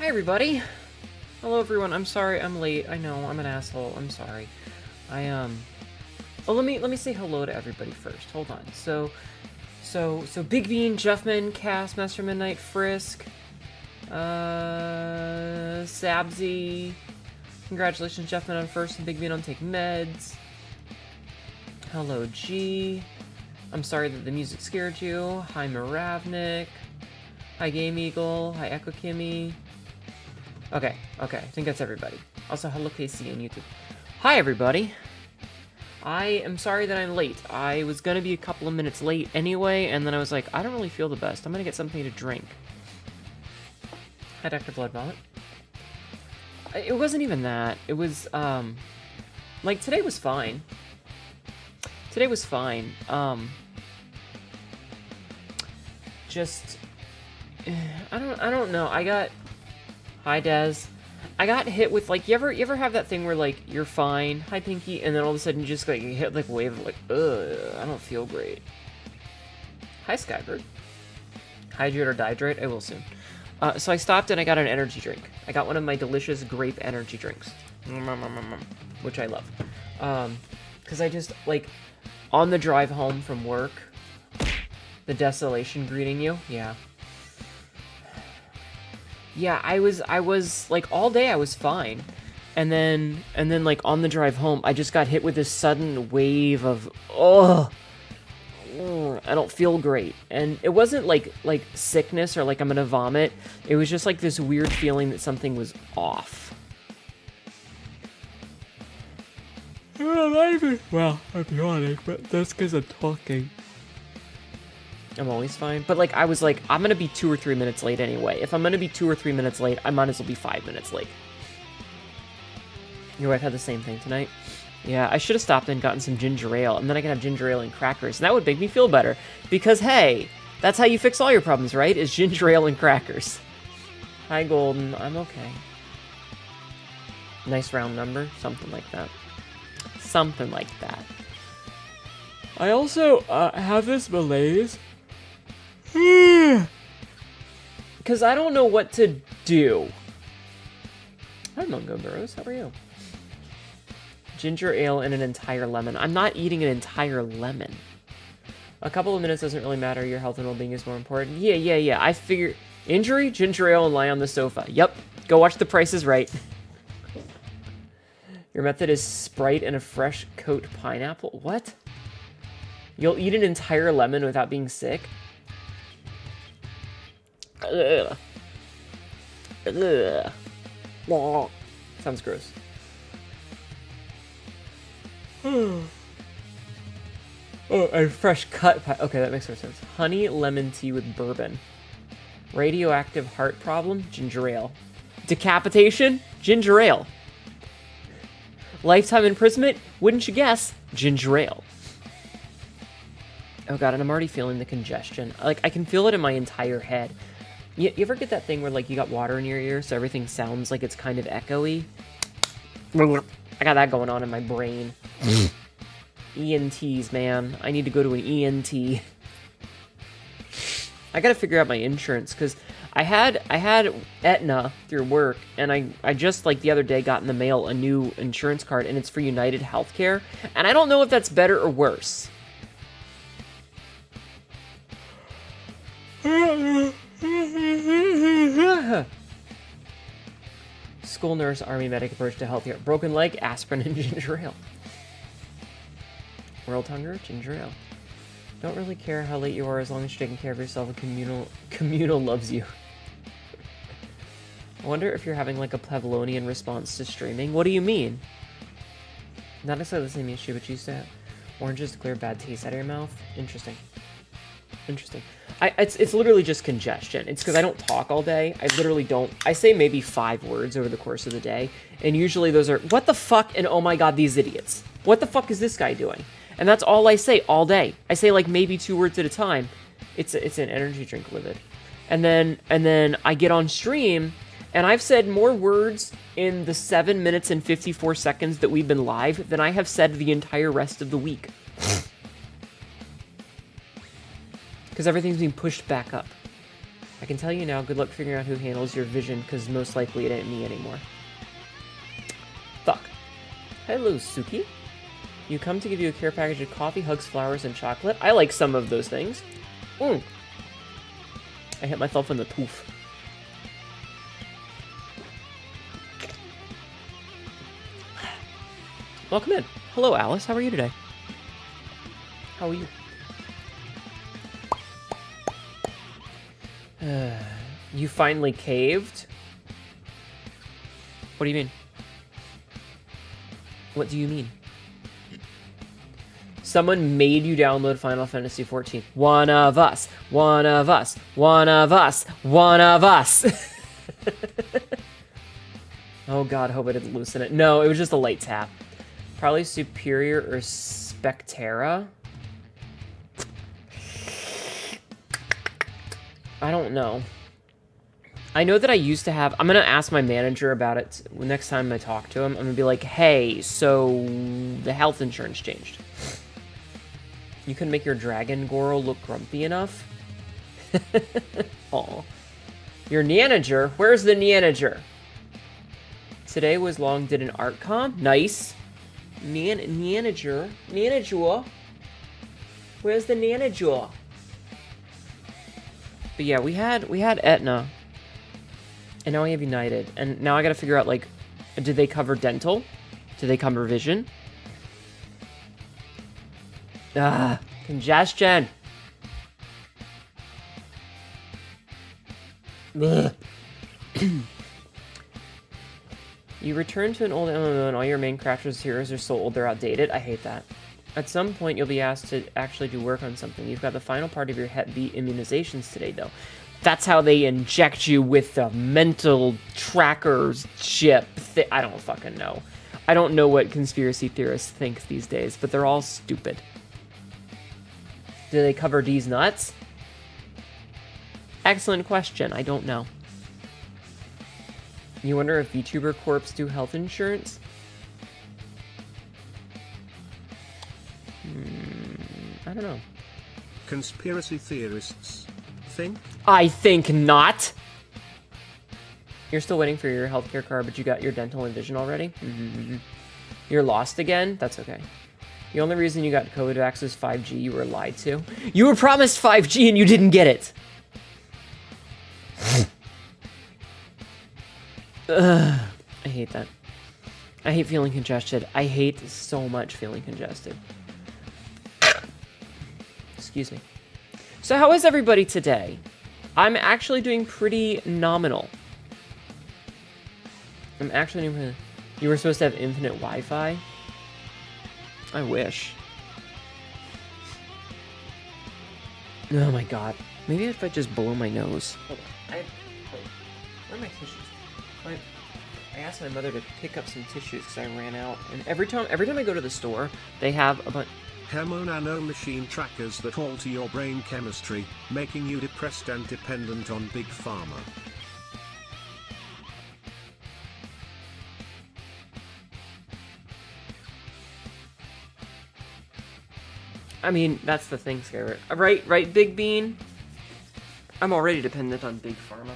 everybody. Hello everyone. I'm sorry I'm late. I know I'm an asshole. I'm sorry. Oh, let me say hello to everybody first. Hold on. So Big Bean, Jeffman, Cass, Master Midnight, Frisk, Sabzi. Congratulations, Jeffman on first and Big Bean on Take Meds. Hello, G. I'm sorry that the music scared you. Hi, Maravnik. Hi, Game Eagle. Hi, Echo Kimmy. Okay, I think that's everybody. Also, hello, KC on YouTube. Hi, everybody. I am sorry that I'm late. I was gonna be a couple of minutes late anyway, and then I was like, I don't really feel the best. I'm gonna get something to drink. Hi, Dr. Blood Vomit. It wasn't even that. It was, like, today was fine. Today was fine. Just, I don't know. Hi, Des. I got hit with, like, you ever have that thing where, like, you're fine, hi, Pinky, and then all of a sudden you just, like, you hit, like, a wave of, like, ugh, I don't feel great. Hi, Skybird. Hydrate or dihydrate? I will soon. So I stopped and I got an energy drink. I got one of my delicious grape energy drinks. Which I love. Because I just, like, on the drive home from work, the desolation greeting you, yeah. Yeah, I was like all day I was fine. And then like on the drive home, I just got hit with this sudden wave of I don't feel great. And it wasn't like sickness or like I'm gonna vomit. It was just like this weird feeling that something was off. Well, I'm yawning, but that's because I'm talking. I'm always fine. But, like, I was like, I'm going to be 2 or 3 minutes late anyway. If I'm going to be 2 or 3 minutes late, I might as well be 5 minutes late. Your wife had the same thing tonight? Yeah, I should have stopped and gotten some ginger ale, and then I can have ginger ale and crackers, and that would make me feel better. Because, hey, that's how you fix all your problems, right? Is ginger ale and crackers. Hi, Golden. I'm okay. Nice round number. Something like that. Something like that. I also have this malaise. Because I don't know what to do. Hi, Mungo Burrows. How are you? Ginger ale and an entire lemon. I'm not eating an entire lemon. A couple of minutes doesn't really matter. Your health and well-being is more important. Yeah. I figure... Injury, ginger ale, and lie on the sofa. Yep. Go watch The Price is Right. Your method is Sprite and a fresh coat pineapple. What? You'll eat an entire lemon without being sick? Ugh. Ugh. Sounds gross. Oh, a fresh cut pie. Okay, that makes more sense. Honey lemon tea with bourbon. Radioactive heart problem? Ginger ale. Decapitation? Ginger ale. Lifetime imprisonment? Wouldn't you guess? Ginger ale. Oh god, and I'm already feeling the congestion. Like, I can feel it in my entire head. You ever get that thing where, like, you got water in your ear, so everything sounds like it's kind of echoey? I got that going on in my brain. ENTs, man. I need to go to an ENT. I gotta figure out my insurance, because I had Aetna through work, and I just, like, the other day got in the mail a new insurance card, and it's for United Healthcare, and I don't know if that's better or worse. School nurse, army medic approach to healthcare. Broken leg, aspirin, and ginger ale. World hunger, ginger ale. Don't really care how late you are as long as you're taking care of yourself and communal loves you. I wonder if you're having like a Pavlovian response to streaming. What do you mean? Not necessarily the same issue, but you used to have oranges to clear bad taste out of your mouth. Interesting. It's literally just congestion. It's because I don't talk all day. I literally don't. I say maybe 5 words over the course of the day, and usually those are, what the fuck, and oh my god, these idiots. What the fuck is this guy doing? And that's all I say all day. I say like maybe 2 words at a time. It's an energy drink, Livid. And then I get on stream, and I've said more words in the 7 minutes and 54 seconds that we've been live than I have said the entire rest of the week. Because everything's being pushed back up. I can tell you now, good luck figuring out who handles your vision, because most likely it ain't me anymore. Fuck. Hello, Suki. You come to give you a care package of coffee, hugs, flowers, and chocolate. I like some of those things. I hit myself in the poof. Welcome in. Hello, Alice. How are you today? How are you? You finally caved? What do you mean? What do you mean? Someone made you download Final Fantasy XIV. One of us. One of us. One of us. One of us. Oh god, hope I didn't loosen it. No, it was just a light tap. Probably Superior or Spectera. I don't know. I know that I used to have... I'm going to ask my manager about it next time I talk to him. I'm going to be like, hey, so the health insurance changed. You couldn't make your Dragon Goro look grumpy enough? Aw. Your Nanager? Where's the Nanager? Today was long, did an art com? Nice. Nanager? Nanager? Where's the Nanager? But yeah, we had Aetna. And now we have United. And now I gotta figure out, like, did they cover dental? Did they cover vision? Congestion. Ugh. You return to an old MMO and all your main characters' heroes are so old they're outdated. I hate that. At some point, you'll be asked to actually do work on something. You've got the final part of your Hep B immunizations today, though. That's how they inject you with the mental trackers chip. I don't fucking know. I don't know what conspiracy theorists think these days, but they're all stupid. Do they cover D's nuts? Excellent question. I don't know. You wonder if VTuber Corps do health insurance? I don't know. Conspiracy theorists think? I think not. You're still waiting for your healthcare card, but you got your dental and vision already? You're lost again? That's okay. The only reason you got COVID vax is 5G. You were lied to. You were promised 5G and you didn't get it. Ugh, I hate that. I hate feeling congested. I hate so much feeling congested. Excuse me. So how is everybody today? I'm actually doing pretty nominal. I'm actually doing... You were supposed to have infinite Wi-Fi? I wish. Oh my god. Maybe if I just blow my nose. Hold on. Where are my tissues? I asked my mother to pick up some tissues because I ran out. And every time I go to the store, they have a bunch... Nano machine trackers that alter your brain chemistry, making you depressed and dependent on Big Pharma. I mean, that's the thing, Skyler. Right, Big Bean? I'm already dependent on Big Pharma.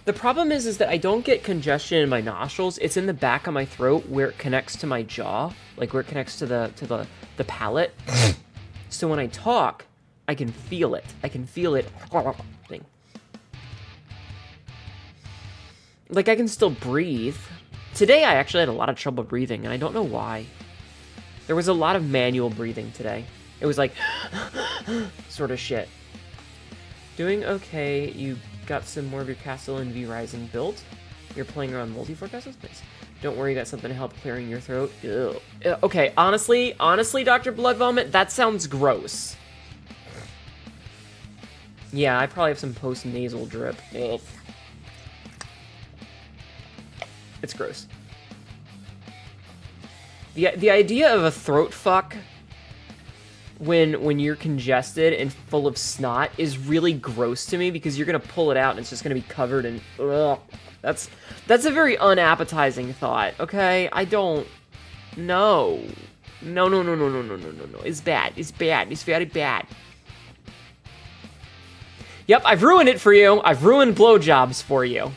The problem is that I don't get congestion in my nostrils. It's in the back of my throat where it connects to my jaw, like where it connects to the palate. So when I talk, I can feel it. I can feel it. Thing. Like I can still breathe. Today I actually had a lot of trouble breathing, and I don't know why. There was a lot of manual breathing today. It was like sort of shit. Doing okay. You got some more of your castle and V Rising built. You're playing around multi-floor castles? Nice. Don't worry, you got something to help clearing your throat. Ew. Okay, honestly, Dr. Blood Vomit, that sounds gross. Yeah, I probably have some post-nasal drip. Ugh. It's gross. The idea of a throat fuck when you're congested and full of snot is really gross to me because you're gonna pull it out and it's just gonna be covered in ugh. That's a very unappetizing thought. Okay, I don't. No. It's bad. It's bad. It's very bad. Yep, I've ruined it for you. I've ruined blowjobs for you.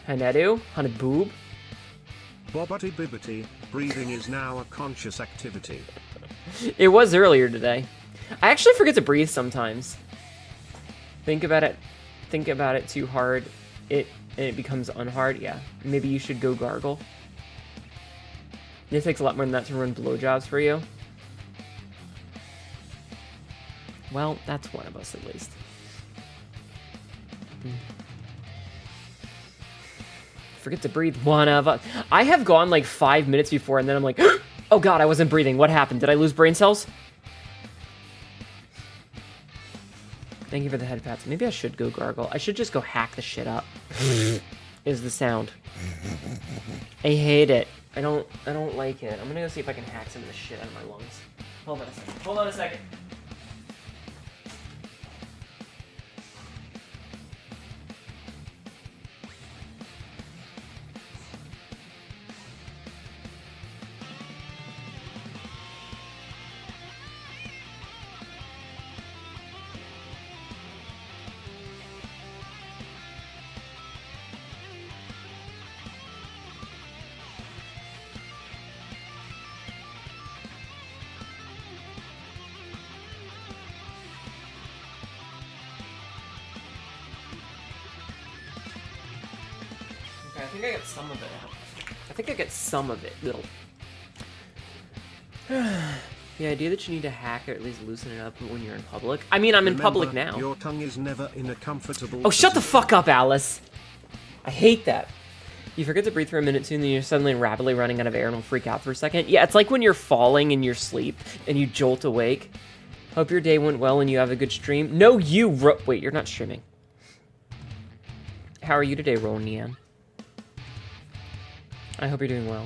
Hnetu, Boob. Bobbity bibbity, breathing is now a conscious activity. It was earlier today. I actually forget to breathe sometimes. Think about it too hard, it becomes unhard. Yeah, maybe you should go gargle. It takes a lot more than that to run blowjobs for you. Well, that's one of us at least. Forget to breathe, one of us. I have gone like 5 minutes before and then I'm like, oh god, I wasn't breathing. What happened? Did I lose brain cells? Thank you for the head pats. Maybe I should go gargle. I should just go hack the shit up. Is the sound. I hate it. I don't like it. I'm gonna go see if I can hack some of the shit out of my lungs. Hold on a second. Hold on a second. I think I got some of it out. I think I got some of it, little. The idea that you need to hack or at least loosen it up when you're in public. I mean, I'm in public now. Your tongue is never in a comfortable Oh, shut the fuck up, Alice! I hate that. You forget to breathe for a minute too, and then you're suddenly rapidly running out of air and will freak out for a second. Yeah, it's like when you're falling in your sleep and you jolt awake. Hope your day went well and you have a good stream. No, wait, you're not streaming. How are you today, Ronian? I hope you're doing well.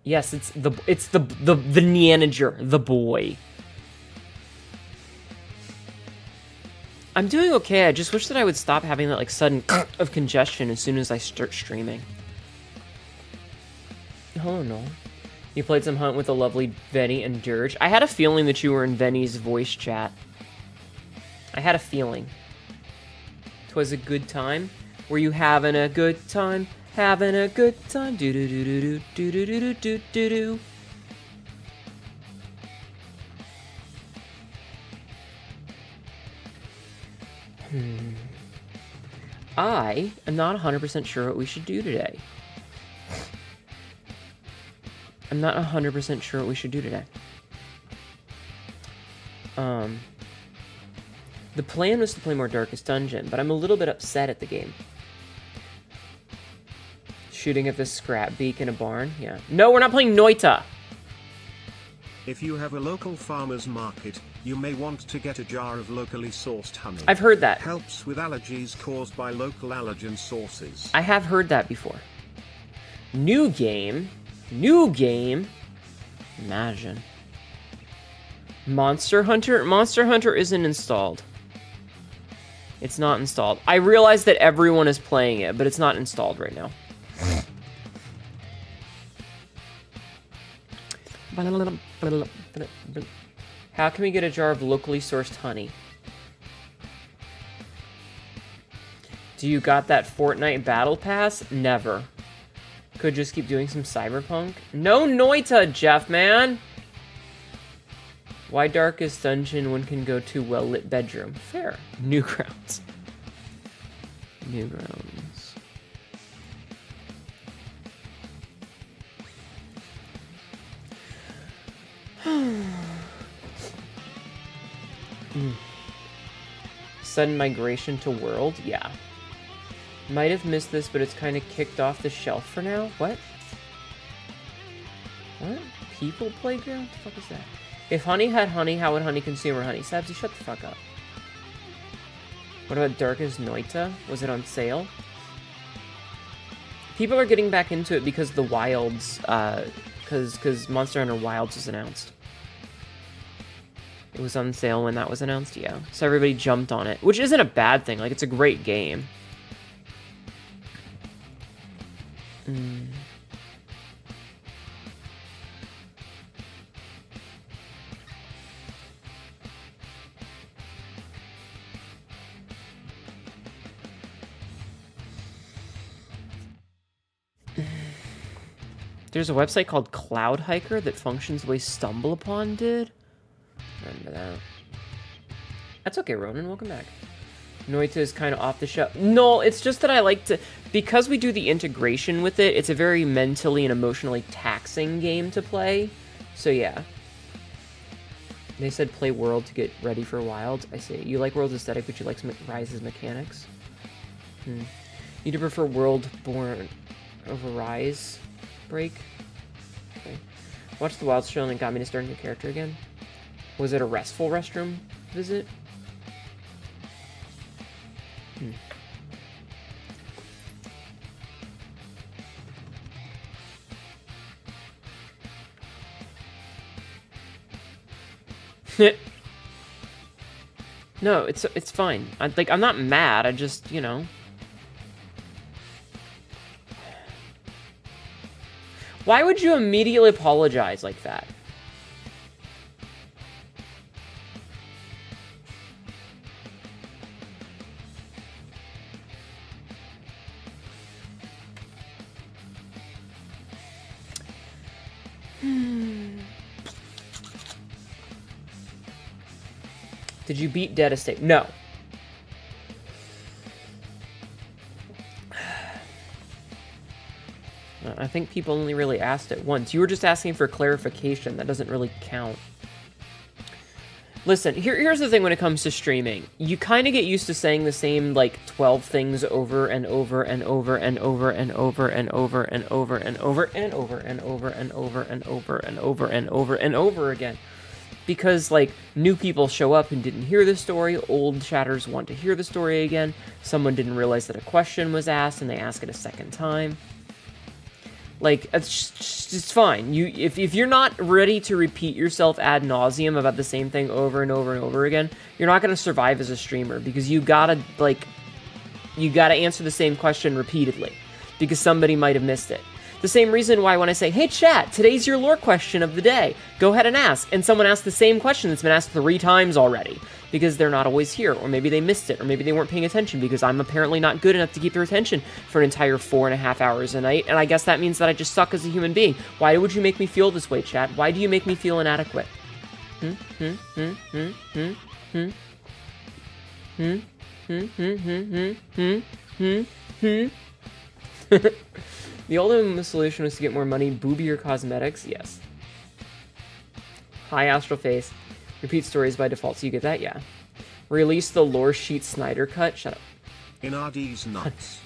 Yes, it's the Neanager, the boy. I'm doing okay. I just wish that I would stop having that like sudden of congestion as soon as I start streaming. Oh no. You played some Hunt with the lovely Venny and Dirge. I had a feeling that you were in Venny's voice chat. I had a feeling. 'Twas a good time. Were you having a good time? Having a good time. Do do do do do do do do do do do. I am not 100% sure what we should do today. I'm not 100% sure what we should do today. The plan was to play more Darkest Dungeon, but I'm a little bit upset at the game. Shooting at this scrap beak in a barn? Yeah. No, we're not playing Noita! If you have a local farmer's market, you may want to get a jar of locally sourced honey. I've heard that. Helps with allergies caused by local allergen sources. I have heard that before. New game. New game. Imagine. Monster Hunter? Monster Hunter isn't installed. It's not installed. I realize that everyone is playing it, but it's not installed right now. How can we get a jar of locally sourced honey? Do you got that Fortnite battle pass? Never. Could just keep doing some cyberpunk? No Noita, Jeff, man! Why Darkest Dungeon one can go to well-lit bedroom? Fair. Newgrounds. Newgrounds. Sudden migration to world? Yeah. Might have missed this, but it's kind of kicked off the shelf for now. What? What? People playground? What the fuck is that? If honey had honey, how would honey consume her honey? Sabsy, shut the fuck up. What about Darkest Noita? Was it on sale? People are getting back into it because the Wilds, because Monster Hunter Wilds was announced. It was on sale when that was announced, yeah. So everybody jumped on it, which isn't a bad thing. Like, it's a great game. There's a website called Cloud Hiker that functions the way Stumble Upon did. Remember that. That's okay, Ronan. Welcome back. Hnetu is kind of off the shelf. No, it's just that I like to... Because we do the integration with it, it's a very mentally and emotionally taxing game to play. So, yeah. They said play World to get ready for Wild. I say, you like World's aesthetic, but you like Rise's mechanics? You do prefer World-born over Rise break? Okay. Watched the Wild show and it got me to start a new character again. Was it a restful restroom visit? No, it's fine. I'm not mad. I just, you know. Why would you immediately apologize like that? Did you beat Dead Estate? No. I think people only really asked it once. You were just asking for clarification. That doesn't really count. Listen, here's the thing when it comes to streaming. You kind of get used to saying the same, like, 12 things over and over and over and over and over and over and over and over and over and over and over and over and over and over and over again. Because, like, new people show up and didn't hear the story, old chatters want to hear the story again, someone didn't realize that a question was asked and they ask it a second time. Like, it's fine. If you're not ready to repeat yourself ad nauseum about the same thing over and over and over again, you're not going to survive as a streamer, because you gotta answer the same question repeatedly, because somebody might have missed it. The same reason why when I say, hey chat, today's your lore question of the day, go ahead and ask, and someone asks the same question that's been asked 3 times already, because they're not always here, or maybe they missed it, or maybe they weren't paying attention, because I'm apparently not good enough to keep their attention for an entire 4.5 hours a night, and I guess that means that I just suck as a human being. Why would you make me feel this way, chat? Why do you make me feel inadequate? The ultimate solution was to get more money, boobier cosmetics? Yes. Hi, Astral Face. Repeat stories by default, so you get that? Yeah. Release the lore sheet Snyder cut? Shut up. In RD's nuts.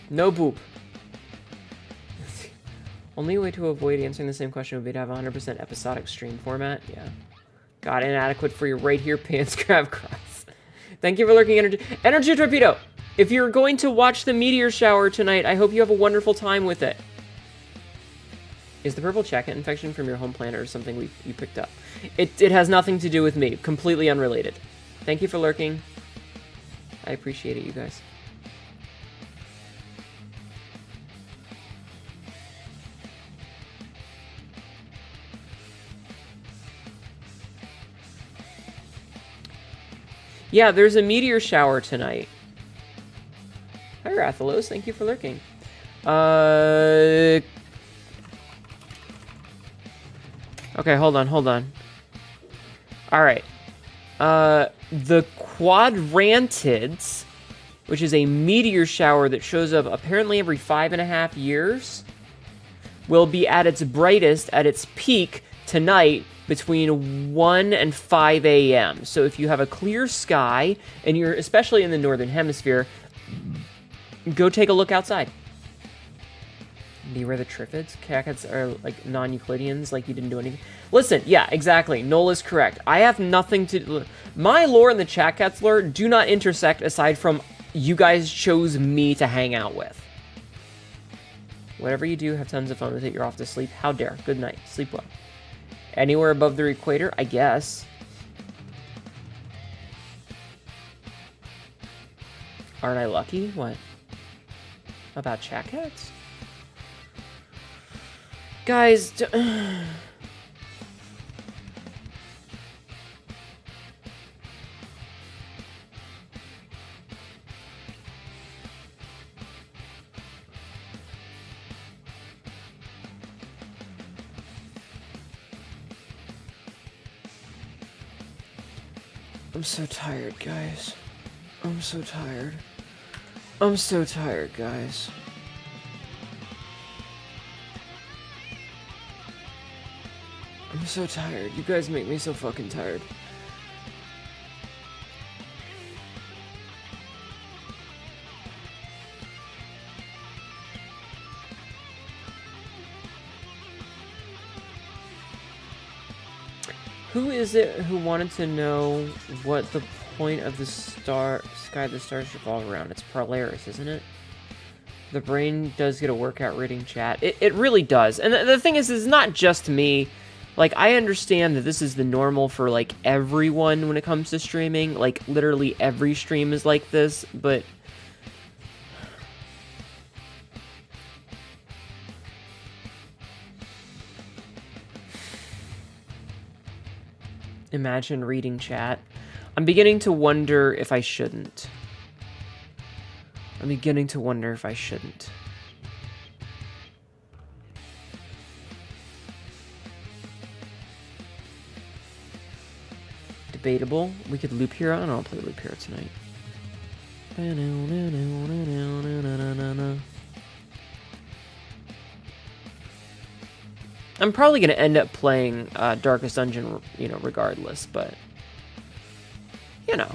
No boop. Only way to avoid answering the same question would be to have 100% episodic stream format. Yeah. God, inadequate for your right here, pants grab cross. Thank you for lurking, Energy. Energy Torpedo! If you're going to watch the meteor shower tonight, I hope you have a wonderful time with it. Is the purple jacket infection from your home planet or something you picked up? It has nothing to do with me. Completely unrelated. Thank you for lurking. I appreciate it, you guys. Yeah, there's a meteor shower tonight. Hi, Rathalos. Thank you for lurking. Okay, hold on. Alright. The Quadrantids, which is a meteor shower that shows up apparently every 5.5 years, will be at its brightest, at its peak, tonight between 1 and 5 a.m. So if you have a clear sky, and you're especially in the northern hemisphere, go take a look outside. Beware the Triffids. Cats are like non-Euclideans, like you didn't do anything. Listen, yeah, exactly. Nola's correct. I have nothing to... My lore and the Chat Cat's lore do not intersect aside from you guys chose me to hang out with. Whatever you do, have tons of fun with it. You're off to sleep. How dare. Good night. Sleep well. Anywhere above the equator? I guess. Aren't I lucky? What? About Chat Cats? Guys, I'm so tired, guys. I'm so tired. I'm so tired, guys. I'm so tired. You guys make me so fucking tired. Who is it who wanted to know what the point of the sky the stars revolve around? It's Polaris, isn't it? The brain does get a workout reading chat. It really does. And the thing is, it's not just me. Like, I understand that this is the normal for, like, everyone when it comes to streaming. Like, literally every stream is like this, but... Imagine reading chat. I'm beginning to wonder if I shouldn't. I'm beginning to wonder if I shouldn't. Debatable. We could loop hero. I don't want to play loop hero tonight. I'm probably going to end up playing Darkest Dungeon, you know, regardless, but, you know.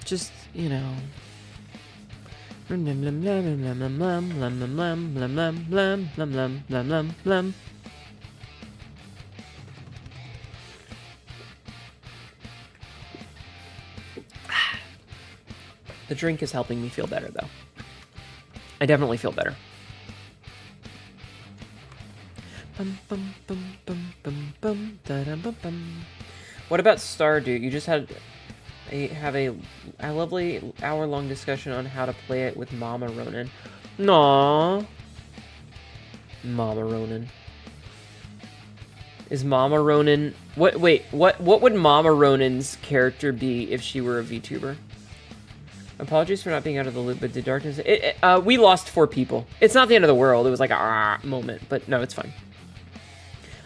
Just, you know. The drink is helping me feel better, though. I definitely feel better. What about Stardew? You just have a lovely hour-long discussion on how to play it with Mama Ronan. Aww. Mama Ronan. Is Mama Ronan... What would Mama Ronan's character be if she were a VTuber? Apologies for not being out of the loop, but did darkness... we lost 4 people. It's not the end of the world. It was like a moment, but no, it's fine.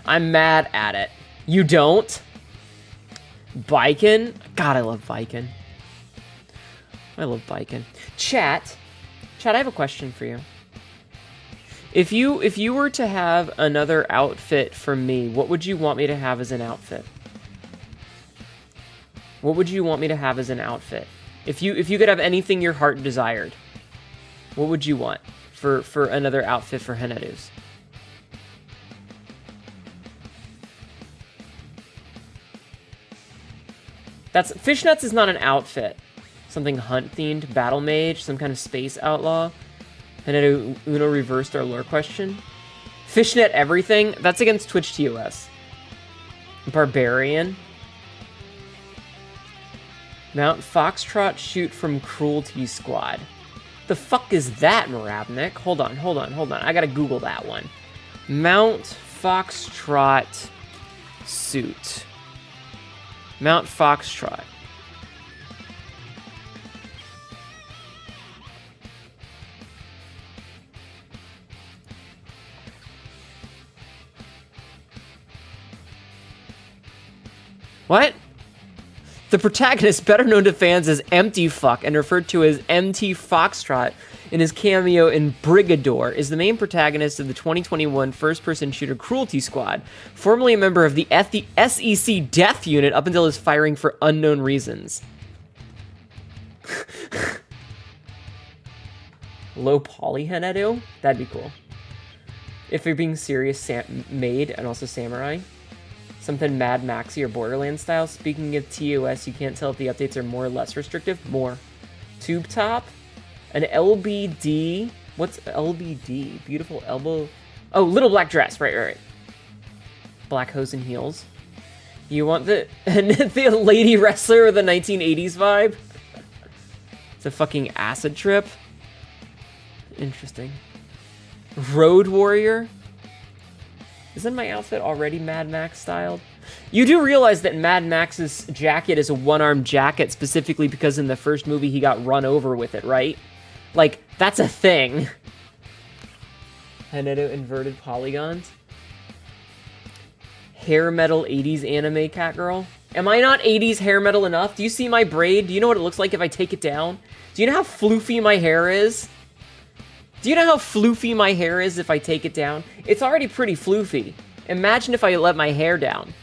I'm mad at it. You don't? Biken? God, I love Biken. I love Biken. Chat, I have a question for you. If you were to have another outfit from me, what would you want me to have as an outfit? What would you want me to have as an outfit? If you could have anything your heart desired, what would you want for another outfit for Hnetu's? Fishnets is not an outfit. Something hunt-themed, battle mage, some kind of space outlaw. Hnetu Uno reversed our lore question. Fishnet everything? That's against Twitch TOS. Barbarian. Mount Foxtrot shoot from Cruelty Squad. The fuck is that, Moravnik? Hold on. I gotta Google that one. Mount Foxtrot suit. Mount Foxtrot. What? The protagonist, better known to fans as Empty Fuck and referred to as MT Foxtrot in his cameo in Brigador, is the main protagonist of the 2021 first-person shooter Cruelty Squad, formerly a member of the SEC Death Unit up until his firing for unknown reasons. Low poly Hnetu? That'd be cool. If you're being serious, Maid and also Samurai. Something Mad Maxi or Borderlands style. Speaking of TOS, you can't tell if the updates are more or less restrictive. More. Tube top. An LBD. What's LBD? Beautiful elbow. Oh, little black dress. Right. Black hose and heels. You want the lady wrestler with the 1980s vibe? It's a fucking acid trip. Interesting. Road Warrior. Isn't my outfit already Mad Max styled? You do realize that Mad Max's jacket is a one-armed jacket specifically because in the first movie he got run over with it, right? Like, that's a thing. Hnetu inverted polygons. hair metal 80s anime cat girl? Am I not 80s hair metal enough? Do you see my braid? Do you know what it looks like if I take it down? Do you know how floofy my hair is? Do you know how floofy my hair is if I take it down? It's already pretty floofy. Imagine if I let my hair down.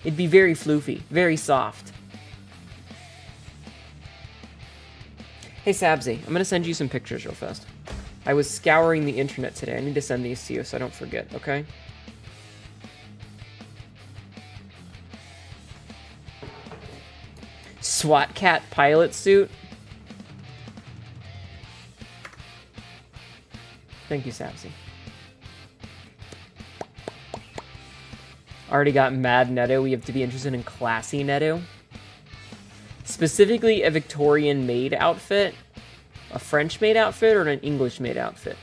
It'd be very floofy, very soft. Hey Sabzi, I'm gonna send you some pictures real fast. I was scouring the internet today. I need to send these to you so I don't forget, okay? SWAT cat pilot suit. Thank you, Sapsy. Already got mad Hnetu. We have to be interested in classy Hnetu. Specifically a Victorian maid outfit, a French maid outfit, or an English maid outfit.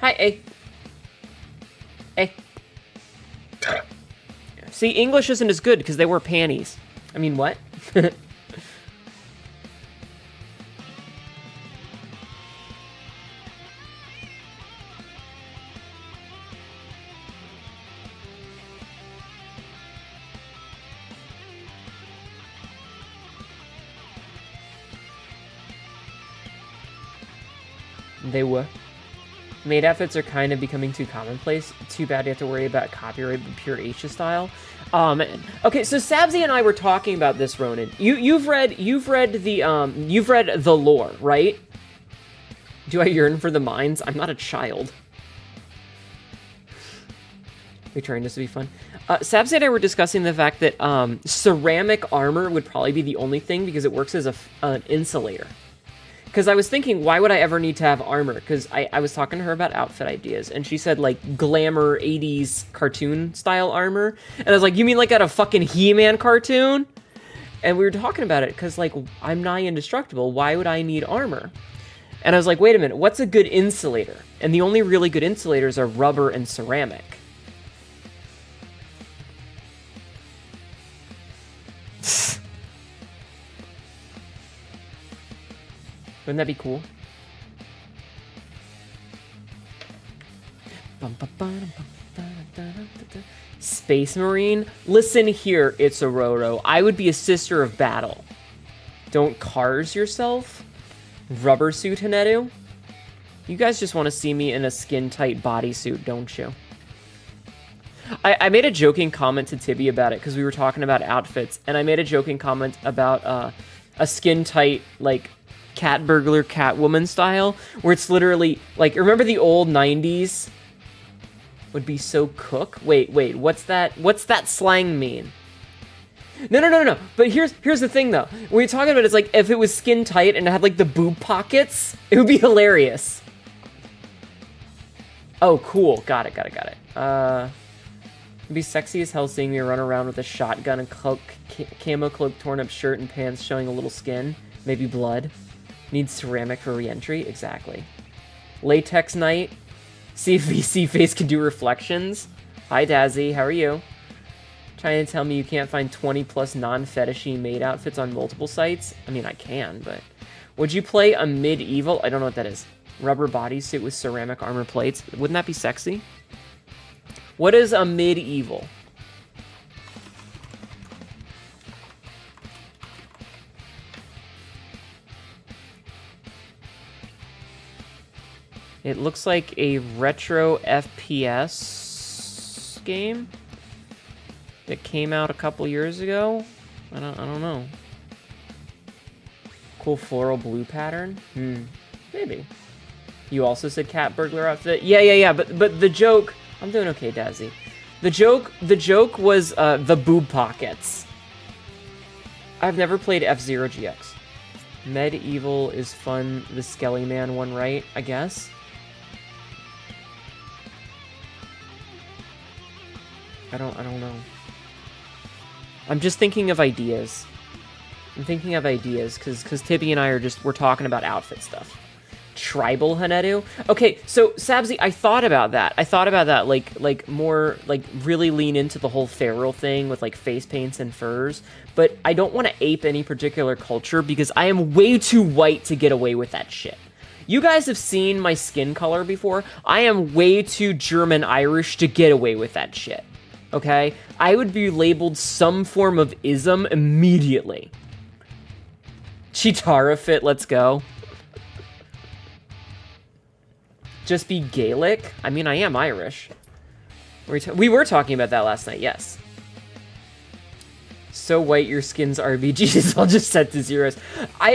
Hi, A. A. See, English isn't as good because they wear panties. I mean, what? They were. Maid outfits are kind of becoming too commonplace. Too bad you have to worry about copyright but pure Asia style. Oh man. Okay, so Sabzi and I were talking about this, Ronan. You've read the lore, right? Do I yearn for the mines? I'm not a child. We trying this to be fun. Sabzi and I were discussing the fact that ceramic armor would probably be the only thing because it works as an insulator. Because I was thinking, why would I ever need to have armor? Because I was talking to her about outfit ideas, and she said, like, glamour 80s cartoon-style armor. And I was like, you mean like at a fucking He-Man cartoon? And we were talking about it, because, like, I'm nigh indestructible. Why would I need armor? And I was like, wait a minute, what's a good insulator? And the only really good insulators are rubber and ceramic. Wouldn't that be cool? Space Marine? Listen here, it's a Roro. I would be a sister of battle. Don't cars yourself? Rubber suit Hnetu? You guys just want to see me in a skin-tight bodysuit, don't you? I made a joking comment to Tibby about it, because we were talking about outfits, and I made a joking comment about a skin-tight, like, cat burglar Catwoman style, where it's literally like, remember the old 90s would be so cook? Wait, what's that slang mean? No. But here's the thing though. When you're talking about it, it's like if it was skin tight and it had like the boob pockets, it would be hilarious. Oh, cool. Got it. It'd be sexy as hell seeing me run around with a shotgun and camo cloak, torn up shirt and pants showing a little skin, maybe blood. Needs ceramic for re-entry? Exactly. Latex night. See if VC face can do reflections. Hi, Dazzy. How are you? Trying to tell me you can't find 20 plus non-fetishy maid outfits on multiple sites? I mean, I can, but... Would you play a medieval... I don't know what that is. Rubber bodysuit with ceramic armor plates? Wouldn't that be sexy? What is a medieval? It looks like a retro FPS game that came out a couple years ago. I don't know. Cool floral blue pattern. Maybe. You also said cat burglar outfit. Yeah. But the joke. I'm doing okay, Dazzy. The joke was the boob pockets. I've never played F-Zero GX. Medieval is fun. The Skelly Man one, right? I guess. I don't know. I'm just thinking of ideas. because Tibby and I we're talking about outfit stuff. Tribal Hnetu? Okay, so Sabzi, I thought about that, like more, like, really lean into the whole feral thing with, like, face paints and furs, but I don't want to ape any particular culture because I am way too white to get away with that shit. You guys have seen my skin color before. I am way too German Irish to get away with that shit. Okay? I would be labeled some form of ism immediately. Chitara fit, let's go. Just be Gaelic? I mean, I am Irish. We were talking about that last night, yes. So white, your skin's RBG is all just set to zeros.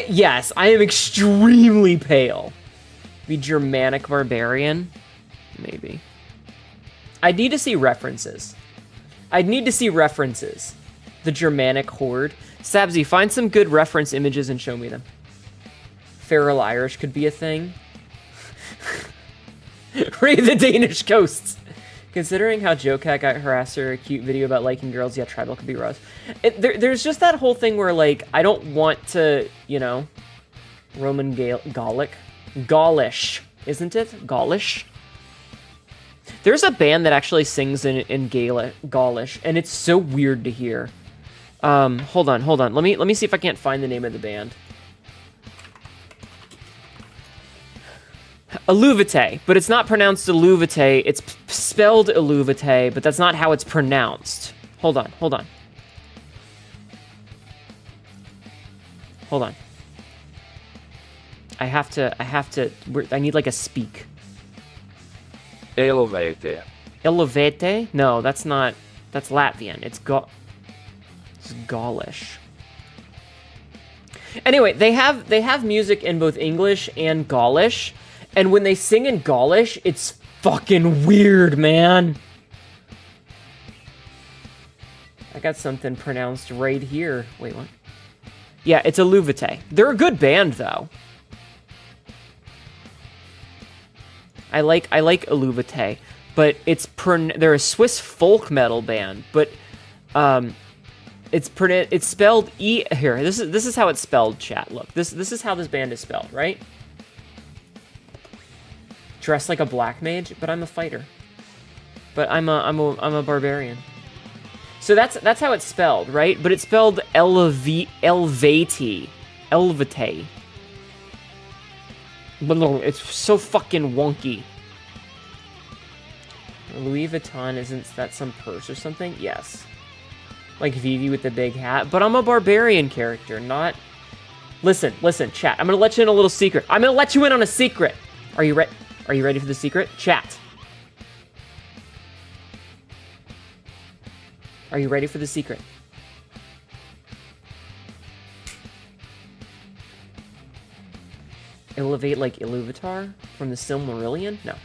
Yes, I am extremely pale. Be Germanic barbarian? Maybe. I'd need to see references. The Germanic horde. Sabzi, find some good reference images and show me them. Feral Irish could be a thing. Raid the Danish coasts. Considering how Joe Cat got harassed for a cute video about liking girls, yeah, tribal could be rough. There's just that whole thing where, like, I don't want to, you know, Roman Gallic. Gaulish, isn't it? Gaulish? There's a band that actually sings in Gaulish, and it's so weird to hear. Hold on. Let me see if I can't find the name of the band. Aluvite, but it's not pronounced Aluvite. It's spelled Aluvite, but that's not how it's pronounced. Hold on. I need like a speak. Elevate. Elevate? No, that's Latvian. It's Gaulish. Anyway, they have music in both English and Gaulish, and when they sing in Gaulish, it's fucking weird, man. I got something pronounced right here. Wait, what? Yeah, it's Aluvite. They're a good band, though. I like Aluvite, but they're a Swiss folk metal band, but it's spelled here. This is how it's spelled, chat. Look, this is how this band is spelled, right? Dressed like a black mage, but I'm a fighter. But I'm a barbarian. So that's how it's spelled, right? But it's spelled Elvate. It's so fucking wonky. Louis Vuitton, isn't that some purse or something? Yes. Like Vivi with the big hat. But I'm a barbarian character, not... Listen, chat. I'm gonna let you in a little secret. I'm gonna let you in on a secret. Are you ready for the secret? Chat. Are you ready for the secret? Elevate like Iluvatar from the Silmarillion? No.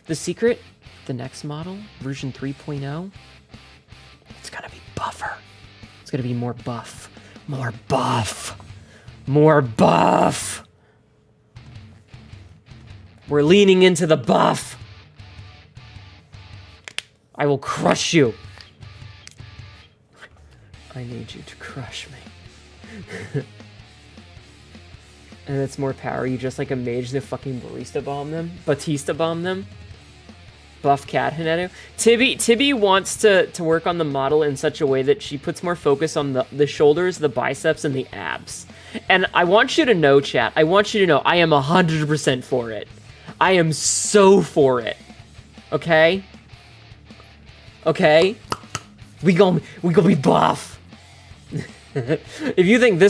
The secret, the next model, version 3.0, it's gonna be buffer. It's gonna be more buff. More buff. More buff. We're leaning into the buff. I will crush you. I need you to crush me. And it's more power. You just like a mage to fucking Batista bomb them. Buff cat Hnetu. Tibby wants to work on the model in such a way that she puts more focus on the shoulders, the biceps, and the abs. And I want you to know, chat, I am 100% for it. I am so for it. Okay? Okay? We gonna be buff. If you think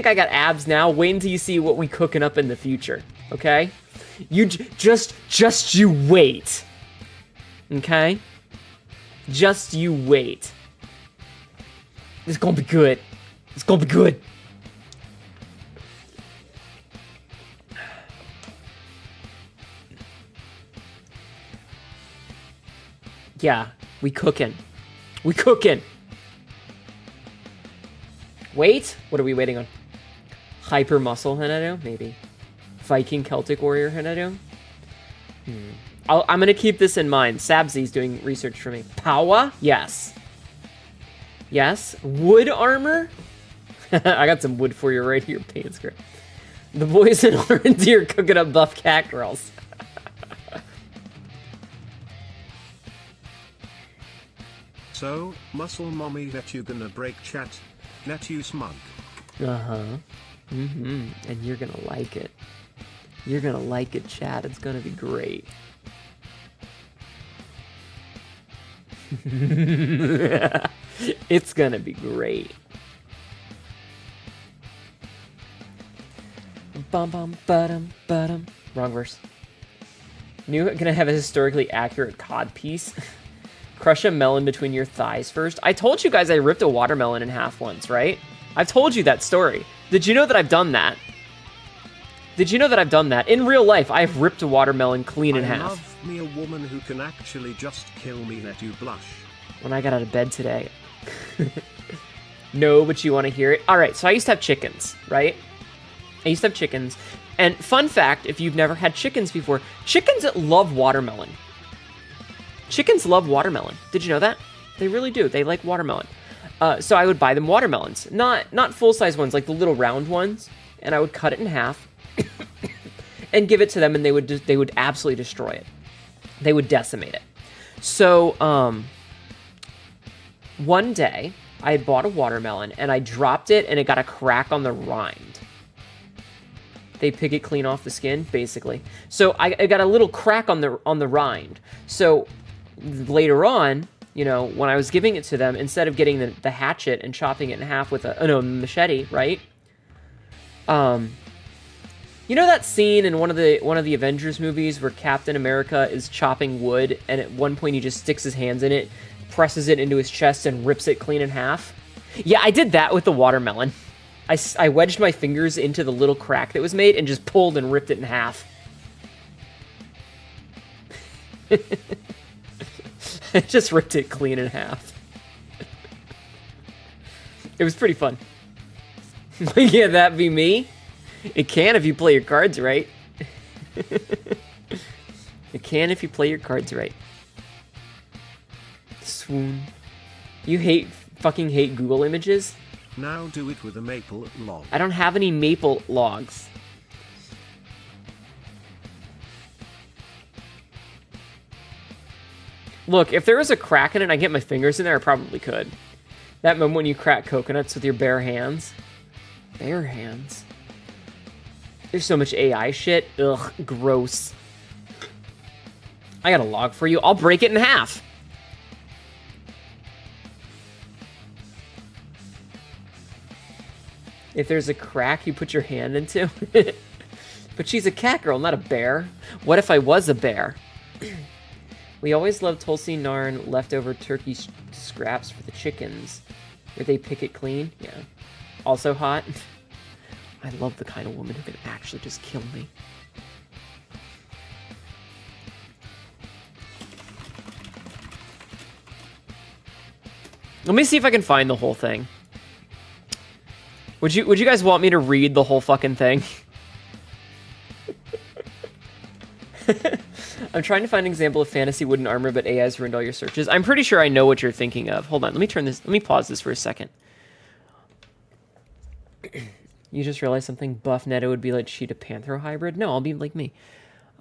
I got abs now, wait until you see what we cooking up in the future. Okay? You just you wait. Okay? Just you wait. It's gonna be good. It's gonna be good. Yeah, we cooking. Wait, what are we waiting on? Hyper muscle Hnetu, maybe. Viking Celtic warrior Hnetu. I'm gonna keep this in mind. Sabzi's doing research for me. Powa? Yes. Yes. Wood armor? I got some wood for you right here, pants grip. The boys in R&D are cooking up buff cat girls. So, muscle mommy that you gonna break chat? Let you smug. Uh-huh. And you're gonna like it. You're gonna like it, chat. It's gonna be great. It's gonna be great. Bum bum ba-dum ba-dum. Wrong verse. New gonna have a historically accurate cod piece. Crush a melon between your thighs first. I told you guys I ripped a watermelon in half once, right? I've told you that story. Did you know that I've done that? Did you know that I've done that? In real life, I've ripped a watermelon clean in half. I love me a woman who can actually just kill me. Hnetu blush. When I got out of bed today. No, but you want to hear it? All right, so I used to have chickens, right? I used to have chickens. And fun fact, if you've never had chickens before, chickens love watermelon. Chickens love watermelon. Did you know that? They really do. They like watermelon. So I would buy them watermelons. Not full-size ones, like the little round ones. And I would cut it in half and give it to them, and they would absolutely destroy it. They would decimate it. So one day, I bought a watermelon, and I dropped it, and it got a crack on the rind. They pick it clean off the skin, basically. So I got a little crack on the rind. So later on, you know, when I was giving it to them, instead of getting the hatchet and chopping it in half with a machete, right? You know that scene in one of the Avengers movies where Captain America is chopping wood, and at one point he just sticks his hands in it, presses it into his chest, and rips it clean in half? Yeah, I did that with the watermelon. I wedged my fingers into the little crack that was made and just pulled and ripped it in half. I just ripped it clean in half. It was pretty fun. Yeah, that be me? It can if you play your cards right. It can if you play your cards right. Swoon. You fucking hate Google Images? Now do it with a maple log. I don't have any maple logs. Look, if there was a crack in it and I get my fingers in there, I probably could. That moment when you crack coconuts with your bare hands. Bare hands? There's so much AI shit. Ugh, gross. I got a log for you. I'll break it in half. If there's a crack you put your hand into. But she's a cat girl, not a bear. What if I was a bear? We always loved Tulsi Narn leftover turkey scraps for the chickens. Where they pick it clean. Yeah. Also hot. I love the kind of woman who can actually just kill me. Let me see if I can find the whole thing. Would you guys want me to read the whole fucking thing? I'm trying to find an example of fantasy wooden armor, but AI has ruined all your searches. I'm pretty sure I know what you're thinking of. Hold on, let me pause this for a second. You just realized something? Buff Hnetu would be like Cheetah Panther hybrid? No, I'll be like me.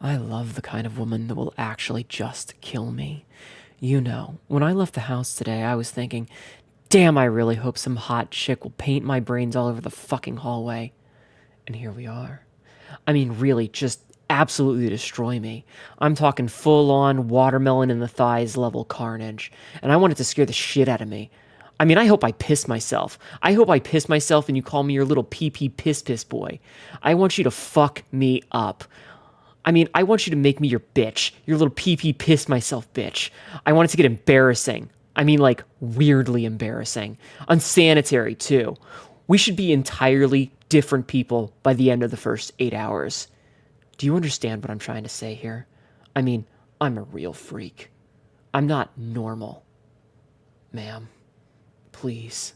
I love the kind of woman that will actually just kill me. You know, when I left the house today, I was thinking, damn, I really hope some hot chick will paint my brains all over the fucking hallway. And here we are. I mean, really, just absolutely destroy me. I'm talking full-on watermelon in the thighs level carnage. And I want it to scare the shit out of me. I mean, I hope I piss myself. I hope I piss myself and you call me your little pee-pee piss-piss boy. I want you to fuck me up. I mean, I want you to make me your bitch. Your little pee-pee piss myself bitch. I want it to get embarrassing. I mean, like, weirdly embarrassing. Unsanitary, too. We should be entirely different people by the end of the first 8 hours. Do you understand what I'm trying to say here? I mean, I'm a real freak. I'm not normal. Ma'am, please.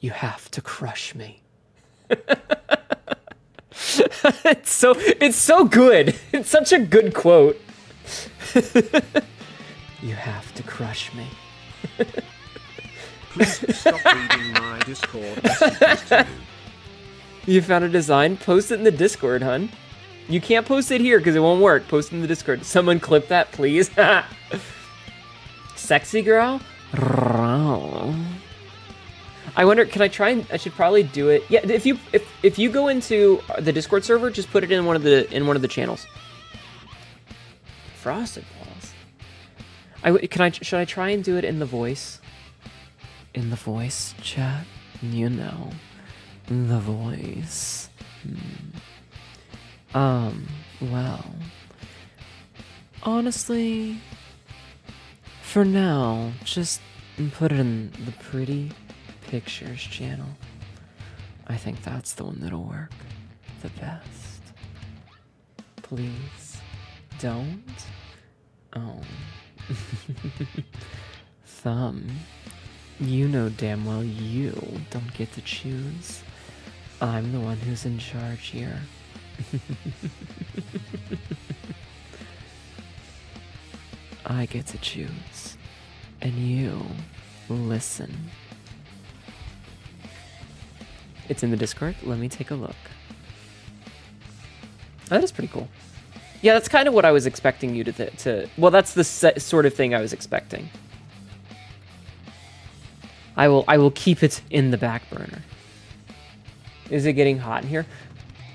You have to crush me. It's so good. It's such a good quote. You have to crush me. Please stop reading my Discord messages to you. You found a design? Post it in the Discord, hun. You can't post it here because it won't work. Post it in the Discord. Someone clip that, please. Sexy girl? I wonder, can I try and I should probably do it. Yeah, if you go into the Discord server, just put it in one of the channels. Frosted balls. Should I try and do it in the voice? In the voice chat, you know, the voice. Well, honestly, for now, just put it in the pretty pictures channel. I think that's the one that'll work the best. Please don't. Oh. Thumb, you know damn well you don't get to choose. I'm the one who's in charge here. I get to choose, and you listen. It's in the Discord. Let me take a look. That is pretty cool. Yeah, that's kind of what I was expecting you to well, that's the sort of thing I was expecting. I will keep it in the back burner. Is it getting hot in here?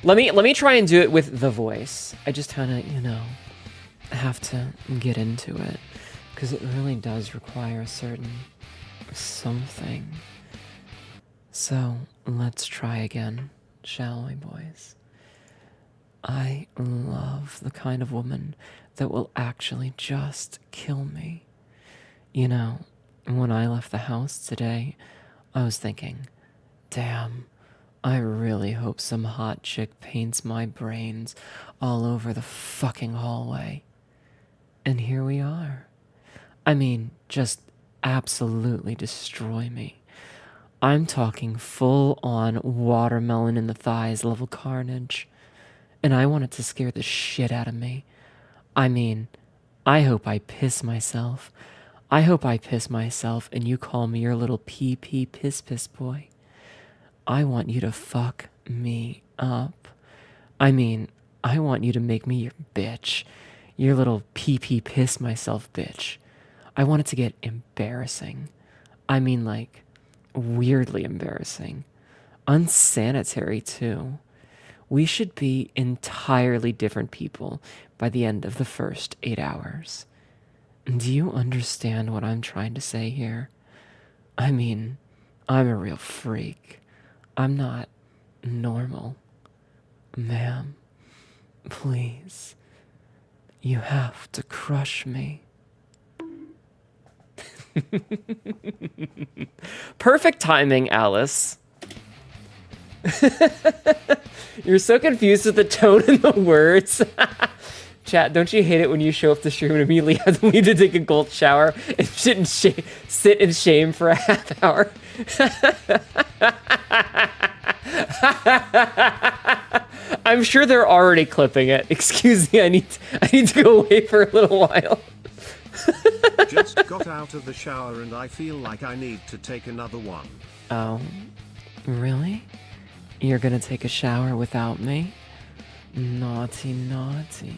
Let me try and do it with the voice. I just kind of, you know, have to get into it because it really does require a certain something. So, let's try again, shall we, boys? I love the kind of woman that will actually just kill me. You know, when I left the house today, I was thinking, damn, I really hope some hot chick paints my brains all over the fucking hallway. And here we are. I mean, just absolutely destroy me. I'm talking full-on watermelon in the thighs level carnage. And I want it to scare the shit out of me. I mean, I hope I piss myself. I hope I piss myself and you call me your little pee-pee piss-piss boy. I want you to fuck me up. I mean, I want you to make me your bitch. Your little pee-pee piss myself bitch. I want it to get embarrassing. I mean, like, weirdly embarrassing. Unsanitary, too. We should be entirely different people by the end of the first 8 hours. Do you understand what I'm trying to say here? I mean, I'm a real freak. I'm not normal. Ma'am, please, you have to crush me. Perfect timing, Alice. You're so confused with the tone and the words. Chat, don't you hate it when you show up to stream and immediately have to leave to take a cold shower and sit in shame for a half hour? I'm sure they're already clipping it. Excuse me, I need to go away for a little while. Just got out of the shower and I feel like I need to take another one. Oh, really? You're gonna take a shower without me? Naughty, naughty.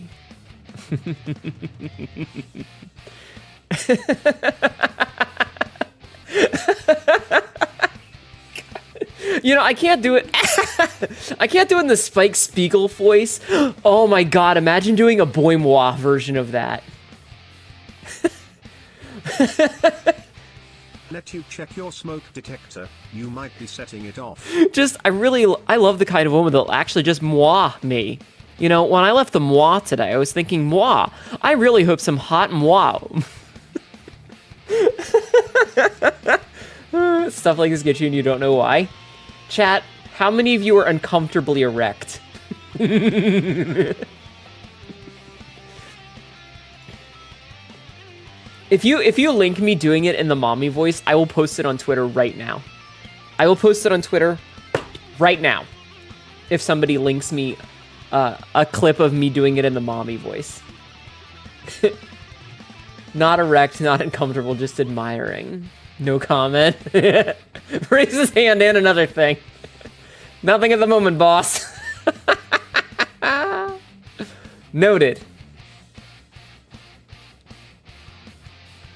You know, I can't do it. I can't do it in the Spike Spiegel voice. Oh my god, imagine doing a Boy Moi version of that. Let you check your smoke detector, you might be setting it off. I love the kind of woman that'll actually just moi me. You know, when I left the moi today, I was thinking, moi, I really hope some hot moi. Stuff like this gets you and you don't know why. Chat, how many of you are uncomfortably erect? If you link me doing it in the mommy voice, I will post it on Twitter right now. I will post it on Twitter right now. If somebody links me a clip of me doing it in the mommy voice. Not erect, not uncomfortable, just admiring. No comment. Raise his hand and another thing. Nothing at the moment, boss. Noted.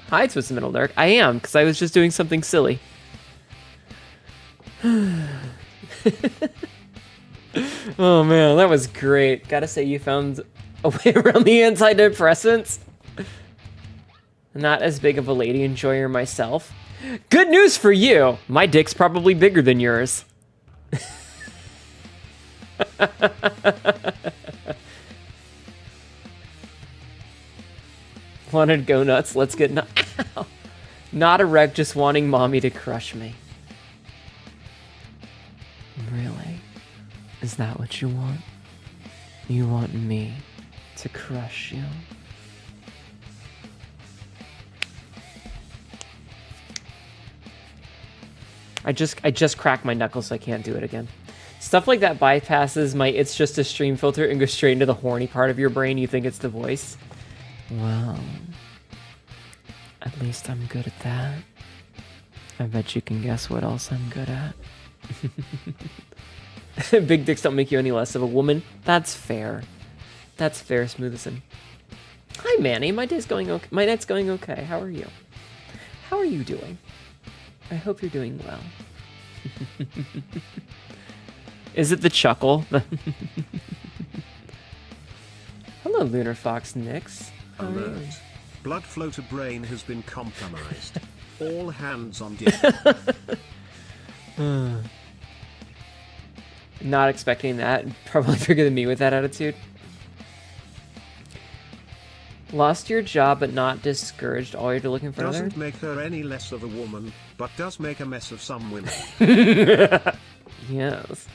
Hi, Twisted Middle Dark. I am, because I was just doing something silly. Oh man, that was great. Gotta say you found a way around the antidepressants. Not as big of a lady enjoyer myself. Good news for you! My dick's probably bigger than yours. Wanted go nuts, let's get Ow. Not a wreck, just wanting mommy to crush me. Really? Is that what you want? You want me to crush you? I just cracked my knuckles, so I can't do it again. Stuff like that bypasses my it's just a stream filter and goes straight into the horny part of your brain. You think it's the voice. Well, at least I'm good at that. I bet you can guess what else I'm good at. Big dicks don't make you any less of a woman. That's fair. That's fair, Smoothison. Hi, Manny. My day's going okay. My night's going okay. How are you? How are you doing? I hope you're doing well. Is it the chuckle? Hello, Lunar Fox Nix. Alert. Blood flow to brain has been compromised. All hands on deck. Not expecting that. Probably bigger than me with that attitude. Lost your job but not discouraged. All you're looking for Doesn't make her any less of a woman, but does make a mess of some women. Yes.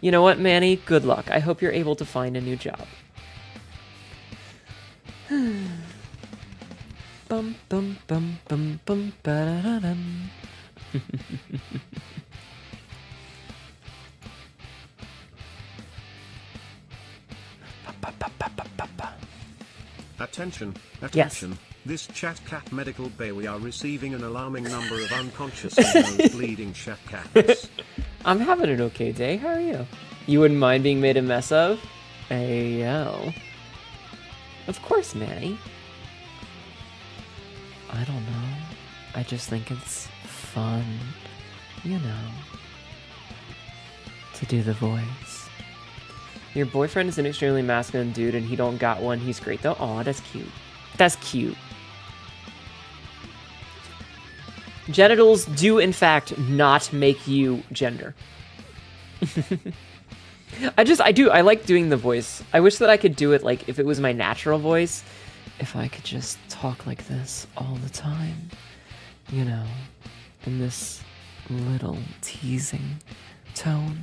You know what, Manny? Good luck. I hope you're able to find a new job. Bum bum bum bum bum ba-da-da-dum. Attention, attention. Yes. This chat cat medical bay, we are receiving an alarming number of unconscious and nose-bleeding chat cats. I'm having an okay day. How are you? You wouldn't mind being made a mess of? Ayo. Of course, Manny. I don't know. I just think it's fun, you know, to do the voice. Your boyfriend is an extremely masculine dude and he don't got one. He's great though. Aw, that's cute. That's cute. Genitals do in fact not make you gender. I like doing the voice. I wish that I could do it like if it was my natural voice. If I could just talk like this all the time. You know, in this little teasing tone.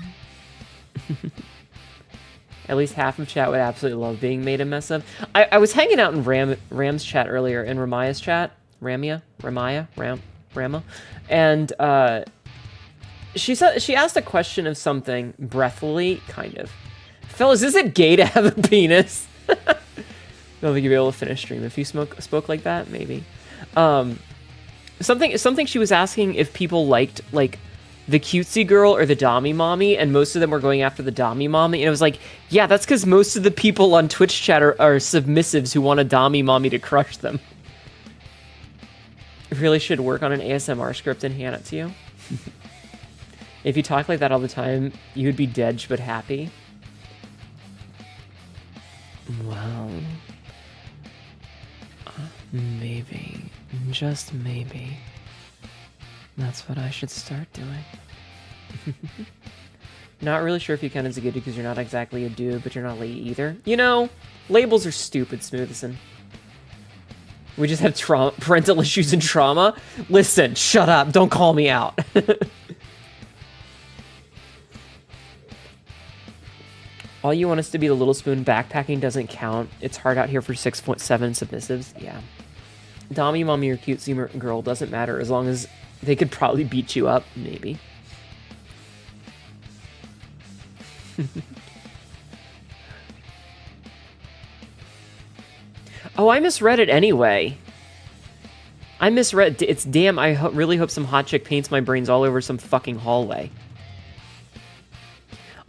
At least half of chat would absolutely love being made a mess of. I was hanging out in Ram's chat earlier, in Ramaya's chat. Rama? And she asked a question of something breathily, kind of. Fellas, is it gay to have a penis? I don't think you'd be able to finish stream if you spoke like that, maybe. Something she was asking if people liked, like, the cutesy girl or the dommy mommy, and most of them were going after the dommy mommy, and it was like, yeah, that's because most of the people on Twitch chat are submissives who want a dommy mommy to crush them. Really should work on an ASMR script and hand it to you. If you talk like that all the time, you would be dead but happy. Well, maybe, just maybe, that's what I should start doing. Not really sure if you count as a goodie because you're not exactly a dude, but you're not lady either. You know, labels are stupid, Smoothison. We just have parental issues and trauma. Listen, shut up. Don't call me out. All you want us to be the little spoon. Backpacking doesn't count. It's hard out here for 6'7" submissives. Yeah. Dommy, mommy, or cutesy girl doesn't matter as long as they could probably beat you up, maybe. Oh, I misread it anyway. I misread. It's damn. I really hope some hot chick paints my brains all over some fucking hallway.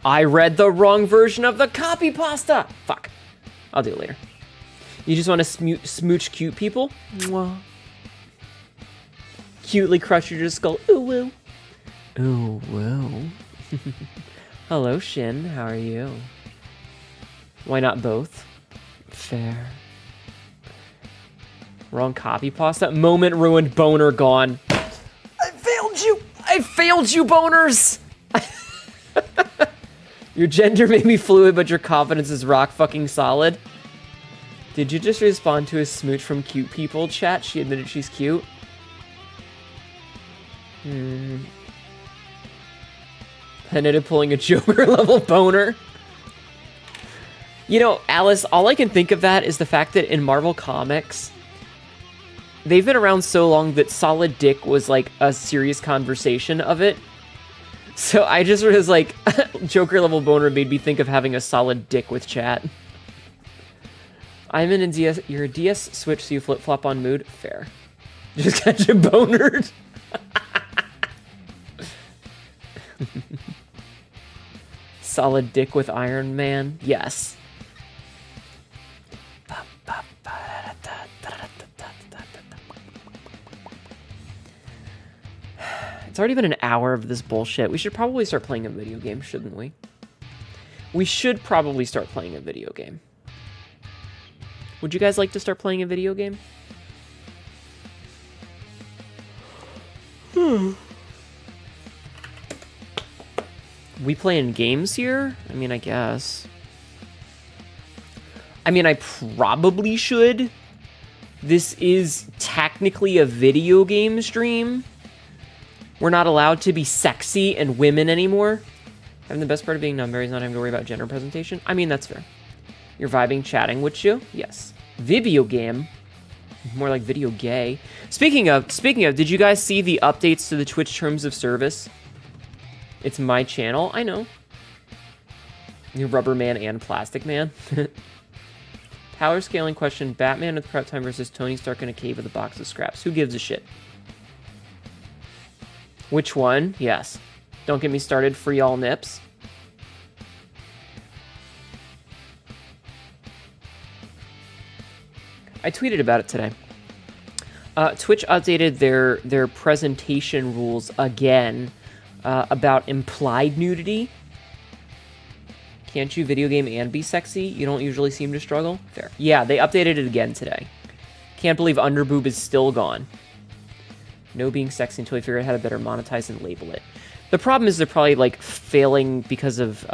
I read the wrong version of the copy pasta. Fuck. I'll do it later. You just want to smooch cute people? Mwah. Cutely crush your skull. Ooh woo. Ooh, whoa. Hello, Shin. How are you? Why not both? Fair. Wrong copy pasta. Moment ruined. Boner gone. I failed you. I failed you, boners. Your gender may be fluid, but your confidence is rock fucking solid. Did you just respond to a smooch from cute people chat? She admitted she's cute. Hnetu pulling a Joker level boner. You know, Alice, all I can think of that is the fact that in Marvel Comics, they've been around so long that solid dick was like a serious conversation of it. So I just was like, Joker level boner made me think of having a solid dick with chat. I'm in a DS, you're a DS Switch, so you flip-flop on mood? Fair. Just got you bonered. Solid dick with Iron Man? Yes. It's already been an hour of this bullshit. We should probably start playing a video game, shouldn't we? We should probably start playing a video game. Would you guys like to start playing a video game? We playing games here? I mean, I guess. I mean, I probably should. This is technically a video game stream. We're not allowed to be sexy and women anymore. Having the best part of being non-binary is not having to worry about gender presentation. I mean, that's fair. You're vibing chatting, would you? Yes. Video game. More like video gay. Speaking of, did you guys see the updates to the Twitch terms of service? It's my channel. I know. You're Rubber Man and Plastic Man. Power scaling question. Batman with prep time versus Tony Stark in a cave with a box of scraps. Who gives a shit? Which one? Yes. Don't get me started. Free all nips. I tweeted about it today. Twitch updated their presentation rules again about implied nudity. Can't you video game and be sexy? You don't usually seem to struggle? Fair. Yeah, they updated it again today. Can't believe underboob is still gone. No being sexy until we figure out how to better monetize and label it. The problem is they're probably like failing because of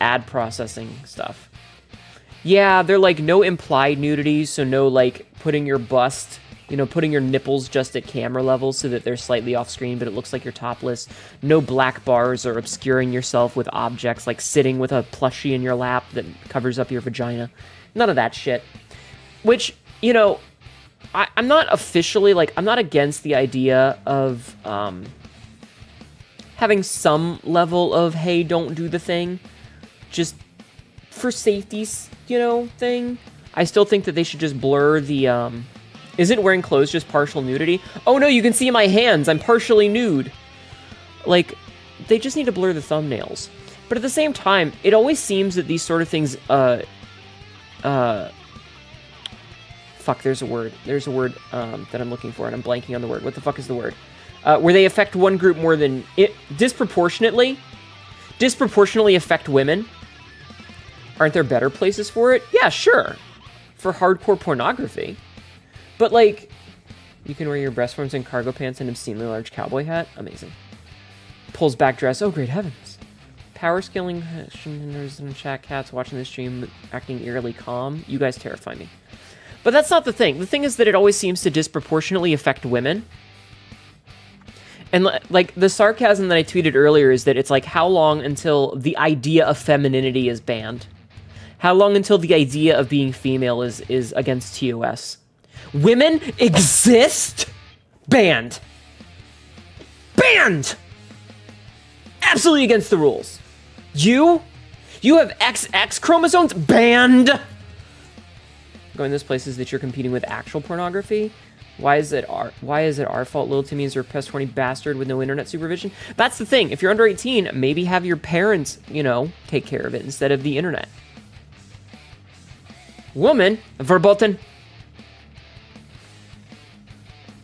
ad processing stuff. Yeah, they're like no implied nudity, so no like putting your bust, you know, putting your nipples just at camera level so that they're slightly off screen, but it looks like you're topless. No black bars or obscuring yourself with objects like sitting with a plushie in your lap that covers up your vagina. None of that shit. Which, you know, I'm not officially, like, I'm not against the idea of having some level of, hey, don't do the thing. Just for safety's, you know, thing. I still think that they should just blur the, isn't wearing clothes just partial nudity? Oh no, you can see my hands, I'm partially nude. Like, they just need to blur the thumbnails. But at the same time, it always seems that these sort of things, fuck, there's a word that I'm looking for, and I'm blanking on the word. What the fuck is the word? Where they affect one group more than it disproportionately affect women. Aren't there better places for it? Yeah, sure. For hardcore pornography. But like, you can wear your breast forms in cargo pants and an obscenely large cowboy hat. Amazing. Pulls back dress. Oh, great heavens. Power scaling in chat cats watching the stream acting eerily calm. You guys terrify me. But that's not the thing. The thing is that it always seems to disproportionately affect women. And like the sarcasm that I tweeted earlier is that it's like, how long until the idea of femininity is banned? How long until the idea of being female is against TOS? Women exist? Banned. Banned! Absolutely against the rules. You have XX chromosomes? Banned! Going to those places that you're competing with actual pornography? Why is it our fault little Timmy's are pest 20 bastard with no internet supervision? That's the thing. If you're under 18, maybe have your parents, you know, take care of it instead of the internet. Woman, verboten.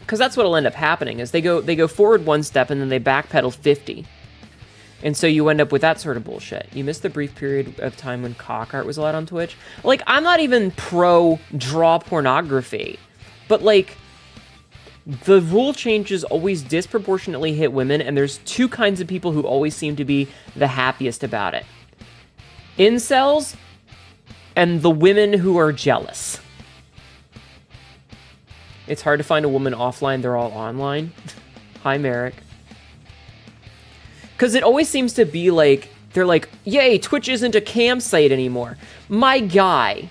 because that's what'll end up happening is they go forward one step and then they backpedal 50. And so you end up with that sort of bullshit. You miss the brief period of time when cock art was allowed on Twitch. Like, I'm not even pro draw pornography, but like, the rule changes always disproportionately hit women, and there's two kinds of people who always seem to be the happiest about it. Incels and the women who are jealous. It's hard to find a woman offline, they're all online. Hi, Merrick. Because it always seems to be like, they're like, yay, Twitch isn't a cam site anymore. My guy.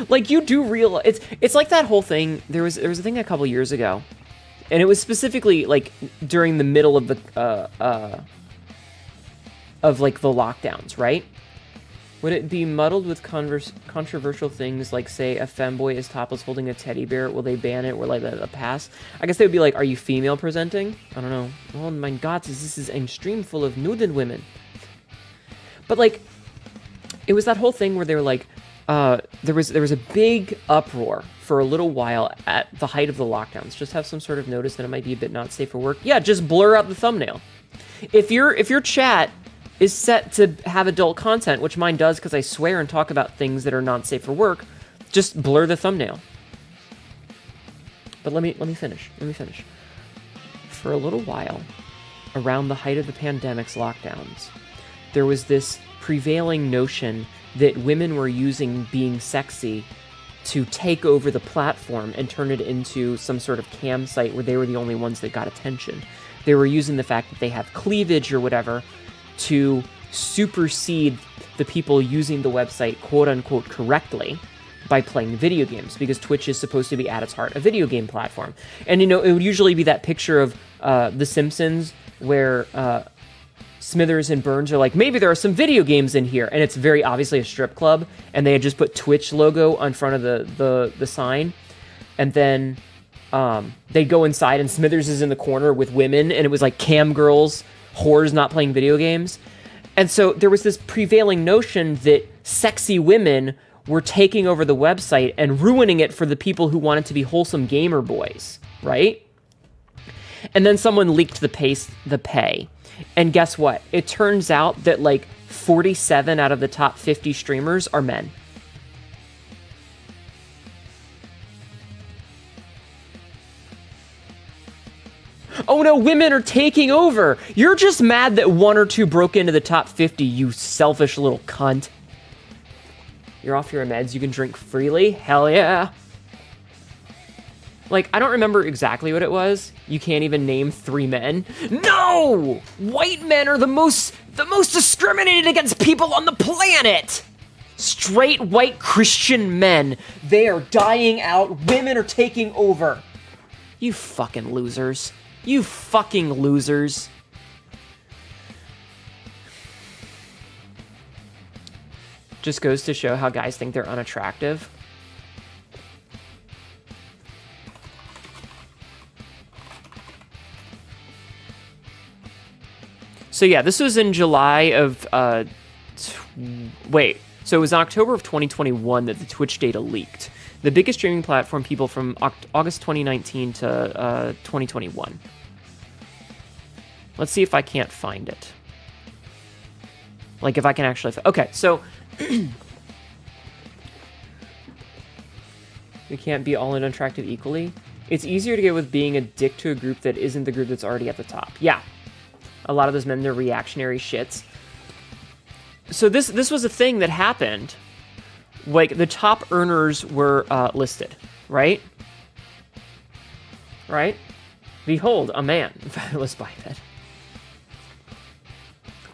Like, you do realize, it's like that whole thing, there was a thing a couple years ago, and it was specifically, like, during the middle of the, like, the lockdowns, right? Would it be muddled with controversial things like, say, a femboy is topless holding a teddy bear? Will they ban it? Will they let it pass? I guess they would be like, are you female presenting? I don't know. Oh my god, this is a stream full of nude women. But, like, it was that whole thing where they were like, there was a big uproar for a little while at the height of the lockdowns. Just have some sort of notice that it might be a bit not safe for work. Yeah, just blur out the thumbnail. If your chat is set to have adult content, which mine does because I swear and talk about things that are not safe for work, just blur the thumbnail. But let me finish. For a little while, around the height of the pandemic's lockdowns, there was this prevailing notion that women were using being sexy to take over the platform and turn it into some sort of cam site where they were the only ones that got attention. They were using the fact that they have cleavage or whatever to supersede the people using the website quote-unquote correctly by playing video games, because Twitch is supposed to be at its heart a video game platform. And, you know, it would usually be that picture of The Simpsons where Smithers and Burns are like, maybe there are some video games in here, and it's very obviously a strip club, and they had just put Twitch logo on front of the sign, and then they go inside, and Smithers is in the corner with women, and it was like cam girls, whores not playing video games. And so there was this prevailing notion that sexy women were taking over the website and ruining it for the people who wanted to be wholesome gamer boys, right? And then someone leaked the pay. And guess what? It turns out that like 47 out of the top 50 streamers are men. Oh no, women are taking over. You're just mad that one or two broke into the top 50, you selfish little cunt. You're off your meds, you can drink freely? Hell yeah. Like, I don't remember exactly what it was. You can't even name 3 men. No! White men are the most discriminated against people on the planet! Straight white Christian men. They are dying out. Women are taking over. You fucking losers. You fucking losers. Just goes to show how guys think they're unattractive. So yeah, this was in July of, so it was October of 2021 that the Twitch data leaked. The biggest streaming platform people from August 2019 to 2021. Let's see if I can't find it. Like if I can actually, okay, so we can't be all unattractive equally. It's easier to get with being a dick to a group that isn't the group that's already at the top. Yeah. A lot of those men, they're reactionary shits. So this was a thing that happened. Like, the top earners were listed, right? Right? Behold, a man, fabulous biped.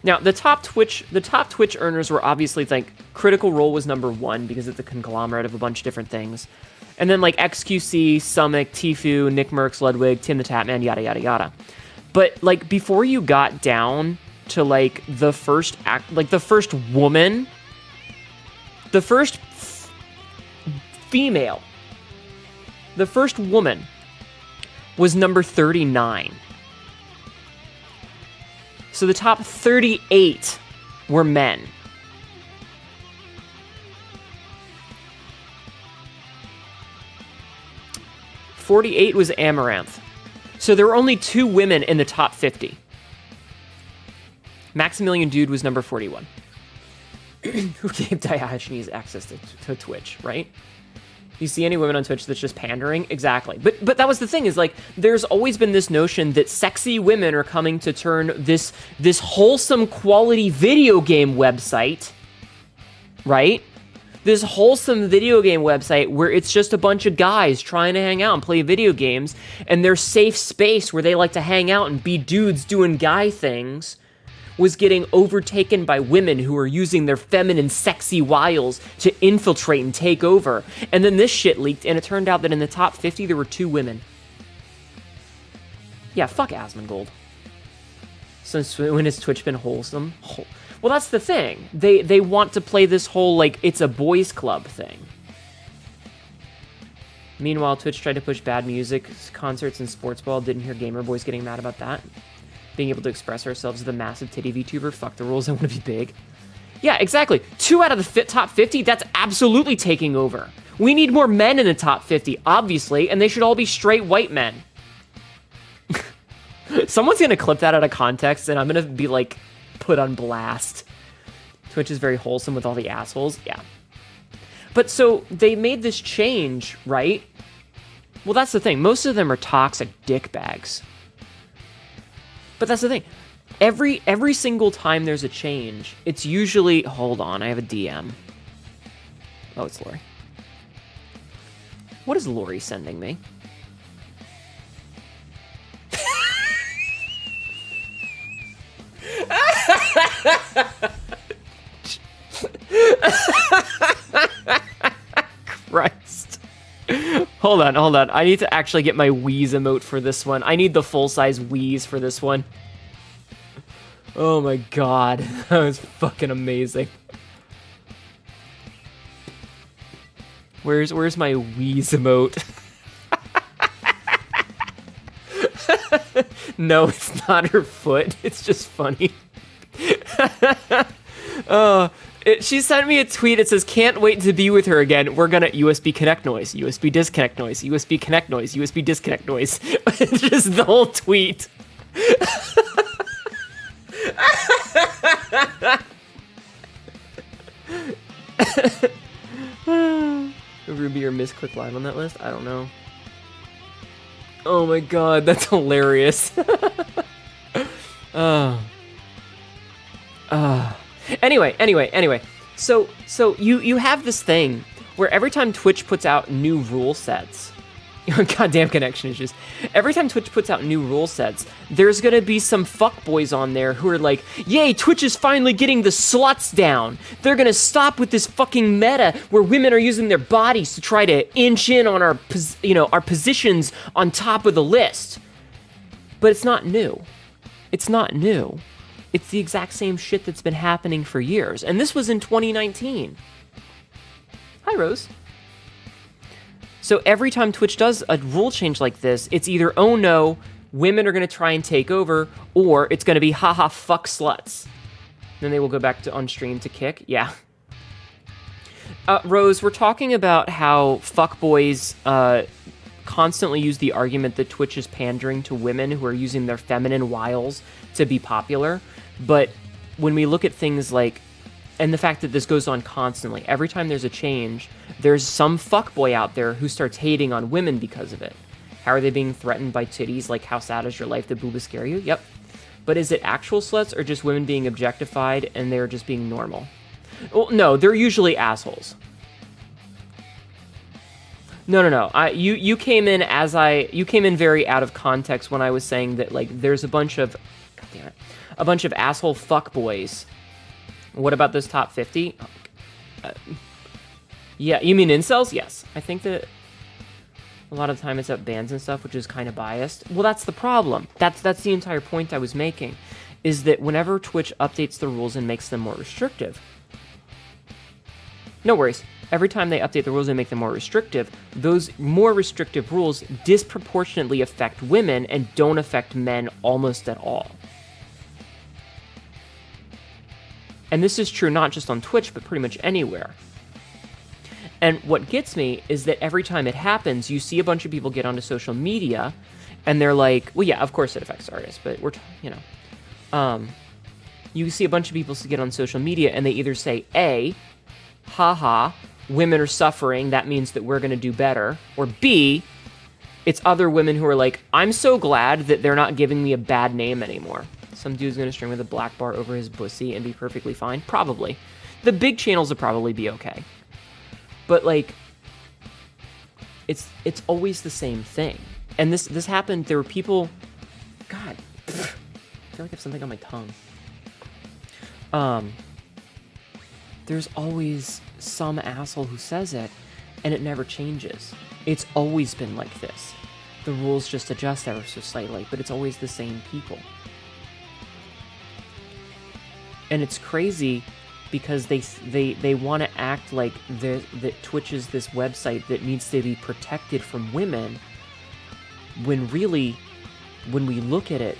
Now, the top Twitch earners were obviously, like, Critical Role was number 1 because it's a conglomerate of a bunch of different things. And then, like, XQC, Summit, Tfue, Nick Merckx, Ludwig, Tim the Tatman, yada, yada, yada. But, like, before you got down to, like, the first woman, the first female, the first woman was number 39. So the top 38 were men. 48 was Amaranth. So there were only 2 women in the top 50. Maximilian Dude was number 41. Who gave Diogenes access to Twitch, right? You see any women on Twitch that's just pandering? Exactly. But that was the thing, is like, there's always been this notion that sexy women are coming to turn this wholesome quality video game website, right? This wholesome video game website where it's just a bunch of guys trying to hang out and play video games, and their safe space where they like to hang out and be dudes doing guy things, was getting overtaken by women who were using their feminine, sexy wiles to infiltrate and take over. And then this shit leaked, and it turned out that in the top 50, there were 2 women. Yeah, fuck Asmongold. Since when has Twitch been wholesome? Well, that's the thing. They want to play this whole, like, it's a boys club thing. Meanwhile, Twitch tried to push bad music, concerts, and sports ball. Didn't hear gamer boys getting mad about that. Being able to express ourselves as the massive titty VTuber. Fuck the rules, I want to be big. Yeah, exactly. 2 out of the top 50, that's absolutely taking over. We need more men in the top 50, obviously, and they should all be straight white men. Someone's gonna clip that out of context, and I'm gonna be, like, put on blast. Twitch is very wholesome with all the assholes. Yeah. But so, they made this change, right? Well, that's the thing. Most of them are toxic dickbags. But that's the thing. Every single time there's a change, it's usually... Hold on, I have a DM. Oh, it's Lori. What is Lori sending me? Christ. Hold on. I need to actually get my wheeze emote for this one. I need the full-size wheeze for this one. Oh my god. That was fucking amazing. Where's my wheeze emote? No, it's not her foot. It's just funny. She sent me a tweet. It says, "Can't wait to be with her again. We're gonna USB connect noise, USB disconnect noise, USB connect noise, USB disconnect noise." It's just the whole tweet. Ruby or Misclick live on that list? I don't know. Oh my god, that's hilarious. Anyway. So you have this thing where every time Twitch puts out new rule sets, goddamn connection issues. Every time Twitch puts out new rule sets, there's gonna be some fuckboys on there who are like, "Yay, Twitch is finally getting the sluts down. They're gonna stop with this fucking meta where women are using their bodies to try to inch in on our positions on top of the list." But it's not new. It's not new. It's the exact same shit that's been happening for years. And this was in 2019. Hi, Rose. So every time Twitch does a rule change like this, it's either, oh no, women are going to try and take over, or it's going to be, haha, fuck sluts. Then they will go back to on stream to kick. Yeah. Rose, we're talking about how fuckboys constantly use the argument that Twitch is pandering to women who are using their feminine wiles to be popular. But when we look at things like, and the fact that this goes on constantly, every time there's a change, there's some fuckboy out there who starts hating on women because of it. How are they being threatened by titties? Like, how sad is your life? Did booba scare you? Yep. But is it actual sluts or just women being objectified and they're just being normal? Well, no, they're usually assholes. No. You came in very out of context when I was saying that, like, there's a bunch of, god damn it, a bunch of asshole fuckboys. What about those top 50? Yeah, you mean incels? Yes. I think that a lot of the time it's at bans and stuff, which is kind of biased. Well, that's the problem. That's the entire point I was making, is that whenever Twitch updates the rules and makes them more restrictive, no worries. Every time they update the rules and make them more restrictive, those more restrictive rules disproportionately affect women and don't affect men almost at all. And this is true not just on Twitch, but pretty much anywhere. And what gets me is that every time it happens, you see a bunch of people get onto social media, and they're like, well, yeah, of course it affects artists, but you see a bunch of people get on social media, and they either say, A, haha, women are suffering, that means that we're going to do better, or B, it's other women who are like, I'm so glad that they're not giving me a bad name anymore. Some dude's going to string with a black bar over his pussy and be perfectly fine. Probably. The big channels will probably be okay. But, like, it's always the same thing. And this happened, there were people... God. I feel like I have something on my tongue. There's always some asshole who says it, and it never changes. It's always been like this. The rules just adjust ever so slightly, but it's always the same people. And it's crazy because they want to act like that Twitch is this website that needs to be protected from women, when really, when we look at it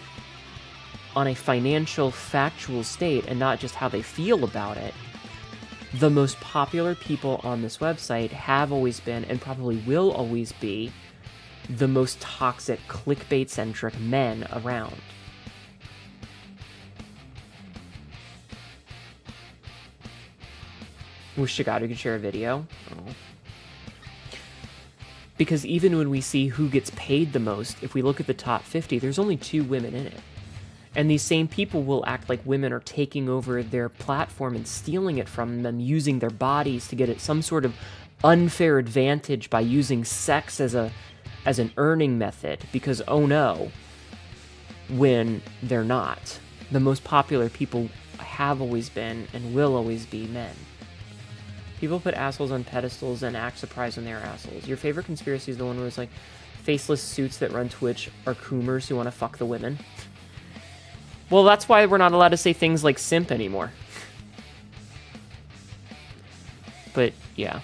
on a financial, factual state and not just how they feel about it, the most popular people on this website have always been, and probably will always be, the most toxic, clickbait-centric men around. Wish to God we could share a video. Oh. Because even when we see who gets paid the most, if we look at the top 50, there's only 2 women in it. And these same people will act like women are taking over their platform and stealing it from them, using their bodies to get at some sort of unfair advantage by using sex as an earning method, because oh no, when they're not. The most popular people have always been and will always be men. People put assholes on pedestals and act surprised when they're assholes. Your favorite conspiracy is the one where it's like, faceless suits that run Twitch are coomers who want to fuck the women. Well, that's why we're not allowed to say things like simp anymore. But, yeah.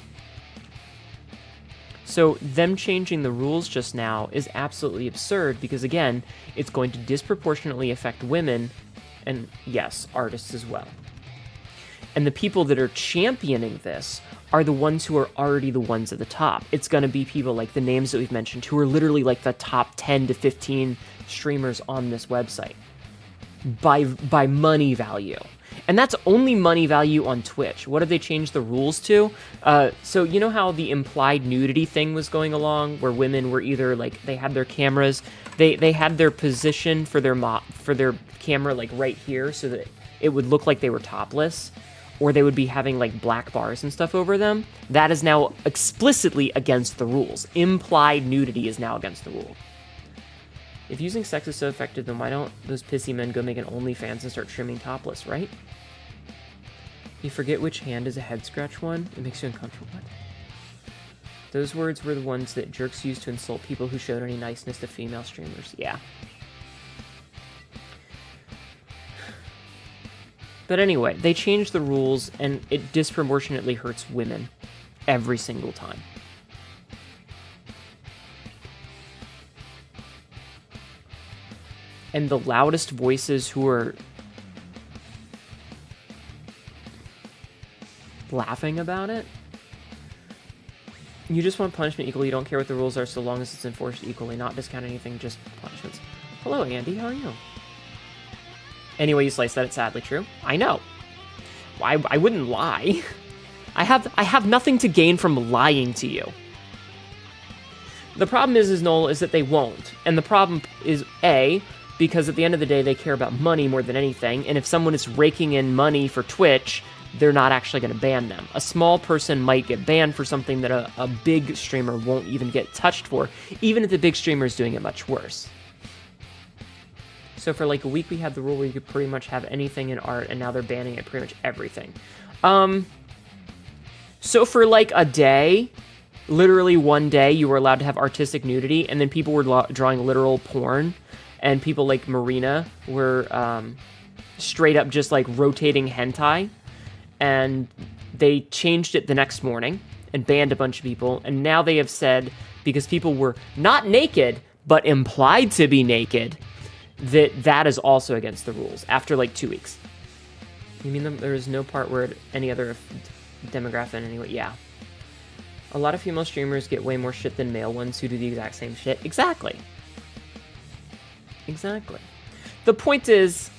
So, them changing the rules just now is absolutely absurd because, again, it's going to disproportionately affect women and, yes, artists as well. And the people that are championing this are the ones who are already the ones at the top. It's going to be people like the names that we've mentioned who are literally like the top 10 to 15 streamers on this website by money value. And that's only money value on Twitch. What have they changed the rules to? So you know how the implied nudity thing was going along, where women were either like, they had their cameras, they had their position for their camera like right here so that it would look like they were topless, or they would be having like black bars and stuff over them. That is now explicitly against the rules. Implied nudity is now against the rule. If using sex is so effective, then why don't those pissy men go make an OnlyFans and start streaming topless, right? You forget which hand is a head scratch one? It makes you uncomfortable. What? Those words were the ones that jerks used to insult people who showed any niceness to female streamers. Yeah. But anyway, they changed the rules, and it disproportionately hurts women every single time. And the loudest voices who are laughing about it, you just want punishment equally. You don't care what the rules are so long as it's enforced equally, not discount anything, just punishments. Hello, Andy, how are you? Anyway, you slice that, it's sadly true. I know. I wouldn't lie. I have nothing to gain from lying to you. The problem is Noel, is that they won't. And the problem is, A, because at the end of the day, they care about money more than anything, and if someone is raking in money for Twitch, they're not actually going to ban them. A small person might get banned for something that a big streamer won't even get touched for, even if the big streamer is doing it much worse. So for like a week, we had the rule where you could pretty much have anything in art, and now they're banning it pretty much everything. So for like a day, literally one day, you were allowed to have artistic nudity, and then people were drawing literal porn, and people like Marina were straight up just like rotating hentai, and they changed it the next morning and banned a bunch of people, and now they have said, because people were not naked, but implied to be naked, that is also against the rules after like 2 weeks. You mean there is no part where any other demographic in any way? Yeah. A lot of female streamers get way more shit than male ones who do the exact same shit. Exactly. Exactly. The point is,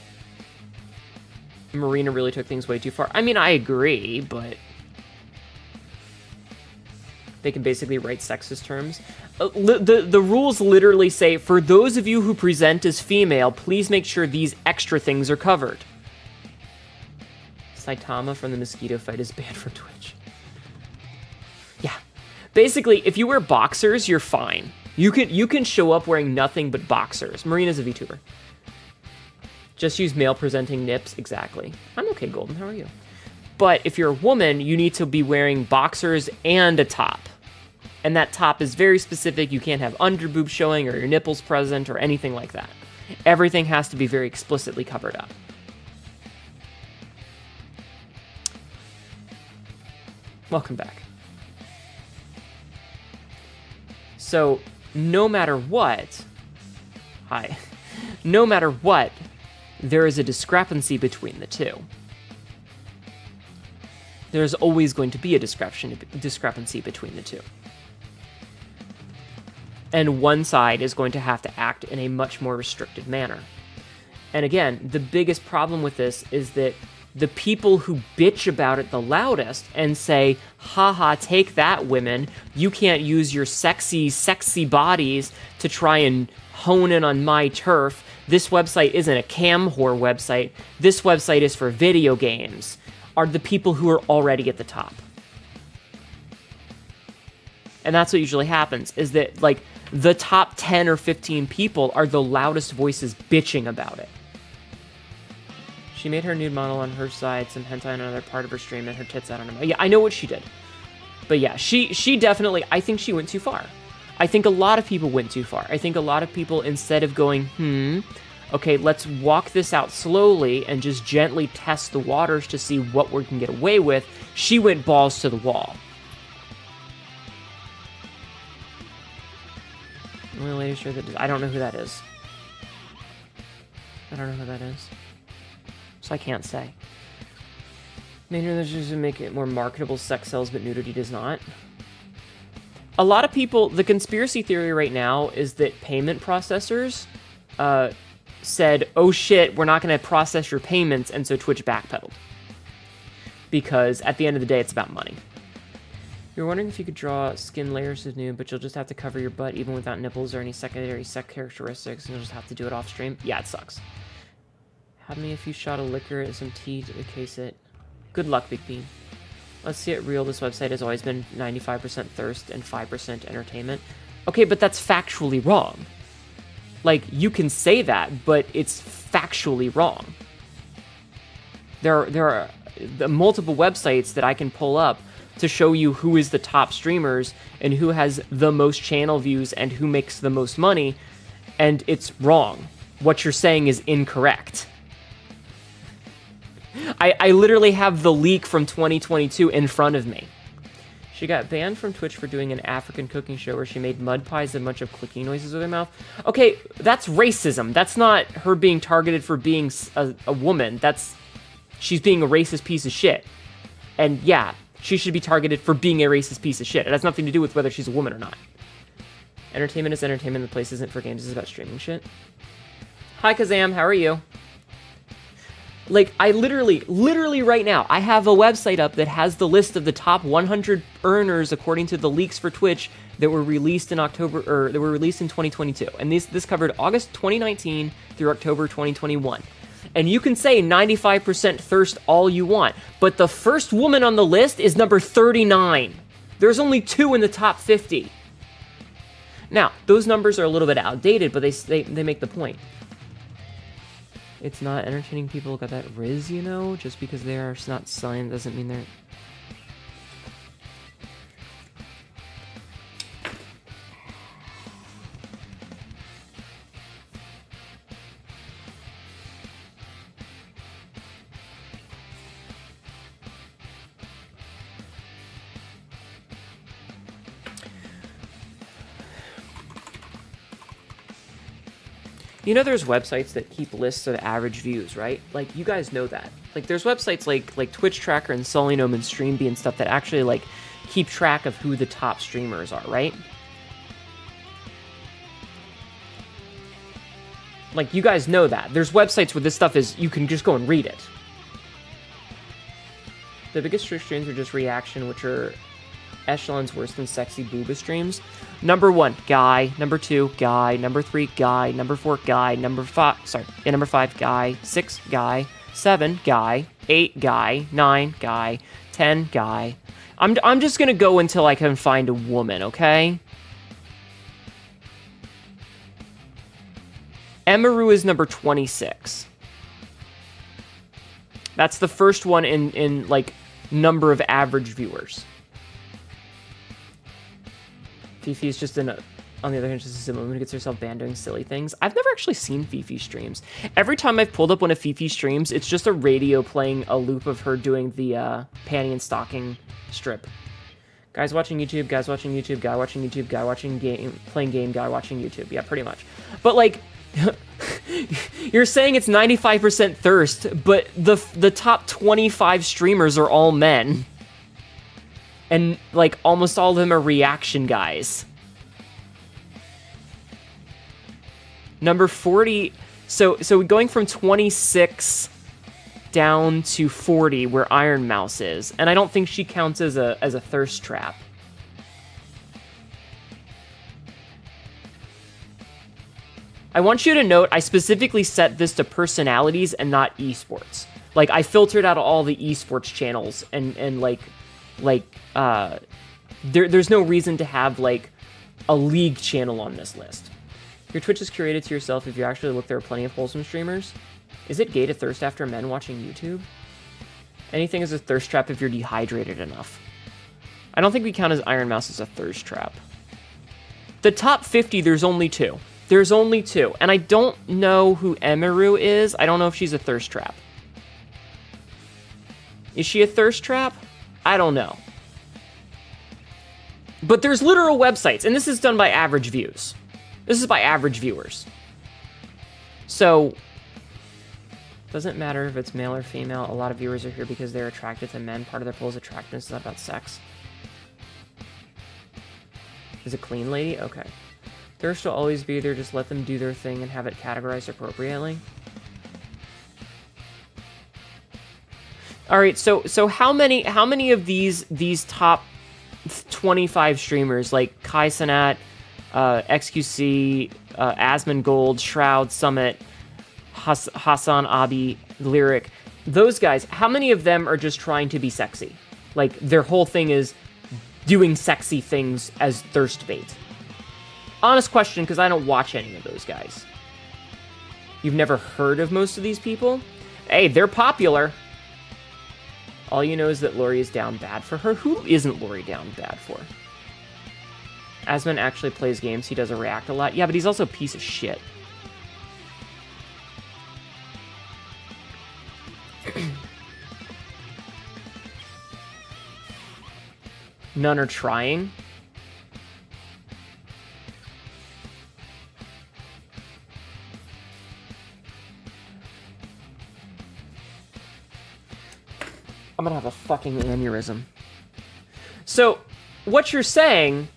Marina really took things way too far. I mean, I agree, but they can basically write sexist terms. The rules literally say, for those of you who present as female, please make sure these extra things are covered. Saitama from the mosquito fight is banned from Twitch. Yeah. Basically, if you wear boxers, you're fine. You can show up wearing nothing but boxers. Marina's a VTuber. Just use male presenting nips. Exactly. I'm okay, Golden. How are you? But if you're a woman, you need to be wearing boxers and a top. And that top is very specific. You can't have underboob showing or your nipples present or anything like that. Everything has to be very explicitly covered up. Welcome back. So, no matter what, no matter what, there is a discrepancy between the two. There's always going to be a discrepancy between the two. And one side is going to have to act in a much more restricted manner. And again, the biggest problem with this is that the people who bitch about it the loudest and say, haha, take that, women, you can't use your sexy bodies to try and hone in on my turf. This website isn't a cam whore website. This website is for video games, are the people who are already at the top. And that's what usually happens, is that, like, the top 10 or 15 people are the loudest voices bitching about it. She made her nude model on her side, some hentai on another part of her stream, and her tits out on her... Yeah, I know what she did. But yeah, she definitely... I think she went too far. I think a lot of people went too far. I think a lot of people, instead of going, okay, let's walk this out slowly and just gently test the waters to see what we can get away with, she went balls to the wall. Only lady sure that... I don't know who that is. I don't know who that is. So I can't say. Maybe there's just to make it more marketable, sex sells, but nudity does not. A lot of people, the conspiracy theory right now is that payment processors said, oh shit, we're not going to process your payments, and so Twitch backpedaled. Because at the end of the day, it's about money. You're wondering if you could draw skin layers as nude, but you'll just have to cover your butt even without nipples or any secondary sex characteristics, and you'll just have to do it off stream. Yeah, it sucks. Have me a few shot of liquor and some tea to encase it. Good luck, Big Bean. Let's see it real. This website has always been 95% thirst and 5% entertainment. Okay, but that's factually wrong. Like, you can say that, but it's factually wrong. There are multiple websites that I can pull up to show you who is the top streamers and who has the most channel views and who makes the most money, and it's wrong. What you're saying is incorrect. I literally have the leak from 2022 in front of me. She got banned from Twitch for doing an African cooking show where she made mud pies and a bunch of clicking noises with her mouth. Okay, that's racism. That's not her being targeted for being a woman. She's being a racist piece of shit. And yeah, she should be targeted for being a racist piece of shit. It has nothing to do with whether she's a woman or not. Entertainment is entertainment. The place isn't for games. It's about streaming shit. Hi, Kazam. How are you? Like, I literally right now, I have a website up that has the list of the top 100 earners according to the leaks for Twitch that were released in October, or that were released in 2022. And this covered August 2019 through October 2021. And you can say 95% thirst all you want, but the first woman on the list is number 39. There's only 2 in the top 50. Now, those numbers are a little bit outdated, but they make the point. It's not entertaining people got that Riz, you know? Just because they are not selling doesn't mean they're... You know there's websites that keep lists of average views, right? Like, you guys know that. Like, there's websites like Twitch Tracker and Solinome and Streamby and stuff that actually, like, keep track of who the top streamers are, right? Like, you guys know that. There's websites where this stuff is, you can just go and read it. The biggest Twitch streams are just reaction, which are echelons worse than sexy booba streams. Number 1, guy. Number 2, guy. Number 3, guy. Number 4, guy. Number 5, guy. 6, guy. 7, guy. 8, guy. 9, guy. 10, guy. I'm just gonna go until I can find a woman, okay? Emaru is number 26. That's the first one in like, number of average viewers. Fifi is just on the other hand, just a silly woman who gets herself banned doing silly things. I've never actually seen Fifi streams. Every time I've pulled up one of Fifi streams, it's just a radio playing a loop of her doing the panty and stocking strip. Guys watching YouTube, guys watching YouTube, guy watching YouTube, guy watching game, playing game, guy watching YouTube. Yeah, pretty much. But like, you're saying it's 95% thirst, but the top 25 streamers are all men. And, like, almost all of them are reaction guys. Number 40... So going from 26 down to 40, where Iron Mouse is. And I don't think she counts as a thirst trap. I want you to note, I specifically set this to personalities and not esports. Like, I filtered out all the esports channels and there's no reason to have, like, a league channel on this list. Your Twitch is curated to yourself. If you actually look, there are plenty of wholesome streamers. Is it gay to thirst after men watching YouTube? Anything is a thirst trap if you're dehydrated enough. I don't think we count as Iron Mouse as a thirst trap. The top 50, there's only 2. There's only 2. And I don't know who Emaru is. I don't know if she's a thirst trap. Is she a thirst trap? I don't know. But there's literal websites, and this is done by average views. This is by average viewers. So, doesn't matter if it's male or female. A lot of viewers are here because they're attracted to men. Part of their poll is attractiveness. Is not about sex. Is it clean lady? Okay. Thirst will always be there. Just let them do their thing and have it categorized appropriately. All right, so how many of these top 25 streamers, like Kai Cenat, XQC, Asmongold, Shroud, Summit, Hassan Abi, Lyric, those guys, how many of them are just trying to be sexy? Like, their whole thing is doing sexy things as thirst bait. Honest question, because I don't watch any of those guys. You've never heard of most of these people? Hey, they're popular. All you know is that Lori is down bad for her. Who isn't Lori down bad for? Asman actually plays games. He does a react a lot. Yeah, but he's also a piece of shit. None are trying. I'm gonna have a fucking aneurysm. So, what you're saying...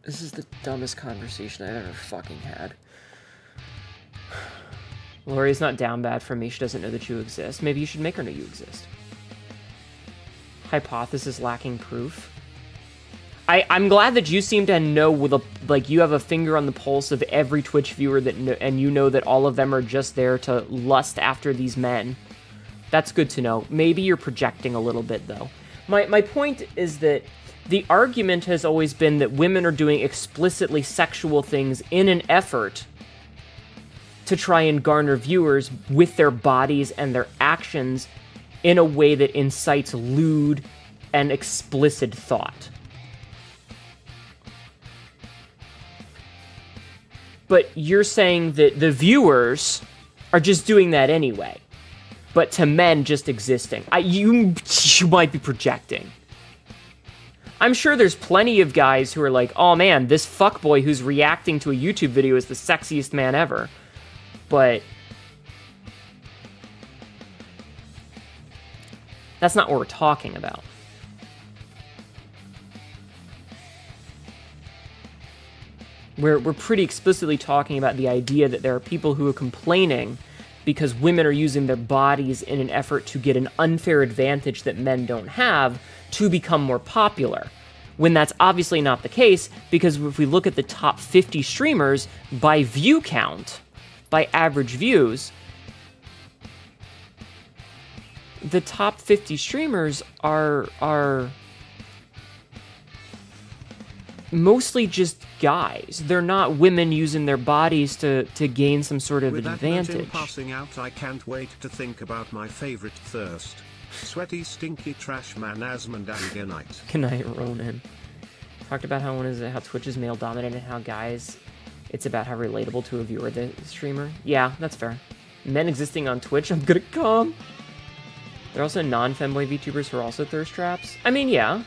This is the dumbest conversation I've ever fucking had. Lori's not down bad for me. She doesn't know that you exist. Maybe you should make her know you exist. Hypothesis lacking proof. I'm glad that you seem to know with like you have a finger on the pulse of every Twitch viewer and you know that all of them are just there to lust after these men. That's good to know. Maybe you're projecting a little bit though. My point is that the argument has always been that women are doing explicitly sexual things in an effort to try and garner viewers with their bodies and their actions in a way that incites lewd and explicit thought. But you're saying that the viewers are just doing that anyway. But to men just existing. You might be projecting. I'm sure there's plenty of guys who are like, oh man, this fuckboy who's reacting to a YouTube video is the sexiest man ever. But that's not what we're talking about. We're pretty explicitly talking about the idea that there are people who are complaining because women are using their bodies in an effort to get an unfair advantage that men don't have to become more popular. When that's obviously not the case, because if we look at the top 50 streamers by view count, by average views, the top 50 streamers are mostly just guys. They're not women using their bodies to gain some sort of advantage. With that note in passing out, I can't wait to think about my favorite thirst. Sweaty, stinky trash man Asmondanganite. Good night, Ronan. Talked about how Twitch is male dominated and how guys, it's about how relatable to a viewer the streamer. Yeah, that's fair. Men existing on Twitch, I'm gonna come. There are also non-femboy VTubers who are also thirst traps. I mean, yeah.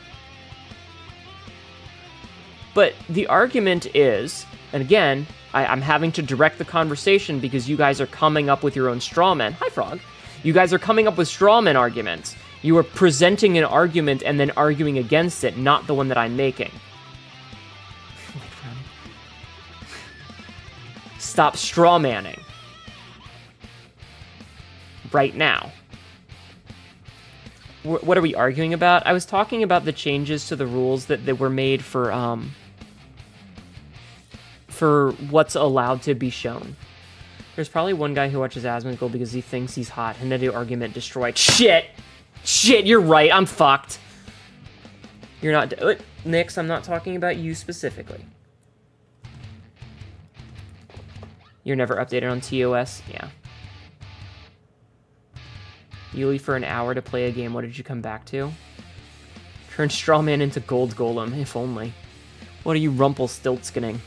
But the argument is, and again, I'm having to direct the conversation because you guys are coming up with your own straw men. Hi, Frog. You guys are coming up with straw man arguments. You are presenting an argument and then arguing against it, not the one that I'm making. Stop straw manning. Right now. What are we arguing about? I was talking about the changes to the rules that were made for what's allowed to be shown. There's probably one guy who watches Asmongold because he thinks he's hot. Hnetu argument destroyed. Shit! Shit, you're right. I'm fucked. You're not... Nix, I'm not talking about you specifically. You're never updated on TOS? Yeah. You leave for an hour to play a game. What did you come back to? Turn Strawman into Gold Golem, if only. What are you Rumpelstiltskinning?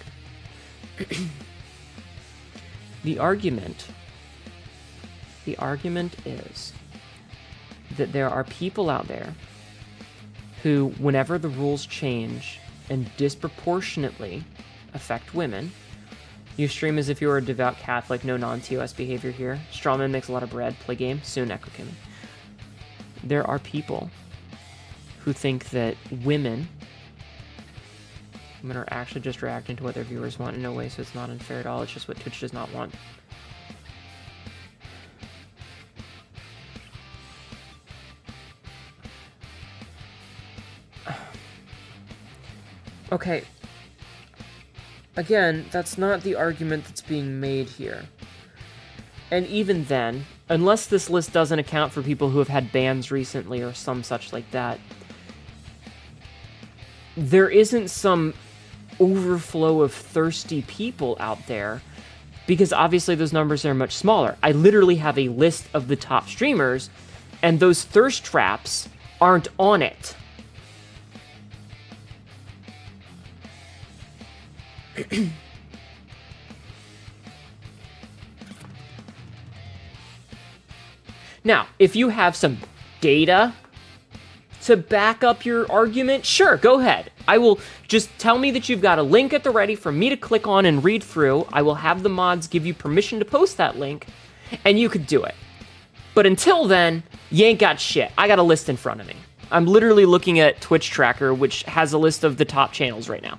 The argument is that there are people out there who, whenever the rules change and disproportionately affect women, you stream as if you were a devout Catholic, no non-TOS behavior here. Strawman makes a lot of bread, play game, soon Echo Kim. There are people who think that women are actually just reacting to what their viewers want in a way, so it's not unfair at all. It's just what Twitch does not want. Okay. Again, that's not the argument that's being made here. And even then, unless this list doesn't account for people who have had bans recently or some such like that, there isn't some overflow of thirsty people out there, because obviously those numbers are much smaller. I literally have a list of the top streamers, and those thirst traps aren't on it. Now, if you have some data to back up your argument, sure, go ahead. I will just tell me that you've got a link at the ready for me to click on and read through. I will have the mods give you permission to post that link, and you could do it. But until then, you ain't got shit. I got a list in front of me. I'm literally looking at Twitch Tracker, which has a list of the top channels right now.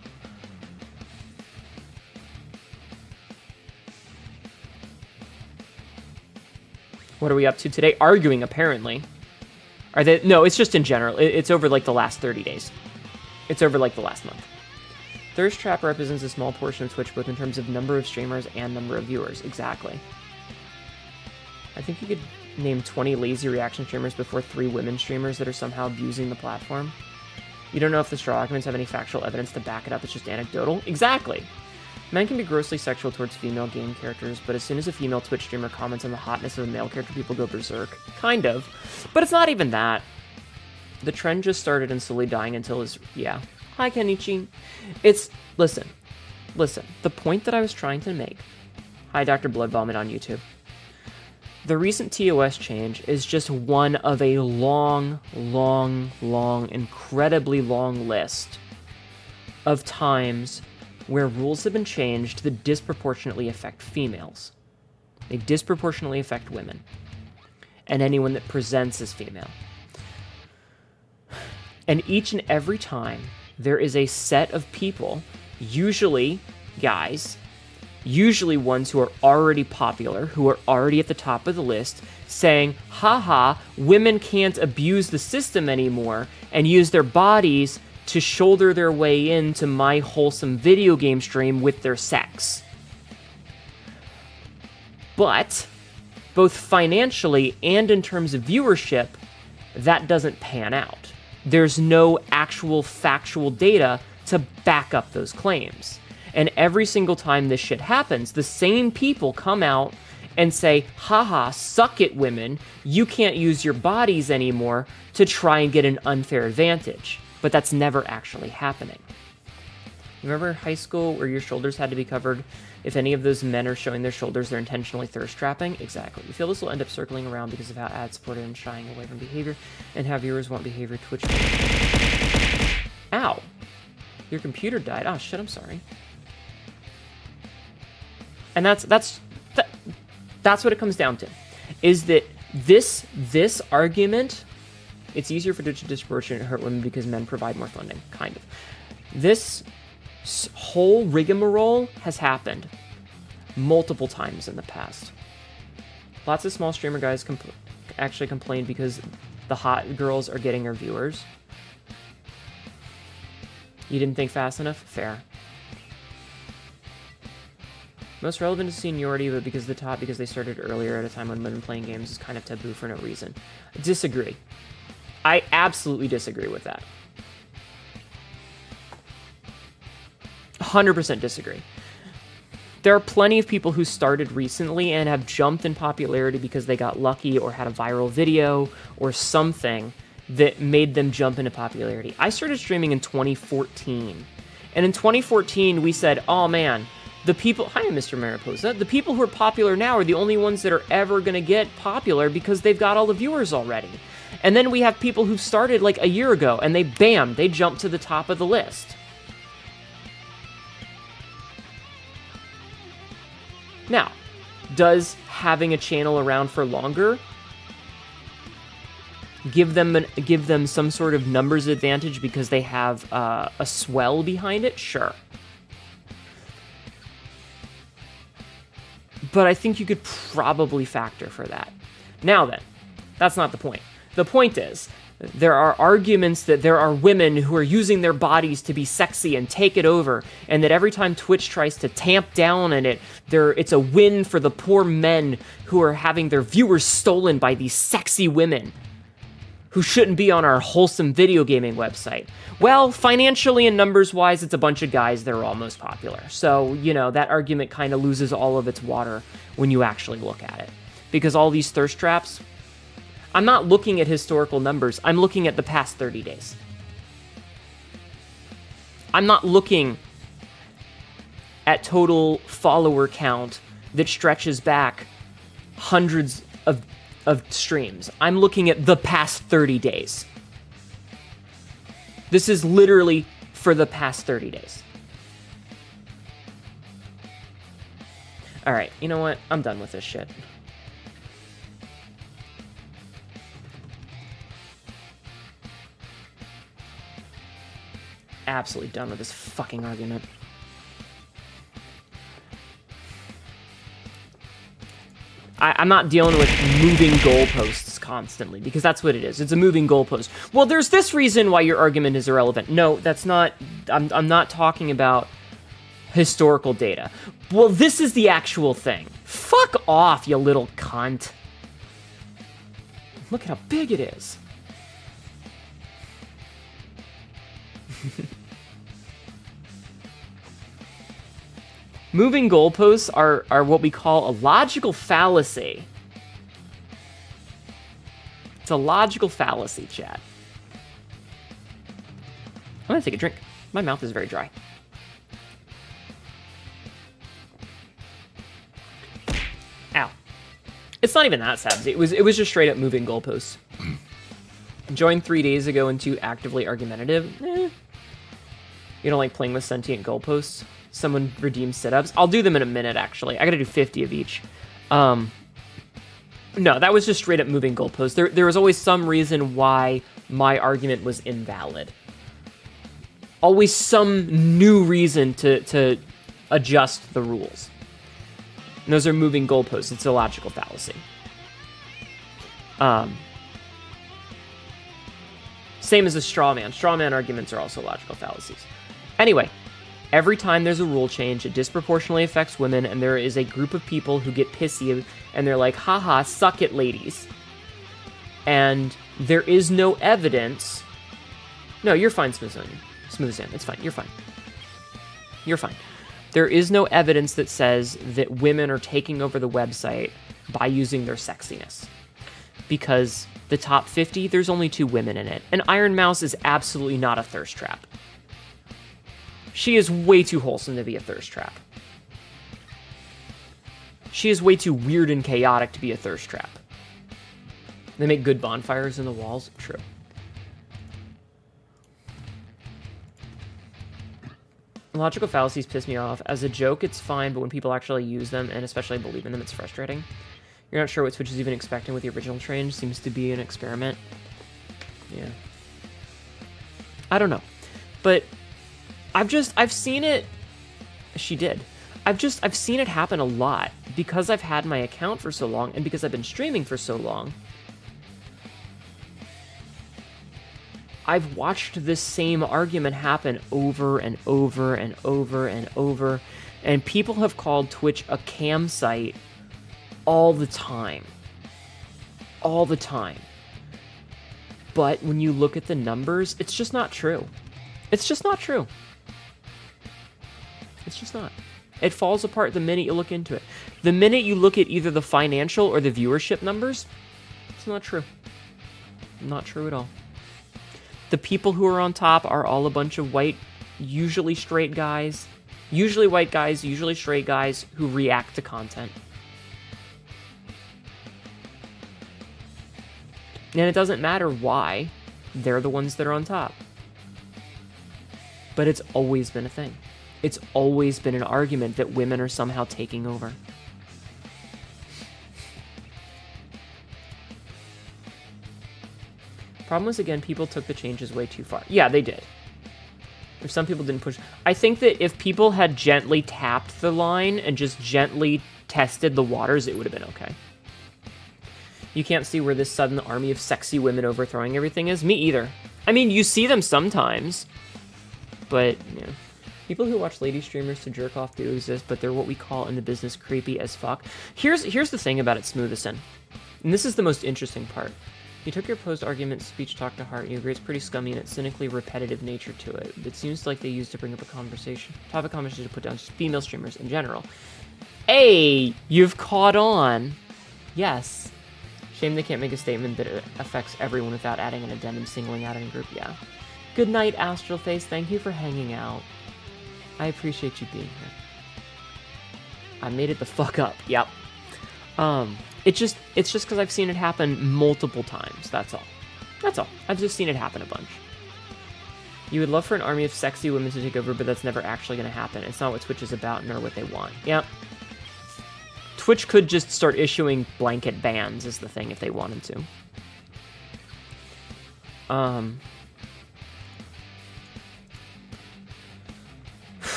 What are we up to today? Arguing, apparently. Are they? No, it's just in general. It's over, like, the last 30 days. It's over, like, the last month. Thirst Trap represents a small portion of Twitch, both in terms of number of streamers and number of viewers. Exactly. I think you could name 20 lazy reaction streamers before 3 women streamers that are somehow abusing the platform. You don't know if the straw arguments have any factual evidence to back it up. It's just anecdotal. Exactly. Men can be grossly sexual towards female game characters, but as soon as a female Twitch streamer comments on the hotness of a male character, people go berserk. Kind of. But it's not even that. The trend just started and slowly dying until it's... Yeah. Hi, Kenichi. It's... Listen. The point that I was trying to make... Hi, Dr. Blood Vomit on YouTube. The recent TOS change is just one of a long, incredibly long list of times where rules have been changed that disproportionately affect females. They disproportionately affect women and anyone that presents as female. And each and every time, there is a set of people, usually guys, usually ones who are already popular, who are already at the top of the list, saying, haha, women can't abuse the system anymore and use their bodies to shoulder their way into my wholesome video game stream with their sex. But, both financially and in terms of viewership, that doesn't pan out. There's no actual factual data to back up those claims. And every single time this shit happens, the same people come out and say, haha, suck it, women, you can't use your bodies anymore to try and get an unfair advantage. But that's never actually happening. Remember high school where your shoulders had to be covered? If any of those men are showing their shoulders, they're intentionally thirst trapping? Exactly. We feel this will end up circling around because of how ad-supported and shying away from behavior, and how viewers want behavior Twitch. Ow! Your computer died. Oh shit, I'm sorry. And that's what it comes down to. Is that this argument, it's easier for Twitch to disproportionate hurt women because men provide more funding, kind of. This whole rigmarole has happened multiple times in the past. Lots of small streamer guys actually complain because the hot girls are getting their viewers. You didn't think fast enough? Fair. Most relevant to seniority, but because they started earlier at a time when women playing games is kind of taboo for no reason. Disagree. I absolutely disagree with that. 100% disagree. There are plenty of people who started recently and have jumped in popularity because they got lucky or had a viral video or something that made them jump into popularity. I started streaming in 2014. And in 2014, we said, oh man, the people... Hi, Mr. Mariposa. The people who are popular now are the only ones that are ever going to get popular because they've got all the viewers already. And then we have people who've started like a year ago and they jumped to the top of the list. Now, does having a channel around for longer give them some sort of numbers advantage because they have a swell behind it? Sure. But I think you could probably factor for that. Now then, that's not the point. The point is, there are arguments that there are women who are using their bodies to be sexy and take it over, and that every time Twitch tries to tamp down on it, it's a win for the poor men who are having their viewers stolen by these sexy women who shouldn't be on our wholesome video gaming website. Well, financially and numbers-wise, it's a bunch of guys that are all most popular. So, you know, that argument kind of loses all of its water when you actually look at it. Because all these thirst traps... I'm not looking at historical numbers. I'm looking at the past 30 days. I'm not looking at total follower count that stretches back hundreds of streams. I'm looking at the past 30 days. This is literally for the past 30 days. All right, you know what? I'm done with this shit. Absolutely done with this fucking argument. I'm not dealing with moving goalposts constantly, because that's what it is. It's a moving goalpost. Well, there's this reason why your argument is irrelevant. No, that's not... I'm not talking about historical data. Well, this is the actual thing. Fuck off, you little cunt. Look at how big it is. Moving goalposts are what we call a logical fallacy. It's a logical fallacy, chat. I'm gonna take a drink. My mouth is very dry. Ow. It's not even that sad. It was just straight up moving goalposts. Joined 3 days ago into actively argumentative. You don't like playing with sentient goalposts? Someone redeemed sit-ups. I'll do them in a minute, actually. I gotta do 50 of each. No, that was just straight up moving goalposts. There was always some reason why my argument was invalid. Always some new reason to adjust the rules. And those are moving goalposts. It's a logical fallacy. Same as a straw man. Straw man arguments are also logical fallacies. Anyway, every time there's a rule change, it disproportionately affects women, and there is a group of people who get pissy, and they're like, haha, suck it, ladies. And there is no evidence. No, you're fine, Smooth Sam. It's fine. You're fine. You're fine. There is no evidence that says that women are taking over the website by using their sexiness. Because the top 50, there's only 2 women in it. And Iron Mouse is absolutely not a thirst trap. She is way too wholesome to be a thirst trap. She is way too weird and chaotic to be a thirst trap. They make good bonfires in the walls? True. Logical fallacies piss me off. As a joke, it's fine, but when people actually use them, and especially believe in them, it's frustrating. You're not sure what Twitch is even expecting with the original change. Seems to be an experiment. Yeah. I don't know. But I've seen it. She did. I've seen it happen a lot because I've had my account for so long and because I've been streaming for so long. I've watched this same argument happen over and over and over and over, and people have called Twitch a cam site all the time. All the time. But when you look at the numbers, it's just not true. It's just not true. It's just not. It falls apart the minute you look into it. The minute you look at either the financial or the viewership numbers, it's not true. Not true at all. The people who are on top are all a bunch of white, usually straight guys. Usually white guys, usually straight guys who react to content. And it doesn't matter why. They're the ones that are on top. But it's always been a thing. It's always been an argument that women are somehow taking over. Problem was, again, people took the changes way too far. Yeah, they did. If some people didn't push... I think that if people had gently tapped the line and just gently tested the waters, it would have been okay. You can't see where this sudden army of sexy women overthrowing everything is. Me either. I mean, you see them sometimes. But, yeah. People who watch lady streamers to jerk off do exist, but they're what we call in the business creepy as fuck. Here's the thing about it, Smoothison. And this is the most interesting part. You took your post-argument speech talk to heart, and you agree it's pretty scummy and its cynically repetitive nature to it. It seems like they used to bring up a topic conversation to put down just female streamers in general. Hey, you've caught on. Yes. Shame they can't make a statement that it affects everyone without adding an addendum singling out any group. Yeah. Good night, Astral Face. Thank you for hanging out. I appreciate you being here. I made it the fuck up. Yep. It's just because I've seen it happen multiple times. That's all. That's all. I've just seen it happen a bunch. You would love for an army of sexy women to take over, but that's never actually going to happen. It's not what Twitch is about, nor what they want. Yep. Twitch could just start issuing blanket bans is the thing if they wanted to.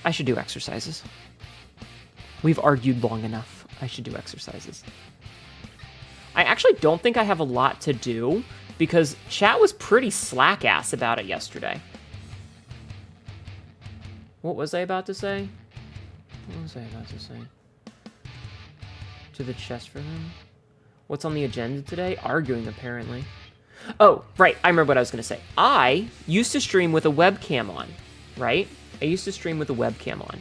I should do exercises. We've argued long enough. I should do exercises. I actually don't think I have a lot to do because chat was pretty slack-ass about it yesterday. What was I about to say? What was I about to say? To the chest for them? What's on the agenda today? Arguing, apparently. Oh, right. I remember what I was going to say. I used to stream with a webcam on, right? I used to stream with a webcam on.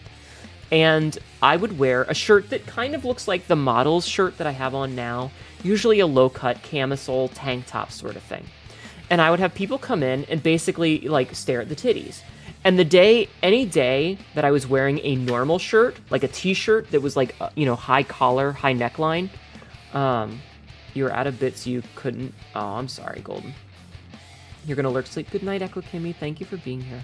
And I would wear a shirt that kind of looks like the model's shirt that I have on now. Usually a low-cut camisole tank top sort of thing. And I would have people come in and basically, like, stare at the titties. And any day that I was wearing a normal shirt, like a t-shirt that was like, high collar, high neckline, You were out of bits you couldn't... Oh, I'm sorry, Golden. You're gonna lurk sleep. Good night, Echo Kimmy. Thank you for being here.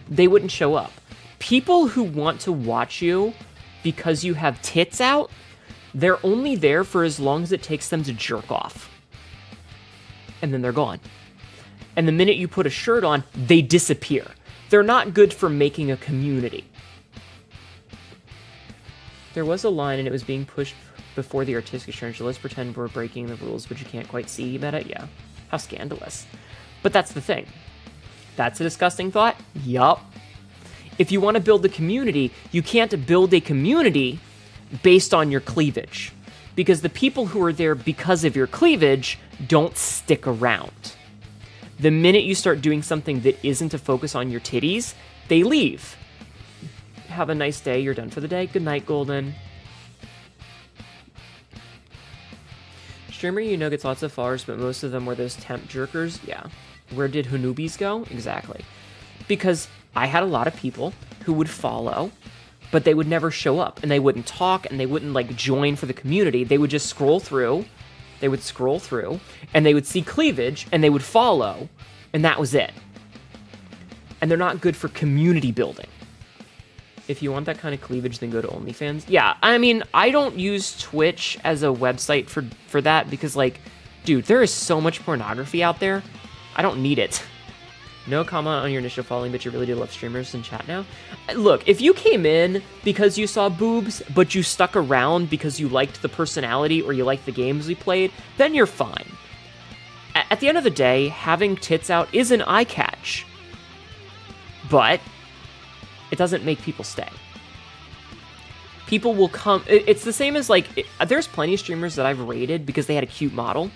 They wouldn't show up. People who want to watch you because you have tits out, they're only there for as long as it takes them to jerk off. And then they're gone. And the minute you put a shirt on, they disappear. They're not good for making a community. There was a line and it was being pushed before the artistic exchange. Let's pretend we're breaking the rules, but you can't quite see. You bet it? Yeah. How scandalous. But that's the thing. That's a disgusting thought? Yup. If you want to build a community, you can't build a community based on your cleavage. Because the people who are there because of your cleavage don't stick around. The minute you start doing something that isn't to focus on your titties, they leave. Have a nice day. You're done for the day. Good night, Golden. Streamer you know gets lots of followers, but most of them were those temp jerkers. Yeah. Where did Hanubis go? Exactly. Because I had a lot of people who would follow, but they would never show up, and they wouldn't talk, and they wouldn't, like, join for the community. They would just scroll through. They would scroll through, and they would see cleavage, and they would follow, and that was it. And they're not good for community building. If you want that kind of cleavage, then go to OnlyFans. Yeah, I mean, I don't use Twitch as a website for that because, like, dude, there is so much pornography out there. I don't need it. No comment on your initial following, but you really do love streamers in chat now. Look, if you came in because you saw boobs, but you stuck around because you liked the personality or you liked the games we played, then you're fine. At the end of the day, having tits out is an eye catch. But it doesn't make people stay. People will come... It's the same as, like... There's plenty of streamers that I've rated because they had a cute model.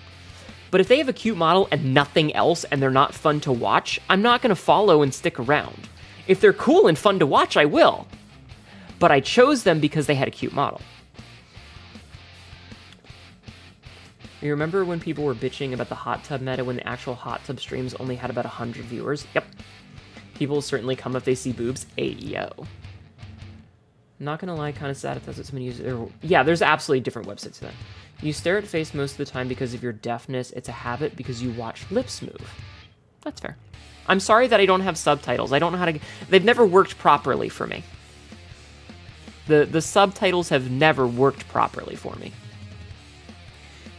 But if they have a cute model and nothing else and they're not fun to watch, I'm not going to follow and stick around. If they're cool and fun to watch, I will. But I chose them because they had a cute model. You remember when people were bitching about the hot tub meta when the actual hot tub streams only had about 100 viewers? Yep. People will certainly come if they see boobs. Ayo. Not gonna lie, kind of sad if that's what someone uses. Yeah, there's absolutely different websites for that. You stare at face most of the time because of your deafness. It's a habit because you watch lips move. That's fair. I'm sorry that I don't have subtitles. I don't know how to... They've never worked properly for me. The subtitles have never worked properly for me.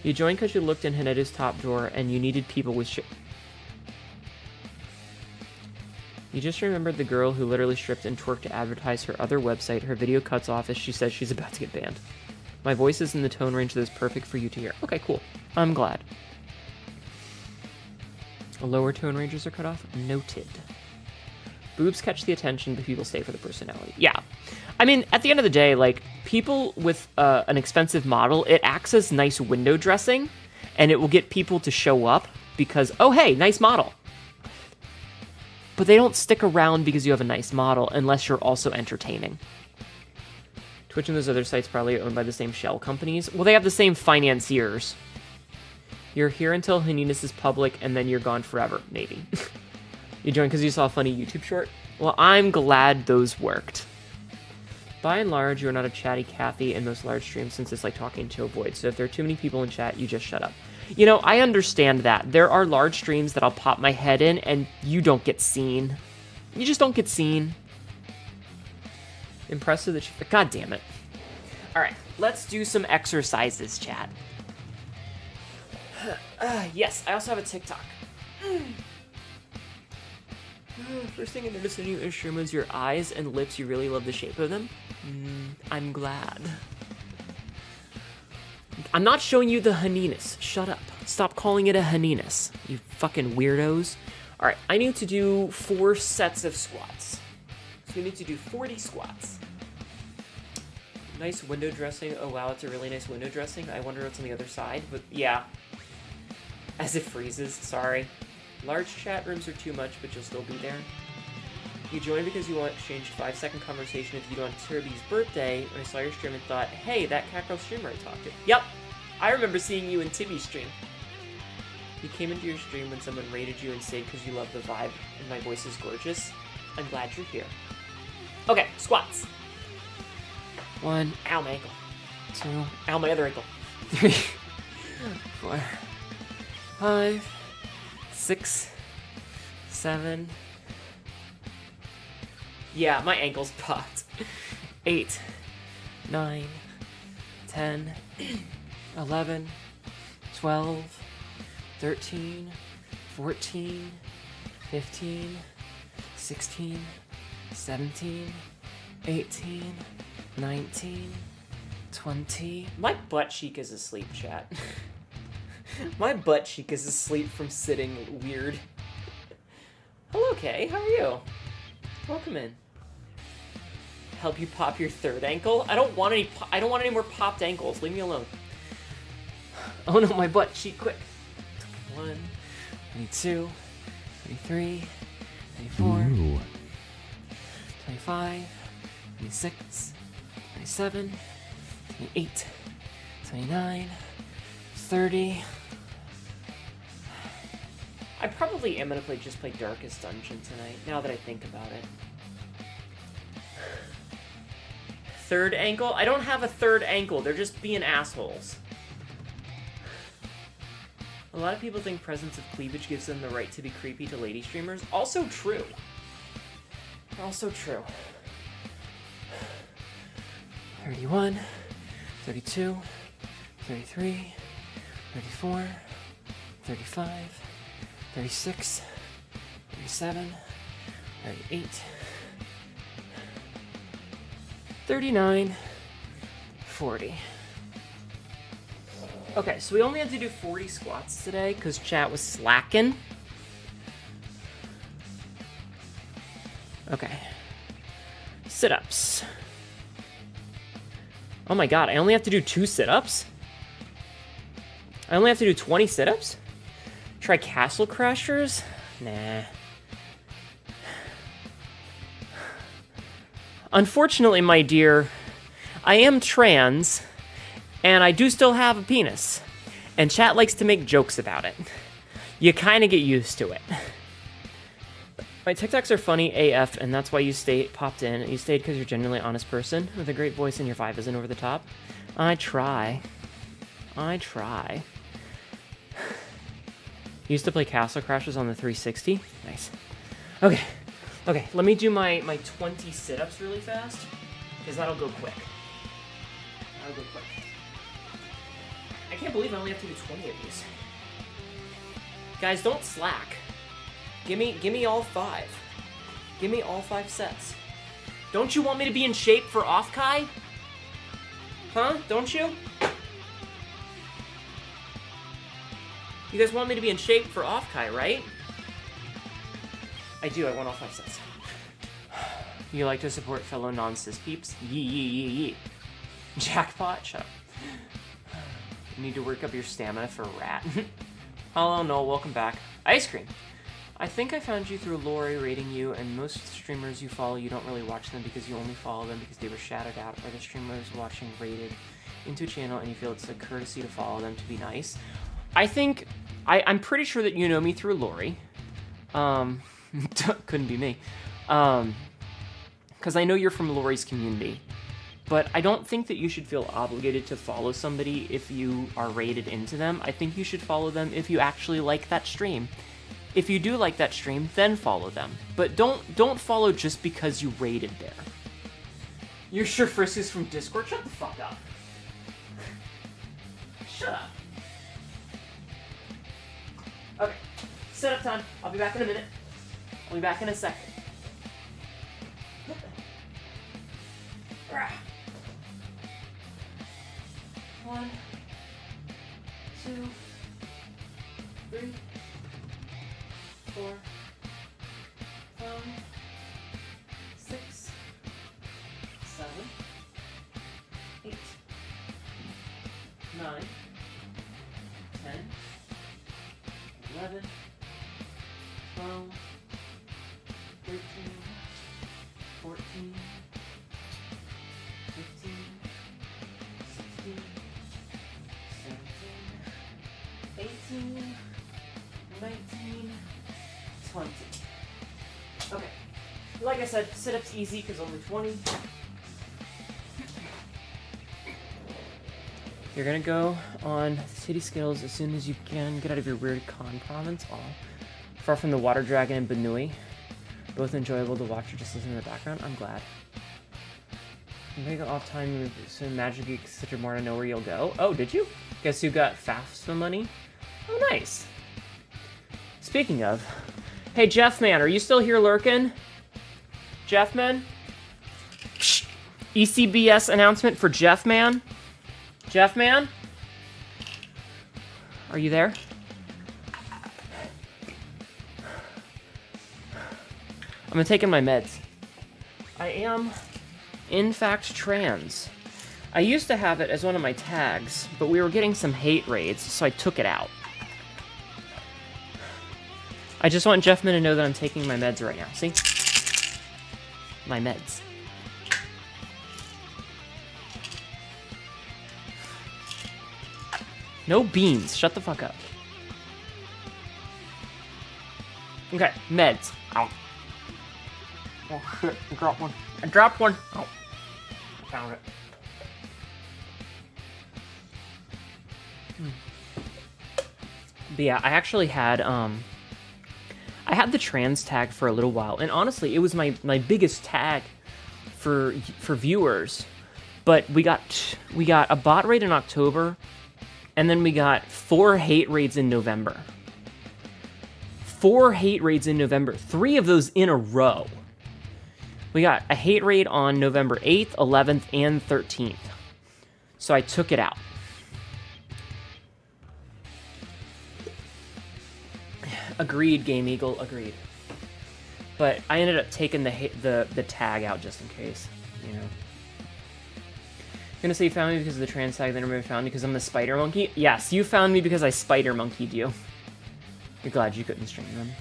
You joined because you looked in Hnetu's top drawer and you needed people with You just remembered the girl who literally stripped and twerked to advertise her other website. Her video cuts off as she says she's about to get banned. My voice is in the tone range that is perfect for you to hear. Okay, cool. I'm glad. Lower tone ranges are cut off? Noted. Boobs catch the attention, but people stay for the personality. Yeah. I mean, at the end of the day, like, people with an expensive model, it acts as nice window dressing, and it will get people to show up because, oh, hey, nice model. But they don't stick around because you have a nice model unless you're also entertaining. Twitch and those other sites probably are owned by the same shell companies. Well, they have the same financiers. You're here until Hnetus is public, and then you're gone forever. Maybe. You joined because you saw a funny YouTube short? Well, I'm glad those worked. By and large, you're not a chatty Cathy in most large streams since it's like talking to a void. So if there are too many people in chat, you just shut up. You know, I understand that. There are large streams that I'll pop my head in, and you don't get seen. You just don't get seen. Impressive that you... God damn it. Alright, let's do some exercises, chat. Yes, I also have a TikTok. First thing I noticed in your stream was your eyes and lips. You really love the shape of them. I'm glad. I'm not showing you the Hnetus. Shut up. Stop calling it a Hnetus, you fucking weirdos. Alright, I need to do 4 sets of squats. So we need to do 40 squats. Nice window dressing. Oh wow, it's a really nice window dressing. I wonder what's on the other side, but yeah. As it freezes, sorry. Large chat rooms are too much, but you'll still be there. You joined because you want to exchange 5-second conversation with you on Tirby's birthday. When I saw your stream and thought, hey, that cat girl streamer I talked to. Yep, I remember seeing you in Tibby's stream. You came into your stream when someone rated you and said because you love the vibe and my voice is gorgeous. I'm glad you're here. Okay, squats. 1, ow, my ankle. 2, ow, my other ankle. 3, 4, 5, 6, 7. Yeah, my ankle's popped. 8, 9, 10, 11, 12, 13, 14, 15, 16, 17, 18, 19, 20. My butt cheek is asleep, chat. My butt cheek is asleep from sitting weird. Hello, Kay. How are you? Welcome in. Help you pop your third ankle? I don't want any more popped ankles. Leave me alone. Oh no, my butt cheek, quick. 21, 22, 23, 24, Ooh. 25, 26, 27, 28, 29, 30. I probably am gonna just play Darkest Dungeon tonight, now that I think about it. Third ankle? I don't have a third ankle, they're just being assholes. A lot of people think presence of cleavage gives them the right to be creepy to lady streamers. Also true. Also true. 31, 32, 33, 34, 35, 36, 37, 38, 39, 40. Okay, so we only had to do 40 squats today because chat was slacking. Okay. Sit-ups. Oh my god, I only have to do 2 sit-ups? I only have to do 20 sit-ups? Try Castle Crashers? Nah. Unfortunately, my dear, I am trans, and I do still have a penis. And chat likes to make jokes about it. You kind of get used to it. My TikToks are funny AF, and that's why you popped in. You stayed because you're a genuinely honest person with a great voice and your vibe isn't over the top. I try. I try. Used to play Castle Crashers on the 360. Nice. Okay. Okay, let me do my 20 sit-ups really fast, because that'll go quick. That'll go quick. I can't believe I only have to do 20 of these. Guys, don't slack. Give me all 5. Give me all 5 sets. Don't you want me to be in shape for off-Kai? Huh? Don't you? You guys want me to be in shape for off-Kai, right? I do, I want all 5 sets. You like to support fellow non-cis peeps? Yee yee yee yee. Jackpot? Shut up. You need to work up your stamina for rat. Hello, Noel, welcome back. Ice cream. I think I found you through Lori rating you, and most streamers you follow, you don't really watch them because you only follow them because they were shouted out, or the streamers watching rated into a channel and you feel it's a courtesy to follow them to be nice. I think, I'm pretty sure that you know me through Lori. Couldn't be me. Because I know you're from Lori's community. But I don't think that you should feel obligated to follow somebody if you are rated into them. I think you should follow them if you actually like that stream. If you do like that stream, then follow them. But don't follow just because you rated there. You're sure Frisk is from Discord? Shut the fuck up. Shut up. Okay, setup time. I'll be back in a minute. I'll be back in a second. One, 2, 3, 4, 5, 6, 7, 8, 9, 10, 11, 12, 13, 14, 15, 16, 17, 18, 19, 20. Okay. Like I said, sit-ups easy because only 20. You're gonna go on City Skittles as soon as you can. Get out of your weird con province. Aw. Far from the Water Dragon and Benui. Both enjoyable to watch or just listen in the background. I'm glad. I'm gonna go off time so Magic Geek such a more to know where you'll go. Oh, did you? Guess you got FAFSA money? Oh, nice. Speaking of, hey Jeff man, are you still here lurking? Jeff man? Psh, ECBS announcement for Jeff man? Jeff man? Are you there? I'm gonna take in my meds. I am, in fact, trans. I used to have it as one of my tags, but we were getting some hate raids, so I took it out. I just want Jeffman to know that I'm taking my meds right now. See? My meds. No beans. Shut the fuck up. Okay, meds. Ow. Oh shit, I dropped one. I dropped one. Oh. I found it. But yeah, I actually had, I had the trans tag for a little while, and honestly, it was my biggest tag for viewers. But we got a bot raid in October, and then we got 4 hate raids in November. 4 hate raids in November, 3 of those in a row. We got a hate raid on November 8th, 11th, and 13th. So I took it out. Agreed, Game Eagle, agreed. But I ended up taking the tag out just in case, you know. You're gonna say you found me because of the trans tag, then everybody found me because I'm the spider monkey? Yes, you found me because I spider monkeyed you. You're glad you couldn't stream them.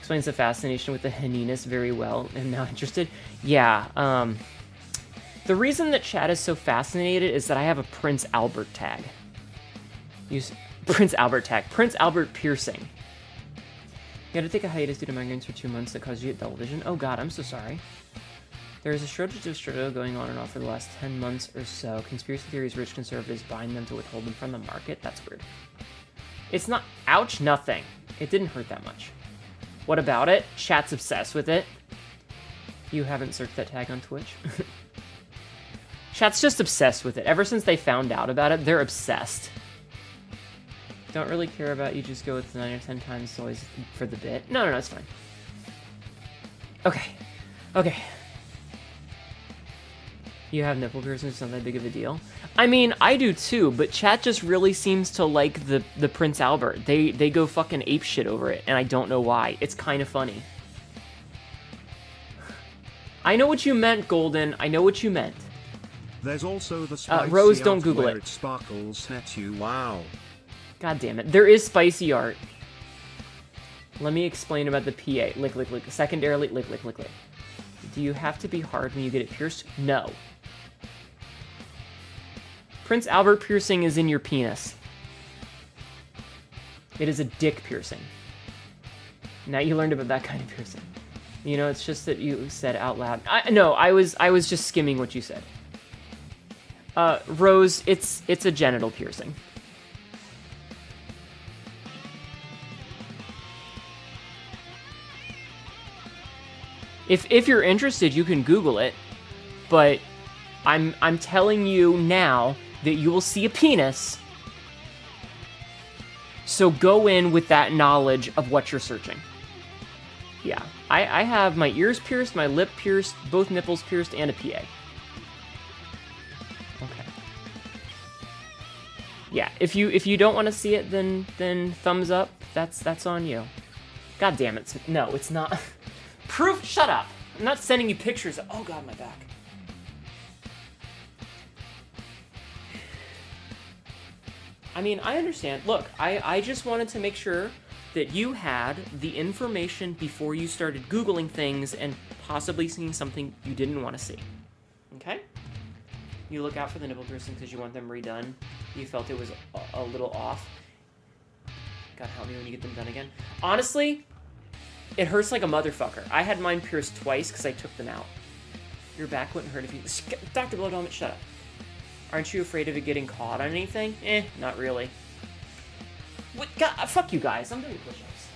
Explains the fascination with the Hnetus very well. I'm now interested. Yeah, the reason that chat is so fascinated is that I have a Prince Albert tag. Prince Albert tag. Prince Albert piercing. You had to take a hiatus due to migraines for 2 months that caused you to get double vision. Oh god, I'm so sorry. There is a shortage of struggle going on and off for the last 10 months or so. Conspiracy theories, rich conservatives buying them to withhold them from the market. That's weird. It's not... Ouch, nothing. It didn't hurt that much. What about it? Chat's obsessed with it. You haven't searched that tag on Twitch? Chat's just obsessed with it. Ever since they found out about it, they're obsessed. Don't really care about you, just go with 9 or 10 times always for the bit. No, it's fine. Okay. You have nipple piercings, it's not that big of a deal. I mean, I do too, but chat just really seems to like the Prince Albert. They go fucking apeshit over it, and I don't know why. It's kind of funny. I know what you meant, Golden. I know what you meant. There's also the spicy Rose, don't art Google where it. It sparkles Hnetu. Wow. God damn it. There is spicy art. Let me explain about the PA. Lick. Secondarily, lick. Do you have to be hard when you get it pierced? No. Prince Albert piercing is in your penis. It is a dick piercing. Now you learned about that kind of piercing. You know, it's just that you said out loud. I was just skimming what you said. Rose, it's a genital piercing. If you're interested, you can Google it, but I'm telling you now that you will see a penis. So go in with that knowledge of what you're searching. Yeah, I have my ears pierced, my lip pierced, both nipples pierced, and a PA. Okay. Yeah, if you don't want to see it, then thumbs up. That's on you. God damn it! No, it's not. Proof. Shut up. I'm not sending you pictures. Oh god, my back. I mean, I understand. Look, I just wanted to make sure that you had the information before you started Googling things and possibly seeing something you didn't want to see. Okay? You look out for the nipple piercing because you want them redone. You felt it was a little off. God help me when you get them done again. Honestly, it hurts like a motherfucker. I had mine pierced twice because I took them out. Your back wouldn't hurt if you... Dr. Blood Helmet, shut up. Aren't you afraid of it getting caught on anything? Not really. What? God, fuck you guys. I'm doing push-ups.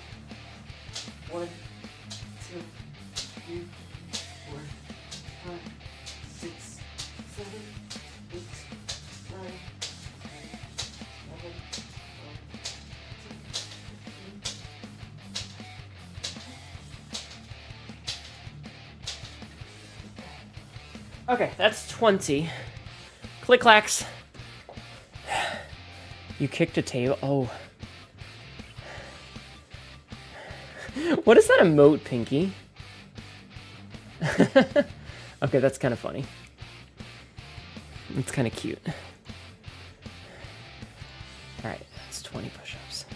1, 2, 3, 4, 5, 6, 7, 8, 9, 10, 11, 12, 13. Okay, that's 20. Click-clacks. You kicked a table. Oh. What is that emote, Pinky? Okay, that's kind of funny. It's kind of cute. Alright, that's 20 push-ups.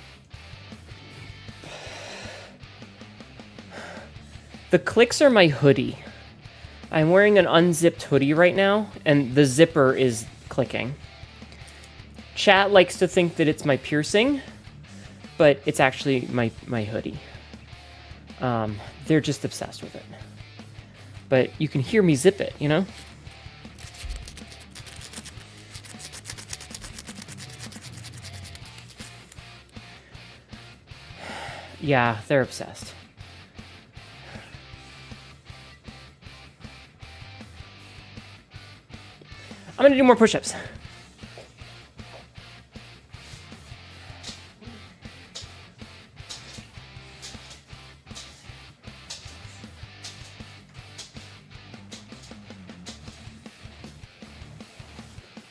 The clicks are my hoodie. I'm wearing an unzipped hoodie right now, and the zipper is clicking. Chat likes to think that it's my piercing, but it's actually my hoodie. They're just obsessed with it. But you can hear me zip it, you know? Yeah, they're obsessed. I'm gonna do more push-ups.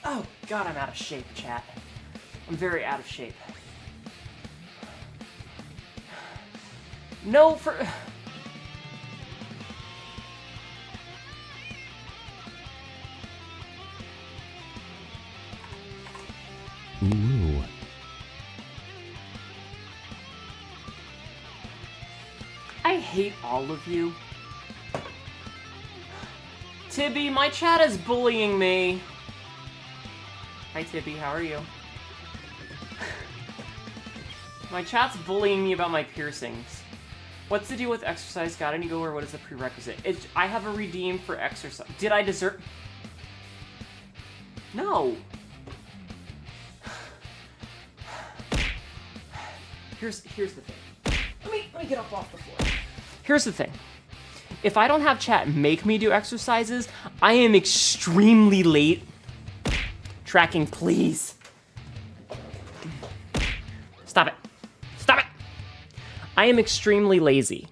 Oh God, I'm out of shape, chat. I'm very out of shape. No, for... Ooh. I hate all of you. Tibby, my chat is bullying me. Hi Tibby, how are you? My chat's bullying me about my piercings. What's the deal with exercise? Got any go or what is the prerequisite? I have a redeem for exercise. Did I deserve... No. Here's the thing. Let me get up off the floor. Here's the thing. If I don't have chat make me do exercises, I am extremely late. Tracking, please. Stop it. Stop it. I am extremely lazy.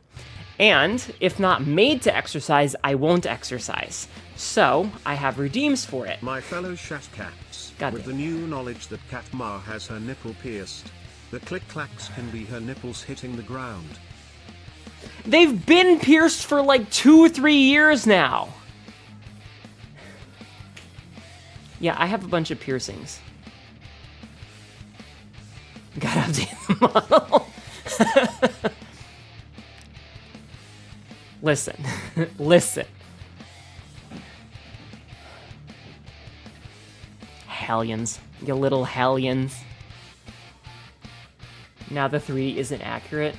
And if not made to exercise, I won't exercise. So, I have redeems for it. My fellow chat cats, God with damn. the new knowledge that Cat Ma has her nipple pierced, the click-clacks can be her nipples hitting the ground. They've been pierced for like 2 or 3 years now. Yeah, I have a bunch of piercings. Gotta update the model. Listen. Listen. Hellions. You little hellions. Now the 3 isn't accurate.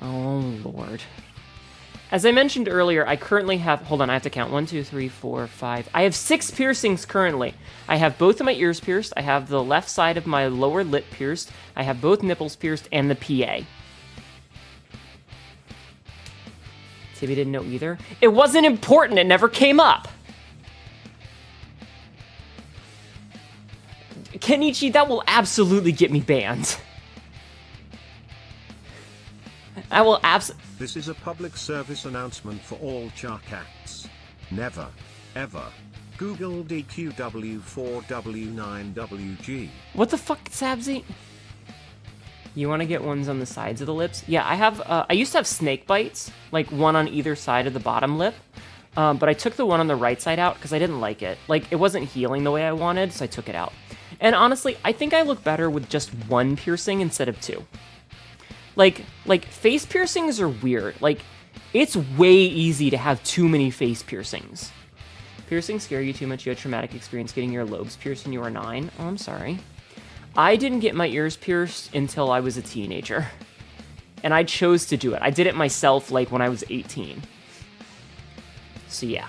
Oh, Lord. As I mentioned earlier, I currently have... Hold on, I have to count. 1, 2, 3, 4, 5. I have 6 piercings currently. I have both of my ears pierced. I have the left side of my lower lip pierced. I have both nipples pierced and the PA. Tibby didn't know either. It wasn't important. It never came up. Kenichi, that will absolutely get me banned. I will This is a public service announcement for all char cats. Never, ever, Google DQW4W9WG. What the fuck, Sabzi? You want to get ones on the sides of the lips? Yeah, I have, I used to have snake bites, like one on either side of the bottom lip. But I took the one on the right side out because I didn't like it. Like, it wasn't healing the way I wanted, so I took it out. And honestly, I think I look better with just one piercing instead of 2. Like, face piercings are weird. Like, it's way easy to have too many face piercings. Piercings scare you too much. You had traumatic experience getting your lobes pierced when you were 9. Oh, I'm sorry. I didn't get my ears pierced until I was a teenager. And I chose to do it. I did it myself, like, when I was 18. So, yeah.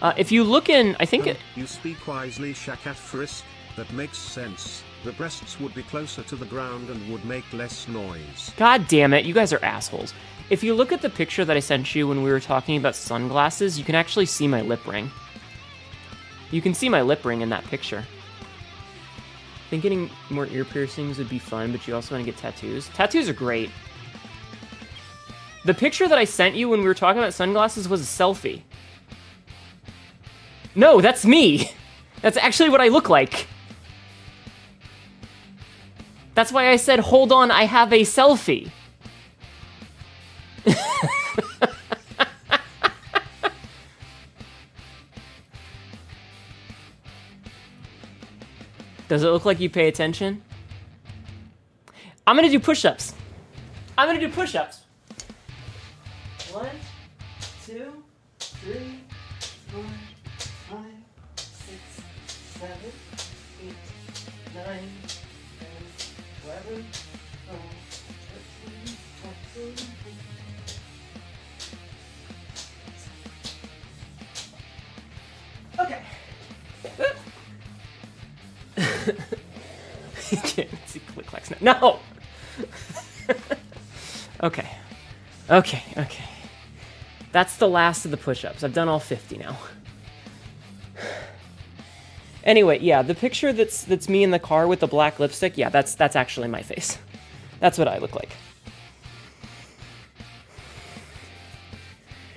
If you look in, I think You speak wisely, Shakat Frisk. That makes sense. The breasts would be closer to the ground and would make less noise. God damn it, you guys are assholes. If you look at the picture that I sent you when we were talking about sunglasses, you can actually see my lip ring. You can see my lip ring in that picture. I think getting more ear piercings would be fun, but you also want to get tattoos. Tattoos are great. The picture that I sent you when we were talking about sunglasses was a selfie. No, that's me. That's actually what I look like. That's why I said, hold on, I have a selfie. Does it look like you pay attention? I'm gonna do push-ups. I'm gonna do push-ups. 1, 2, 3, 4, 5, 6, 7, 8, 9, 10, 11, 12, 13, 14, 15. Okay. You can't see click clacks now. No! Okay. Okay. That's the last of the push-ups. I've done all 50 now. Anyway, yeah, the picture that's me in the car with the black lipstick, yeah, that's actually my face. That's what I look like.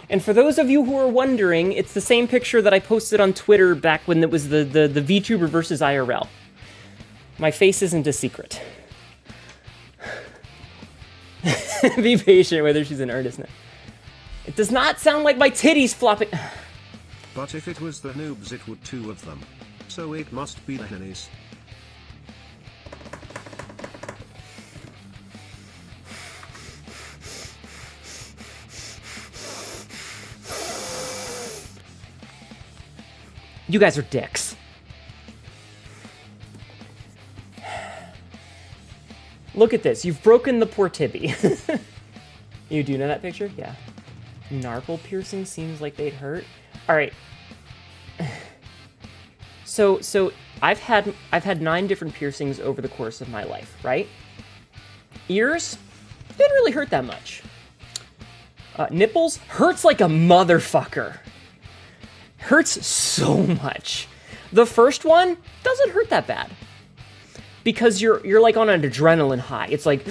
And for those of you who are wondering, it's the same picture that I posted on Twitter back when it was the VTuber versus IRL. My face isn't a secret. Be patient with her, she's an artist now. It does not sound like my titties flopping. But if it was the noobs, it would two of them. So it must be the hennies. You guys are dicks. Look at this. You've broken the poor Tibby. You do know that picture? Yeah. Narple piercing seems like they'd hurt. All right. So I've had 9 different piercings over the course of my life, right? Ears didn't really hurt that much. Nipples hurts like a motherfucker. Hurts so much. The first one doesn't hurt that bad. Because you're like on an adrenaline high. It's like,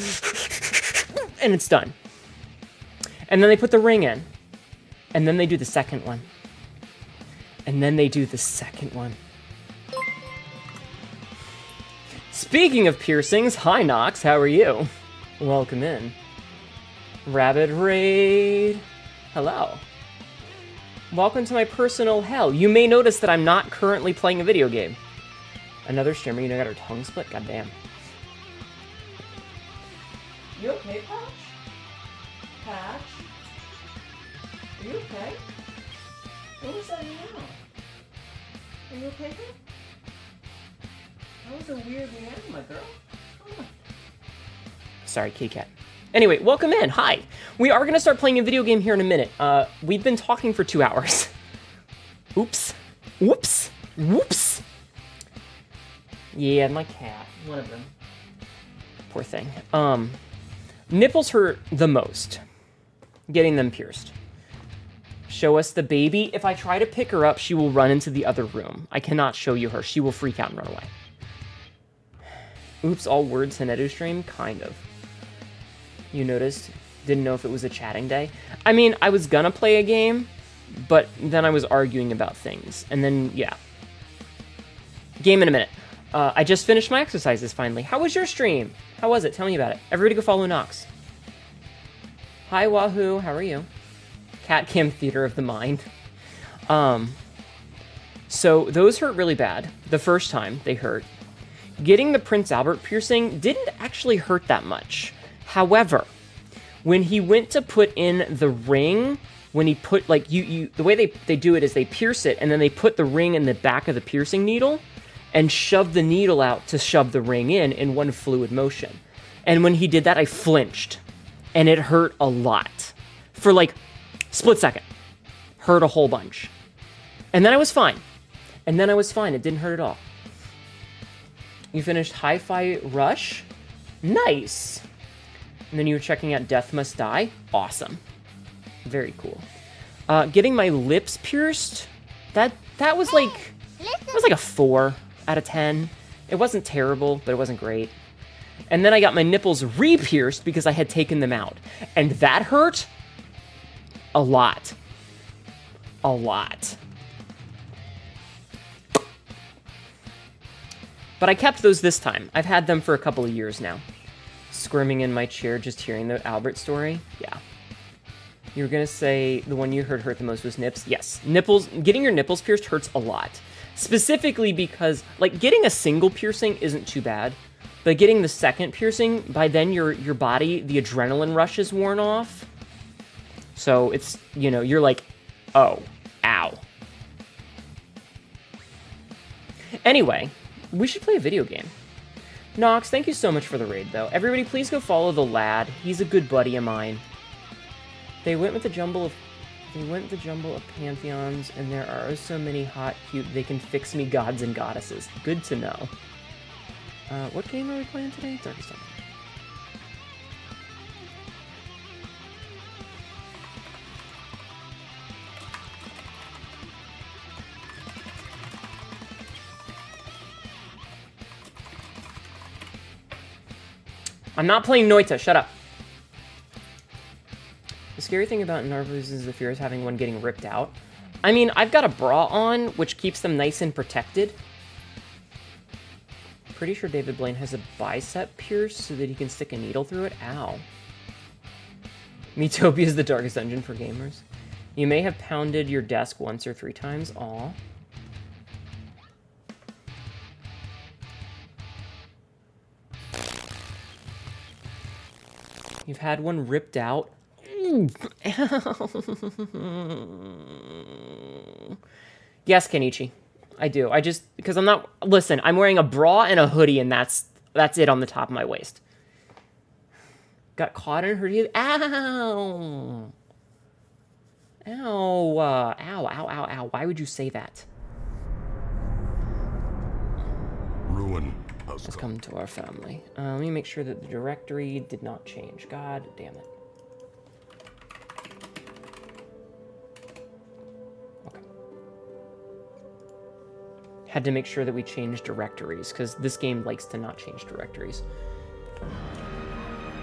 and it's done. And then they put the ring in. And then they do the second one. And then they do the second one. Speaking of piercings, hi Nox, how are you? Welcome in. Rabbit Raid. Hello. Welcome to my personal hell. You may notice that I'm not currently playing a video game. Another streamer, got her tongue split? Goddamn. You okay, Patch? Patch? Are you okay? What was that meow? Are you okay, girl? That was a weird meow, my girl. Oh. Sorry, kitty cat. Anyway, welcome in. Hi. We are going to start playing a video game here in a minute. We've been talking for 2 hours. Oops. Whoops. Whoops. Yeah, my cat. One of them. Poor thing. Nipples hurt the most. Getting them pierced. Show us the baby. If I try to pick her up, she will run into the other room. I cannot show you her. She will freak out and run away. Oops, all words Hnetu stream? Kind of. You noticed? Didn't know if it was a chatting day. I mean, I was gonna play a game, but then I was arguing about things. And then, yeah. Game in a minute. I just finished my exercises, finally. How was your stream? How was it? Tell me about it. Everybody go follow Nox. Hi, Wahoo. How are you? Cat Cam Theater of the Mind. So those hurt really bad. The first time, they hurt. Getting the Prince Albert piercing didn't actually hurt that much. However, when he went to put in the ring, when he put, like, the way they do it is they pierce it, and then they put the ring in the back of the piercing needle, and shove the needle out to shove the ring in one fluid motion. And when he did that, I flinched. And it hurt a lot. For like, split second. Hurt a whole bunch. And then I was fine. It didn't hurt at all. You finished Hi-Fi Rush? Nice. And then you were checking out Death Must Die? Awesome. Very cool. Getting my lips pierced? That was like... It was like a 4 out of 10. It wasn't terrible, but it wasn't great. And then I got my nipples re-pierced because I had taken them out. And that hurt a lot. A lot. But I kept those this time. I've had them for a couple of years now. Squirming in my chair just hearing the Albert story? Yeah. You were gonna say the one you heard hurt the most was nips? Yes. Nipples, getting your nipples pierced hurts a lot. Specifically because, like, getting a single piercing isn't too bad. But getting the second piercing, by then your body, the adrenaline rush is worn off. So it's, you know, you're like, oh, ow. Anyway, we should play a video game. Nox, thank you so much for the raid, though. Everybody, please go follow the lad. He's a good buddy of mine. They went with the jumble of pantheons, and there are so many hot, cute, they can fix me gods and goddesses. Good to know. What game are we playing today? Darkest Dungeon. I'm not playing Noita, shut up. The scary thing about Narvus is the fear of having one getting ripped out. I mean, I've got a bra on, which keeps them nice and protected. Pretty sure David Blaine has a bicep pierce so that he can stick a needle through it. Ow. Metopia is the darkest dungeon for gamers. You may have pounded your desk once or 3 times. Aw. You've had one ripped out. Yes, Kenichi. I do. I just, because I'm not, listen, I'm wearing a bra and a hoodie and that's it on the top of my waist. Got caught in her teeth. Ow. Ow. Ow, ow, ow, ow. Why would you say that? Ruin Let's come to our family. Let me make sure that the directory did not change. God damn it. Okay. Had to make sure that we changed directories, because this game likes to not change directories.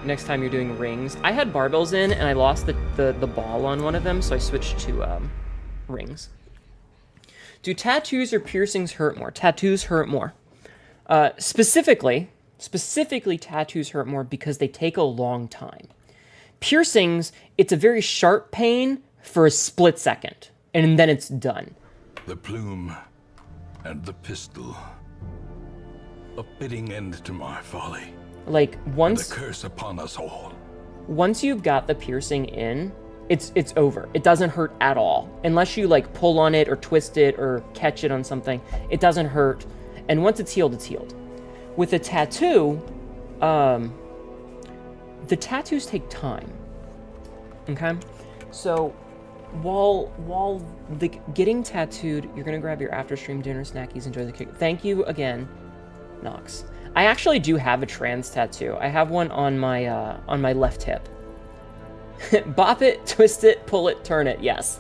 Next time you're doing rings. I had barbells in, and I lost the ball on one of them, so I switched to rings. Do tattoos or piercings hurt more? Tattoos hurt more. Specifically, tattoos hurt more because they take a long time. Piercings, it's a very sharp pain for a split second, and then it's done. The plume and the pistol. A fitting end to my folly. Like, once... And a curse upon us all. Once you've got the piercing in, it's over. It doesn't hurt at all. Unless you, like, pull on it or twist it or catch it on something. It doesn't hurt. And once it's healed, it's healed. With a tattoo, the tattoos take time. Okay? So, while getting tattooed, you're gonna grab your after-stream dinner snackies, enjoy the kick. Thank you again, Nox. I actually do have a trans tattoo. I have one on my left hip. Bop it, twist it, pull it, turn it. Yes.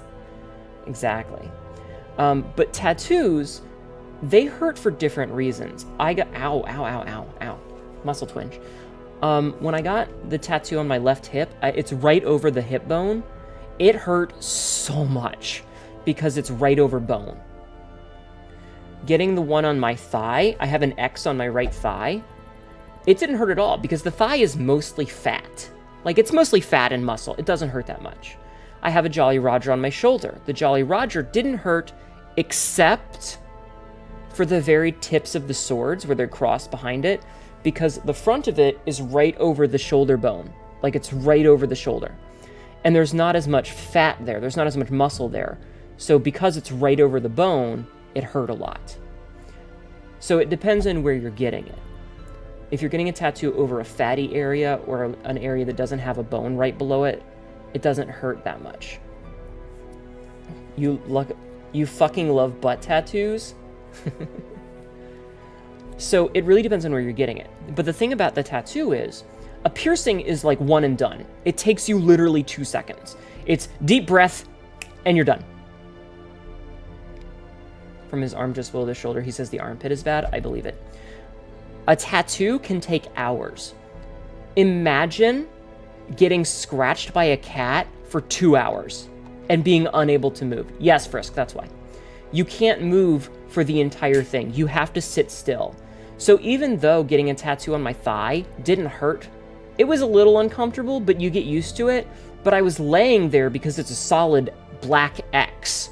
Exactly. But tattoos... they hurt for different reasons. I got, ow, ow, ow, ow, ow, muscle twinge. When I got the tattoo on my left hip, it's right over the hip bone. It hurt so much because it's right over bone. Getting the one on my thigh, I have an X on my right thigh. It didn't hurt at all because the thigh is mostly fat. Like, it's mostly fat and muscle. It doesn't hurt that much. I have a Jolly Roger on my shoulder. The Jolly Roger didn't hurt except for the very tips of the swords where they're crossed behind it, because the front of it is right over the shoulder bone. Like, it's right over the shoulder. And there's not as much fat there. There's not as much muscle there. So because it's right over the bone, it hurt a lot. So it depends on where you're getting it. If you're getting a tattoo over a fatty area or an area that doesn't have a bone right below it, it doesn't hurt that much. You fucking love butt tattoos? So it really depends on where you're getting it. But the thing about the tattoo is, a piercing is like one and done. It takes you literally 2 seconds. It's deep breath, and you're done. From his arm just below the shoulder, he says the armpit is bad. I believe it. A tattoo can take hours. Imagine getting scratched by a cat for 2 hours and being unable to move. Yes, Frisk, that's why. You can't move for the entire thing. You have to sit still. So even though getting a tattoo on my thigh didn't hurt, it was a little uncomfortable, but you get used to it. But I was laying there because it's a solid black X.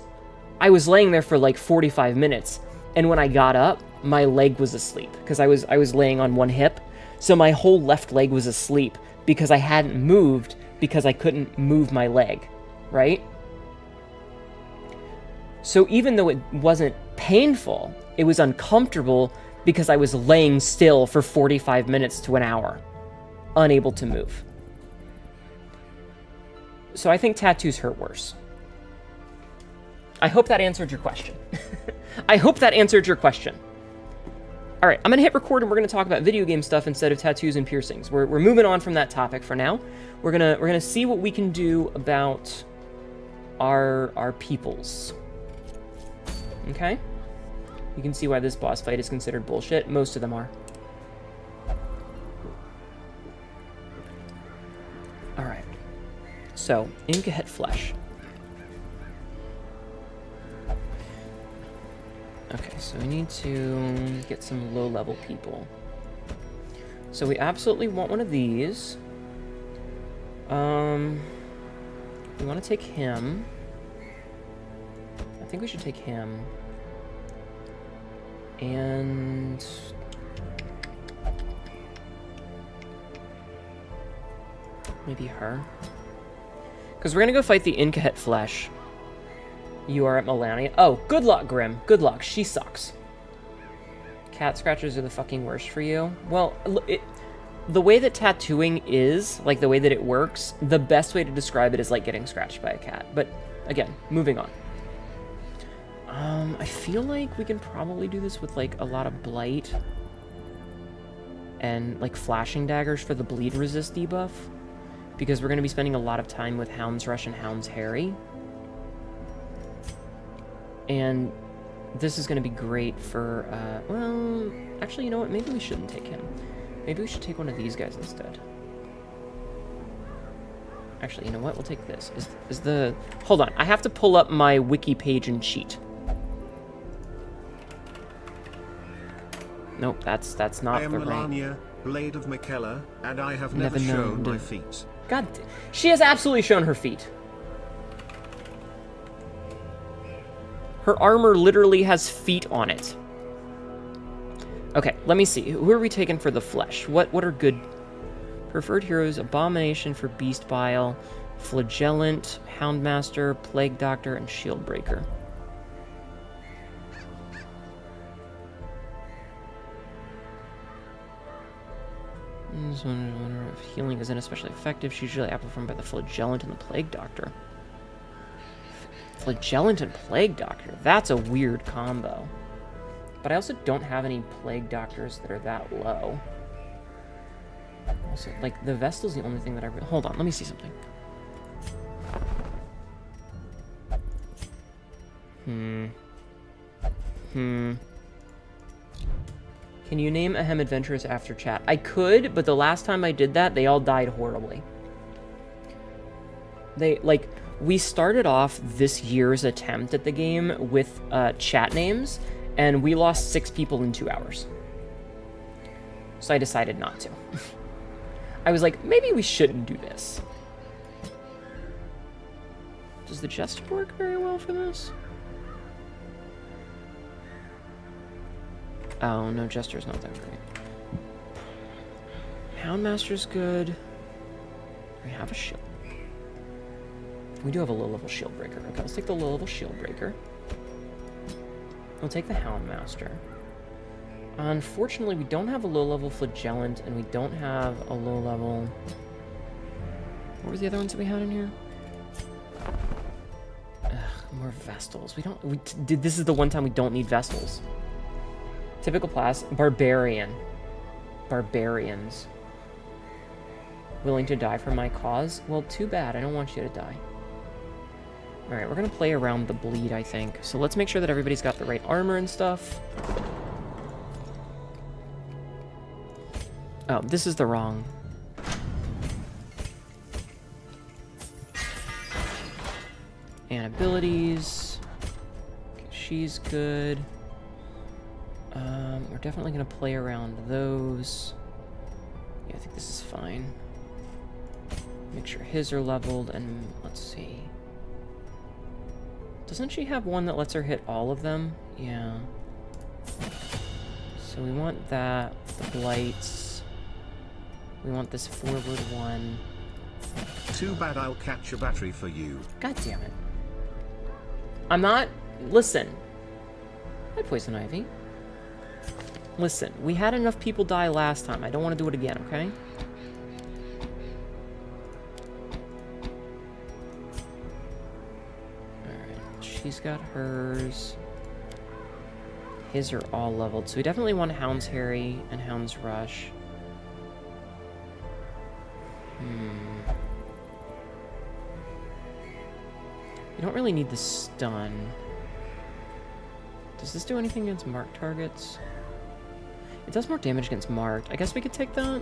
I was laying there for like 45 minutes, and when I got up, my leg was asleep because I was laying on one hip. So my whole left leg was asleep because I hadn't moved because I couldn't move my leg, right? So even though it wasn't painful, it was uncomfortable because I was laying still for 45 minutes to an hour, unable to move. So I think tattoos hurt worse. I hope that answered your question. I hope that answered your question. All right, I'm gonna hit record and we're gonna talk about video game stuff instead of tattoos and piercings. We're moving on from that topic for now. We're gonna see what we can do about our peoples. Okay? You can see why this boss fight is considered bullshit. Most of them are. All right. So, Inca Het Flesh. Okay, so we need to get some low-level people. So we absolutely want one of these. We want to take him. I think we should take him. And... maybe her. Because we're going to go fight the Inca Het Flesh. You are at Melania. Oh, good luck, Grim. Good luck. She sucks. Cat scratchers are the fucking worst for you. Well, the way that tattooing is, like the way that it works, the best way to describe it is like getting scratched by a cat. But again, moving on. I feel like we can probably do this with like a lot of blight and like flashing daggers for the bleed resist debuff, because we're going to be spending a lot of time with Hound's Rush and Hound's Harry. And this is going to be great for, well, actually, you know what? Maybe we shouldn't take him. Maybe we should take one of these guys instead. Actually, you know what? We'll take this. Is the... hold on. I have to pull up my wiki page and cheat. Nope, that's not the right... I am Melania, Blade of Miquella, and I have never shown my feet. God, she has absolutely shown her feet. Her armor literally has feet on it. Okay, let me see. Who are we taking for the flesh? What are good... preferred heroes? Abomination for Beast Bile, Flagellant, Houndmaster, Plague Doctor, and Shieldbreaker. This one, if healing isn't especially effective, she's usually outperformed by the Flagellant and the Plague Doctor. Flagellant and Plague Doctor. That's a weird combo. But I also don't have any Plague Doctors that are that low. Also, like, the Vestal's the only thing that I... hold on, let me see something. Can you name Ahem Adventurous after chat? I could, but the last time I did that, they all died horribly. They, like... we started off this year's attempt at the game with chat names, and we lost 6 people in 2 hours. So I decided not to. I was like, maybe we shouldn't do this. Does the Jester work very well for this? Oh, no, Jester's not that great. Houndmaster's good. We have a shield. We do have a low-level Shieldbreaker. Okay, let's take the low-level Shieldbreaker. We'll take the Houndmaster. Unfortunately, we don't have a low-level Flagellant, and we don't have a low-level... what were the other ones that we had in here? Ugh, More Vestals. This is the one time we don't need Vestals. Typical class, Barbarian. Barbarians. Willing to die for my cause? Well, too bad. I don't want you to die. Alright, we're gonna play around the bleed, I think. So let's make sure that everybody's got the right armor and stuff. Oh, this is the wrong. And abilities. Okay, she's good. We're definitely gonna play around those. Yeah, I think this is fine. Make sure his are leveled, and let's see. Doesn't she have one that lets her hit all of them? Yeah. So we want that. The blights. We want this forward one. Too bad, I'll catch a battery for you. God damn it. I'm not... Listen. Hi, Poison Ivy. Listen, we had enough people die last time. I don't want to do it again, okay? Alright, she's got hers. His are all leveled, so we definitely want Hound's Harry and Hound's Rush. You don't really need the stun. Does this do anything against marked targets? It does more damage against marked. I guess we could take that.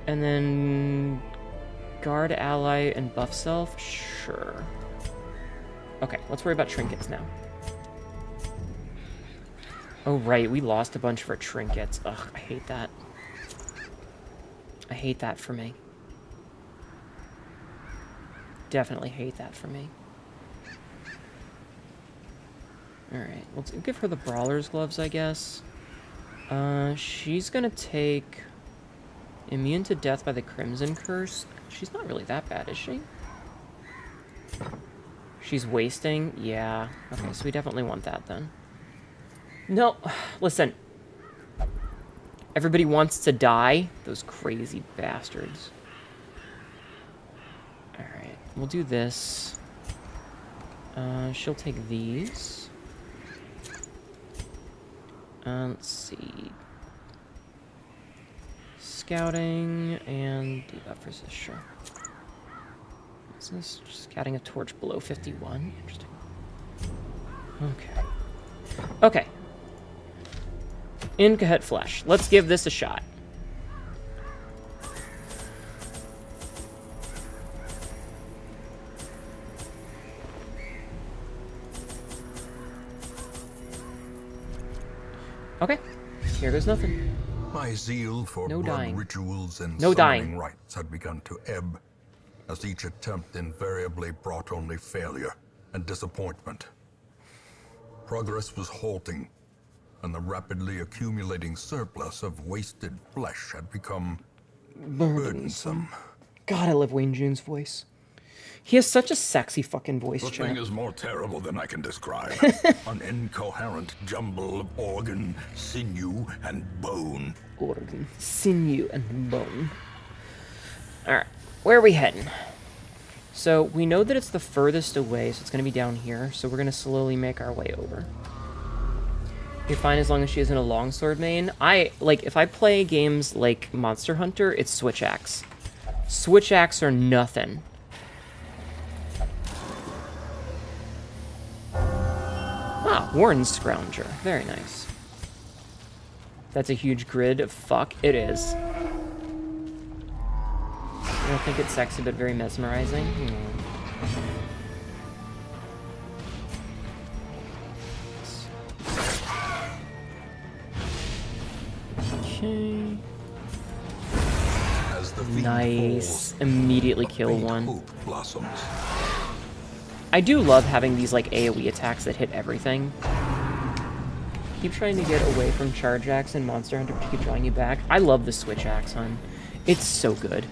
And then... guard ally and buff self? Sure. Okay, let's worry about trinkets now. Oh, right, we lost a bunch of our trinkets. Ugh, I hate that. I hate that for me. Definitely hate that for me. Alright, let's give her the Brawler's Gloves, I guess. She's gonna take... Immune to death by the Crimson Curse. She's not really that bad, is she? She's wasting? Yeah. Okay, so we definitely want that then. No, listen. Everybody wants to die? Those crazy bastards. Alright, we'll do this. She'll take these. Let's see. Scouting and debuff resist, sure. What's this? Scouting a torch below 51. Interesting. Okay. Okay. Incahet Flesh. Let's give this a shot. Okay. Here goes nothing. My zeal for No blood dying. rituals and No dying. summoning rites had begun to ebb, as each attempt invariably brought only failure and disappointment. Progress was halting, and the rapidly accumulating surplus of wasted flesh had become burdensome. God, I love Wayne June's voice. He has such a sexy fucking voice, The chat. thing is more terrible than I can describe. An incoherent jumble of organ, sinew, and bone. Organ, sinew, and bone. Alright, where are we heading? So, we know that it's the furthest away, so it's going to be down here. So we're going to slowly make our way over. You're fine as long as she isn't a longsword main. If I play games like Monster Hunter, it's Switch Axe. Switch Axe are nothing. Ah, Warren Scrounger. Very nice. That's a huge grid. Fuck, it is. I don't think it's sexy, but very mesmerizing. Okay. As the fiend Nice. falls, Immediately a kill faint one. hope blossoms. I do love having these like AoE attacks that hit everything. Keep trying to get away from Charge Axe and Monster Hunter, but keep drawing you back. I love the Switch Axe, hon. It's so good.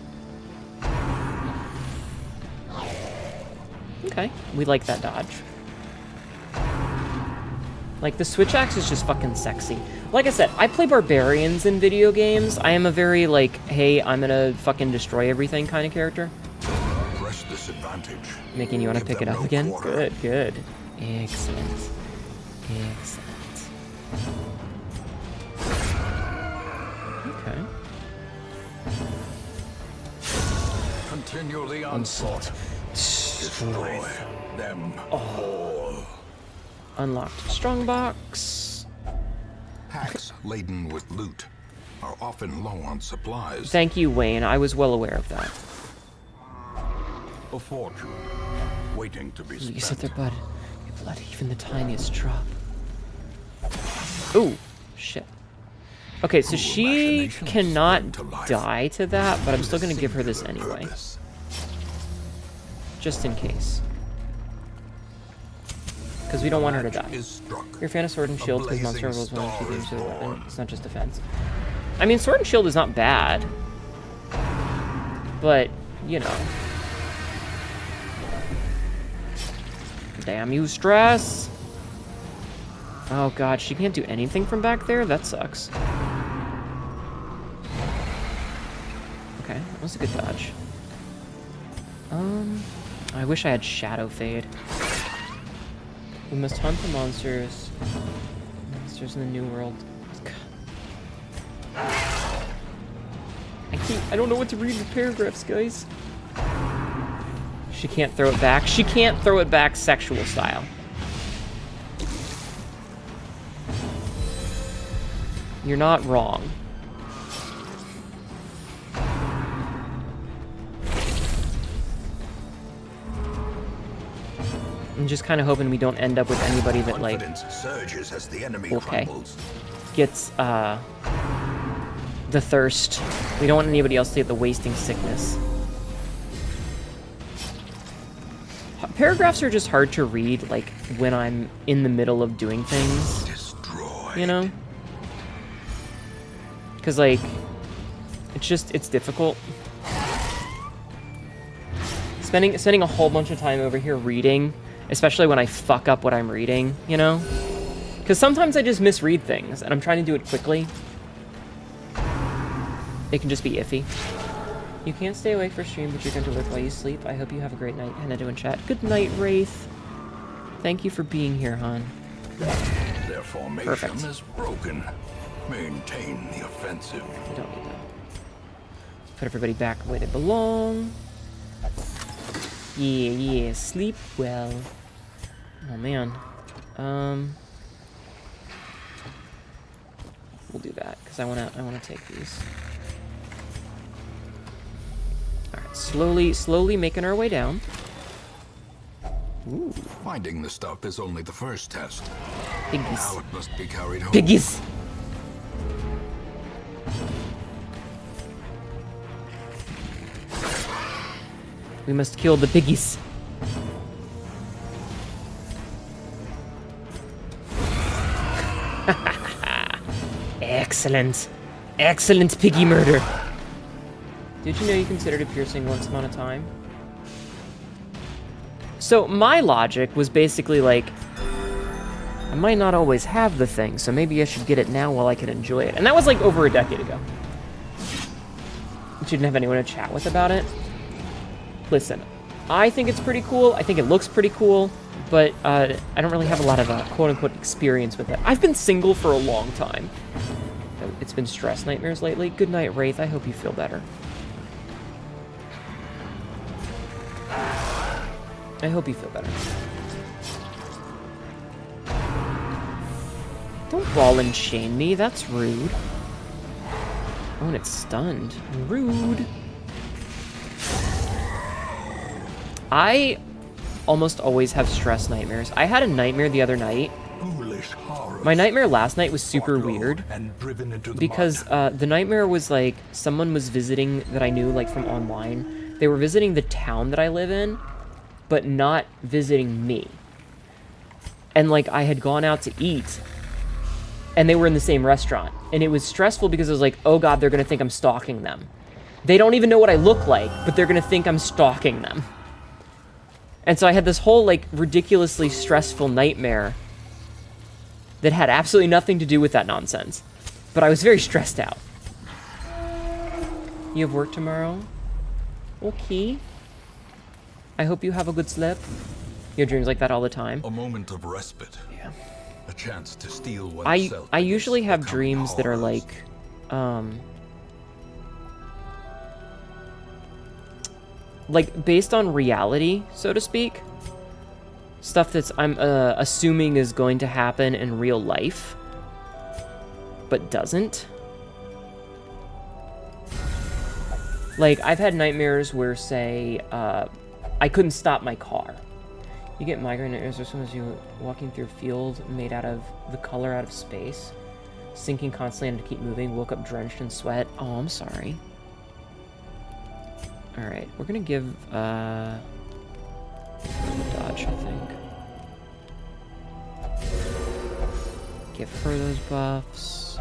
Okay, we like that dodge. Like, the Switch Axe is just fucking sexy. Like I said, I play barbarians in video games. I am a very, like, hey, I'm gonna fucking destroy everything kind of character. Fresh disadvantage. Making you want to Give pick it them up no again? quarter. Good, good. Excellent. Excellent. Okay. Continue the onslaught. Destroy them all. Unlocked strongbox. Packs laden with loot are often low on supplies. Thank you, Wayne. I was well aware of that. A fortune waiting to be You said spent. their blood. Your blood, even the tiniest drop. Ooh, shit. Okay, so Cruel she machinations cannot bring to life die to that, but I'm still with a gonna give her this singular anyway. purpose. Just in case. Because we don't want her to die. Is struck. You're a fan of Sword and A Shield because monster blazing rolls one or two star games is to born. it's not just defense. I mean, Sword and Shield is not bad. But, you know. Damn you, Stress! Oh god, she can't do anything from back there? That sucks. Okay, that was a good dodge. I wish I had Shadow Fade. We must hunt the monsters. Monsters in the New World. I don't know what to read in the paragraphs, guys. She can't throw it back. She can't throw it back sexual style. You're not wrong. I'm just kind of hoping we don't end up with anybody that, like, Confidence surges as the enemy Okay. crumbles. gets, the thirst. We don't want anybody else to get the wasting sickness. Paragraphs are just hard to read, like, when I'm in the middle of doing things, Destroy. you know? Because, like, it's difficult. Spending a whole bunch of time over here reading, especially when I fuck up what I'm reading, you know? Because sometimes I just misread things, and I'm trying to do it quickly. It can just be iffy. You can't stay awake for stream, but you're going to work while you sleep. I hope you have a great night. Hnetu in chat. Good night, Wraith. Thank you for being here, hon. Their formation Perfect. is broken. Maintain the offensive. We don't need that. Put everybody back where they belong. Yeah, yeah. Sleep well. Oh, man. We'll do that, because I wanna take these. Alright, slowly making our way down. Ooh, Finding the stuff is only the first test. piggies. Now it must be carried home. Piggies! We must kill the piggies. Excellent. Excellent piggy murder. Did you know you considered a piercing once upon a time? So my logic was basically like, I might not always have the thing, so maybe I should get it now while I can enjoy it. And that was like over a decade ago. But you didn't have anyone to chat with about it. Listen, I think it's pretty cool. I think it looks pretty cool. But I don't really have a lot of quote-unquote experience with it. I've been single for a long time. It's been stress nightmares lately. Good night, Wraith. I hope you feel better. I hope you feel better. Don't ball and chain me. That's rude. Oh, and it's stunned. Rude. I almost always have stress nightmares. I had a nightmare the other night. Foolish horrors. My nightmare last night was super Brought low weird and driven into the because mud. the nightmare was like someone was visiting that I knew like from online. They were visiting the town that I live in, but not visiting me. And like I had gone out to eat and they were in the same restaurant. And it was stressful because it was like, oh God, they're gonna think I'm stalking them. They don't even know what I look like, but they're gonna think I'm stalking them. And so I had this whole, like, ridiculously stressful nightmare that had absolutely nothing to do with that nonsense. But I was very stressed out. You have work tomorrow? Okay. I hope you have a good sleep. You have dreams like that all the time. A moment of respite. Yeah. A chance to steel oneself. I usually have against dreams that are horrors. like based on reality, so to speak. Stuff that's I'm assuming is going to happen in real life, but doesn't. Like, I've had nightmares where, say, I couldn't stop my car. You get migraine nightmares as soon as you're walking through a field made out of the color out of space, sinking constantly and to keep moving, woke up drenched in sweat. Oh, I'm sorry. Alright, we're gonna give, dodge, I think. Give her those buffs.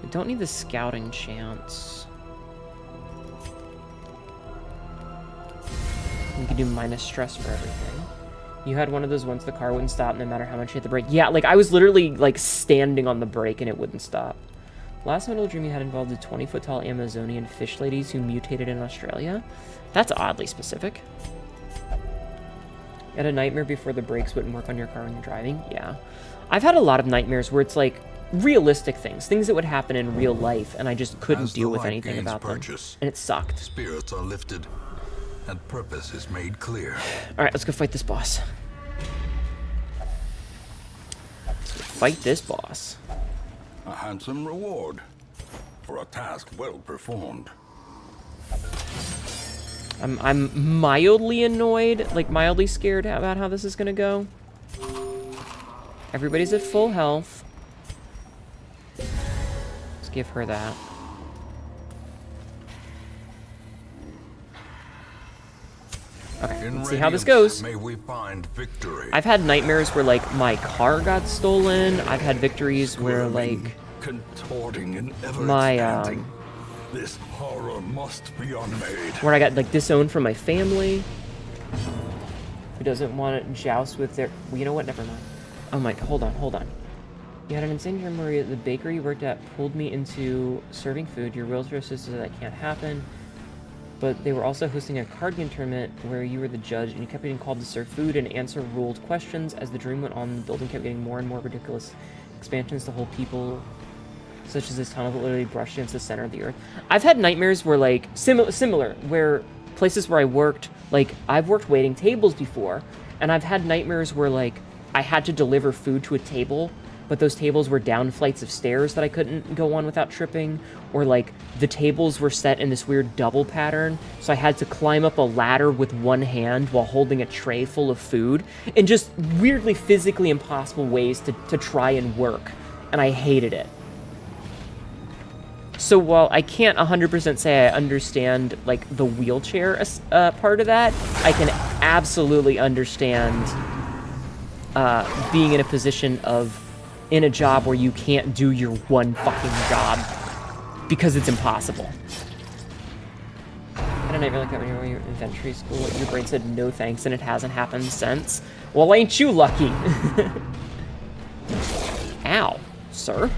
We don't need the scouting chance. We can do minus stress for everything. You had one of those once the car wouldn't stop no matter how much you hit the brake. Yeah, like I was literally like standing on the brake and it wouldn't stop. Last notable dream you had involved the 20-foot tall Amazonian fish ladies who mutated in Australia. That's oddly specific. You had a nightmare before the brakes wouldn't work on your car when you're driving? Yeah. I've had a lot of nightmares where it's like realistic things that would happen in real life, and I just couldn't As the deal with light anything gains about purchase, them. And it sucked. Spirits are lifted, and purpose is made clear. Alright, let's go fight this boss. Let's go fight this boss. A handsome reward for a task well performed. I'm mildly annoyed, like mildly scared about how this is gonna go. Everybody's at full health. Let's give her that. Okay, let's see how this goes. May we find victory. I've had nightmares where, like, my car got stolen. I've had victories where, like, contorting and ever my, expanding. This horror must be unmade. where I got, like, disowned from my family. Who doesn't want to joust with their... Well, you know what? Never mind. Oh my... Hold on. You had an insane dream where the bakery you worked at pulled me into serving food. Your realtor assisted that can't happen. But they were also hosting a card game tournament where you were the judge, and you kept getting called to serve food and answer ruled questions. As the dream went on, the building kept getting more and more ridiculous expansions to hold people, such as this tunnel that literally brushed against the center of the earth. I've had nightmares where, like, similar, where places where I worked, like, I've worked waiting tables before, and I've had nightmares where, like, I had to deliver food to a table, but those tables were down flights of stairs that I couldn't go on without tripping, or, like, the tables were set in this weird double pattern, so I had to climb up a ladder with one hand while holding a tray full of food, in just weirdly physically impossible ways to try and work, and I hated it. So while I can't 100% say I understand, like, the wheelchair part of that, I can absolutely understand being in a position of, in a job where you can't do your one fucking job because it's impossible. I had a nightmare like that when you were in inventory school. Your brain said no thanks, and it hasn't happened since. Well, ain't you lucky? Ow, sir.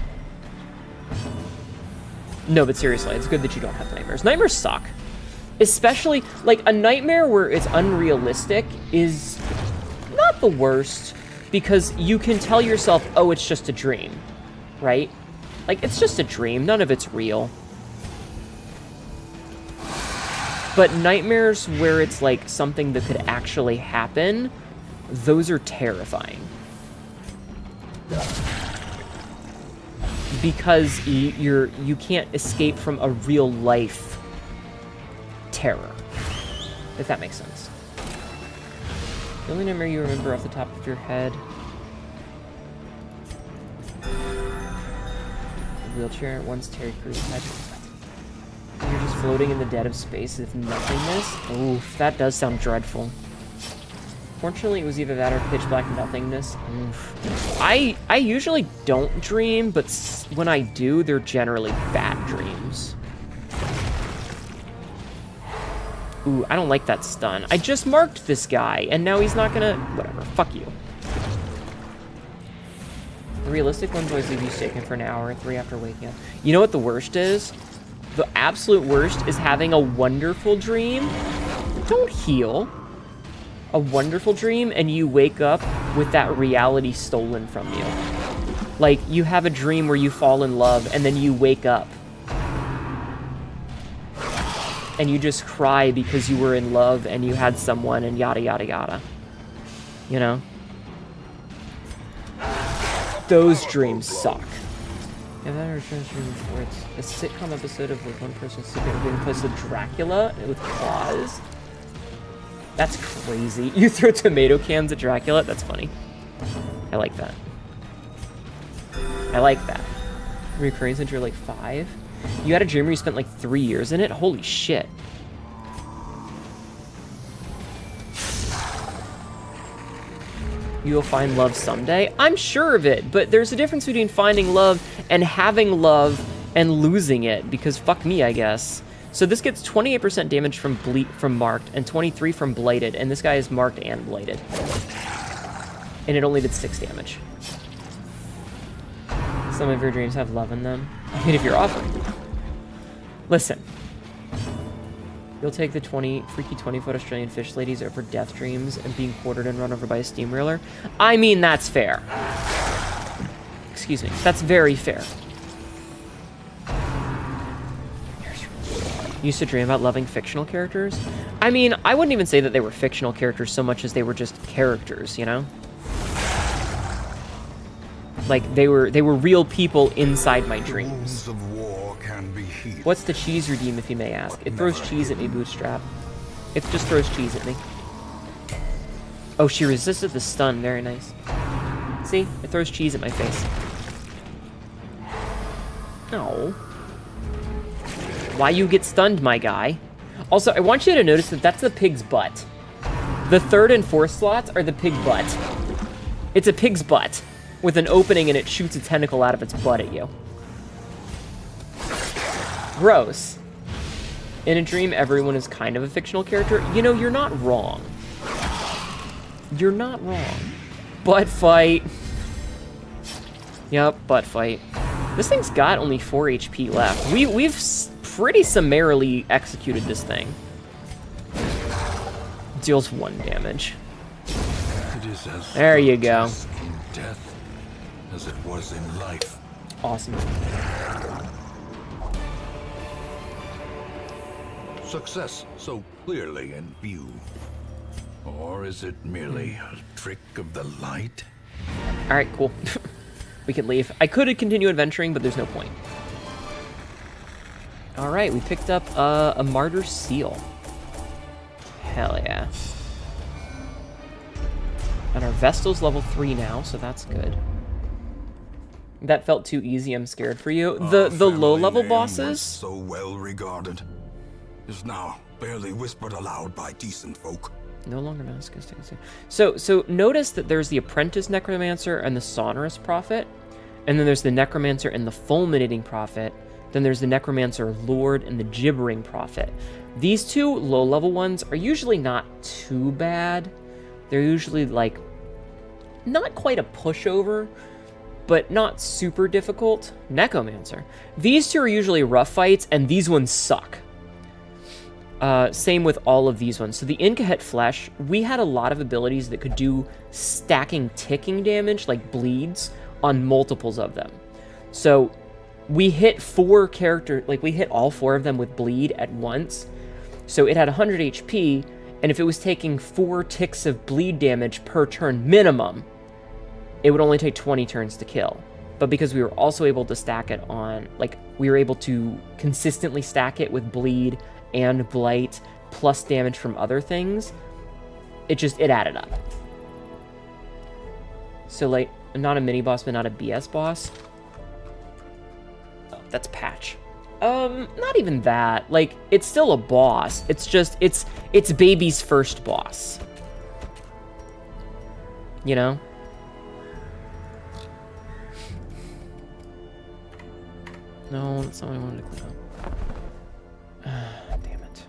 No, but seriously, it's good that you don't have nightmares. Nightmares suck. Especially, like, a nightmare where it's unrealistic is not the worst, because you can tell yourself, oh, it's just a dream, right? Like, it's just a dream. None of it's real. But nightmares where it's, like, something that could actually happen, those are terrifying. Because you can't escape from a real life terror, if that makes sense. The only nightmare you remember off the top of your head. The wheelchair once Terry Crews had. You're just floating in the dead of space with nothingness. Oof, that does sound dreadful. Fortunately, it was either that or pitch black nothingness. Oof. I usually don't dream, but when I do, they're generally bad dreams. Ooh, I don't like that stun. I just marked this guy, and now he's not gonna... Whatever, fuck you. The realistic ones always leave you shaken for an hour or 3 after waking up. You know what the worst is? The absolute worst is having a wonderful dream Don't heal. A wonderful dream, and you wake up with that reality stolen from you. Like, you have a dream where you fall in love, and then you wake up. And you just cry because you were in love, and you had someone, and yada, yada, yada. You know? Those dreams suck. Yeah, that returns dream before it's a sitcom episode of like one person sleeping being replaced with Dracula with claws. That's crazy. You throw tomato cans at Dracula? That's funny. I like that. I like that. Recurring since you're like 5? You had a dream where you spent like 3 years in it? Holy shit. You'll find love someday? I'm sure of it, but there's a difference between finding love and having love and losing it, because fuck me, I guess. So this gets 28% damage from marked and 23 from blighted, and this guy is marked and blighted. And it only did 6 damage. Some of your dreams have love in them. I mean, if you're offering. Listen. You'll take the freaky 20-foot Australian fish ladies over death dreams and being quartered and run over by a steamroller. I mean, that's fair. Excuse me. That's very fair. Used to dream about loving fictional characters. I mean, I wouldn't even say that they were fictional characters so much as they were just characters, you know? Like, they were real people inside my dreams. What's the cheese redeem, if you may ask? It throws cheese at me, Bootstrap. It just throws cheese at me. Oh, she resisted the stun. Very nice. See? It throws cheese at my face. No. Why you get stunned, my guy? Also, I want you to notice that that's the pig's butt. The 3rd and 4th slots are the pig butt. It's a pig's butt with an opening, and it shoots a tentacle out of its butt at you. Gross. In a dream, everyone is kind of a fictional character. You know, you're not wrong. You're not wrong. Butt fight. Yep, butt fight. This thing's got only 4 HP left. We've pretty summarily executed this thing. Deals 1 damage. It is as there you go. In death as it was in life. Awesome. Success so clearly in view. Or is it merely a trick of the light? Alright, cool. We can leave. I could continue adventuring, but there's no point. Alright, we picked up a Martyr Seal. Hell yeah. And our Vestal's level 3 now, so that's good. That felt too easy, I'm scared for you. The low-level bosses... so well regarded, is now barely whispered aloud by decent folk. No longer mask is taken. So notice that there's the Apprentice Necromancer and the Sonorous Prophet, and then there's the Necromancer and the Fulminating Prophet, then there's the Necromancer Lord and the Gibbering Prophet. These 2 low-level ones are usually not too bad. They're usually, like, not quite a pushover, but not super difficult. Necromancer. These 2 are usually rough fights, and these ones suck. Same with all of these ones. So the Incahet Flesh, we had a lot of abilities that could do stacking ticking damage, like bleeds, on multiples of them. So we hit 4 characters, like we hit all 4 of them with bleed at once. So it had 100 HP, and if it was taking 4 ticks of bleed damage per turn minimum, it would only take 20 turns to kill. But because we were also able to stack it on, like, we were able to consistently stack it with bleed and blight plus damage from other things, it added up. So, like, not a mini boss, but not a BS boss. Oh, that's Patch. Not even that. Like, it's still a boss. It's just, it's baby's first boss. You know? No, that's not what I wanted to clean up. Damn it.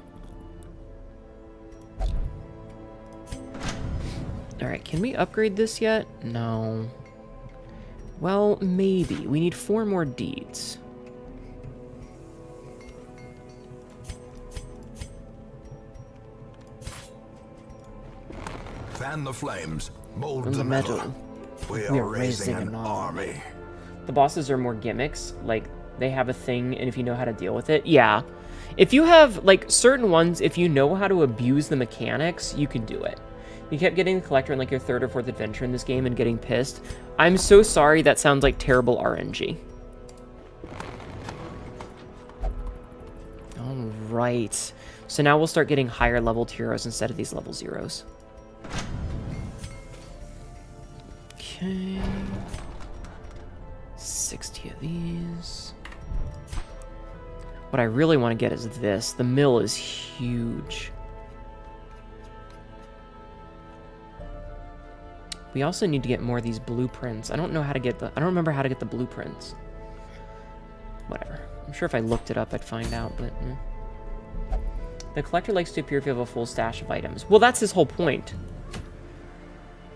Alright, can we upgrade this yet? No. Well, maybe. We need 4 more deeds. Fan the flames. Mold From the the metal. metal. We We are raising an army. The bosses are more gimmicks. Like, they have a thing, and if you know how to deal with it, yeah. If you have, like, certain ones, if you know how to abuse the mechanics, you can do it. You kept getting the collector in, like, your third or fourth adventure in this game and getting pissed. I'm so sorry, that sounds like terrible RNG. Alright. So now we'll start getting higher leveled heroes instead of these level 0s. Okay. 60 of these. What I really want to get is this. The mill is huge. We also need to get more of these blueprints. I don't know how to get the... I don't remember how to get the blueprints. Whatever. I'm sure if I looked it up, I'd find out, but... The collector likes to appear if you have a full stash of items. Well, that's his whole point.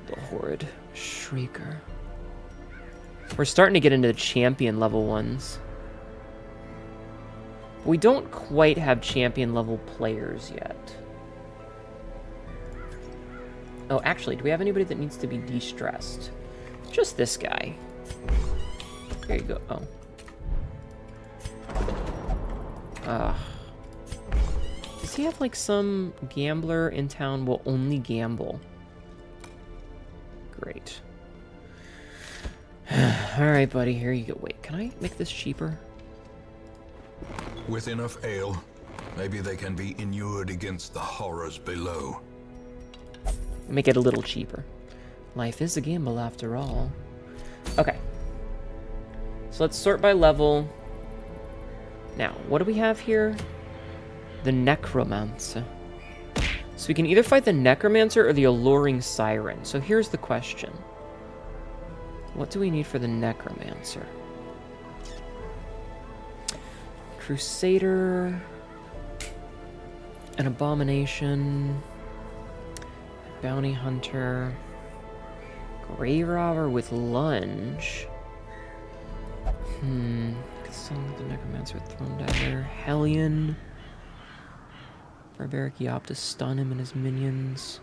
The horrid shrieker. We're starting to get into the champion level ones. We don't quite have champion level players yet. Oh, actually, do we have anybody that needs to be de-stressed? Just this guy. There you go. Oh. Does he have, like, some gambler in town will only gamble? Great. Alright, buddy, here you go. Wait, can I make this cheaper? With enough ale, maybe they can be inured against the horrors below. Make it a little cheaper. Life is a gamble after all. Okay. So let's sort by level. Now, what do we have here? The Necromancer. So we can either fight the Necromancer or the Alluring Siren. So here's the question. What do we need for the Necromancer? Crusader. An Abomination. Bounty Hunter. Grave Robber with Lunge. Some the Necromancer with Thrown Dagger. Hellion. Barbaric Yop to stun him and his minions.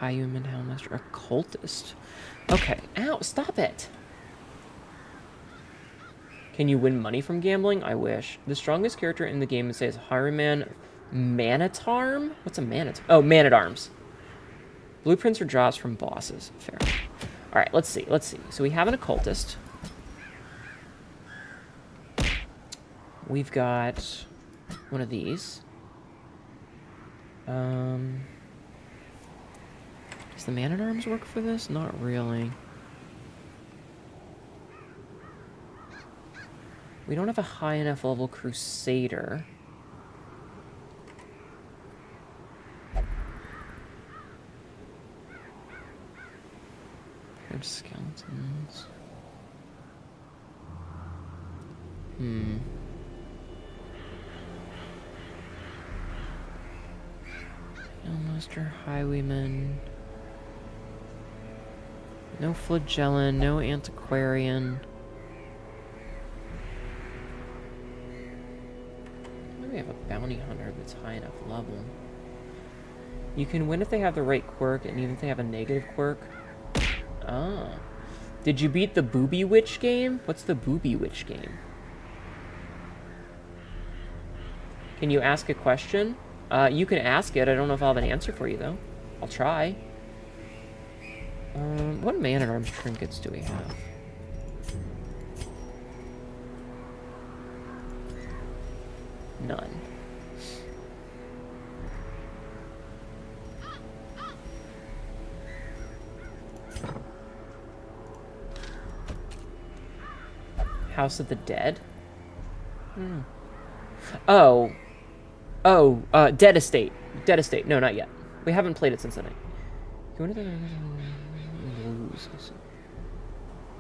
Human Hellmaster. Occultist. Okay. Ow, stop it! Can you win money from gambling? I wish. The strongest character in the game it says Highwayman Manatarm? What's a Manatarm? Oh, Man-at-Arms. Blueprints or drops from bosses. Fair. Alright, let's see. So we have an occultist. We've got one of these. Does the Man-at-Arms work for this? Not really. We don't have a high enough level Crusader. Paired skeletons. Hellmaster, Highwayman. No Flagellin, no Antiquarian. We have a bounty hunter that's high enough level. You can win if they have the right quirk, and even if they have a negative quirk. Ah. Did you beat the Booby Witch game? What's the Booby Witch game? Can you ask a question? You can ask it. I don't know if I'll have an answer for you, though. I'll try. What Man-at-Arms trinkets do we have? None. House of the Dead? Oh, Dead Estate. Dead Estate. No, not yet. We haven't played it since the night.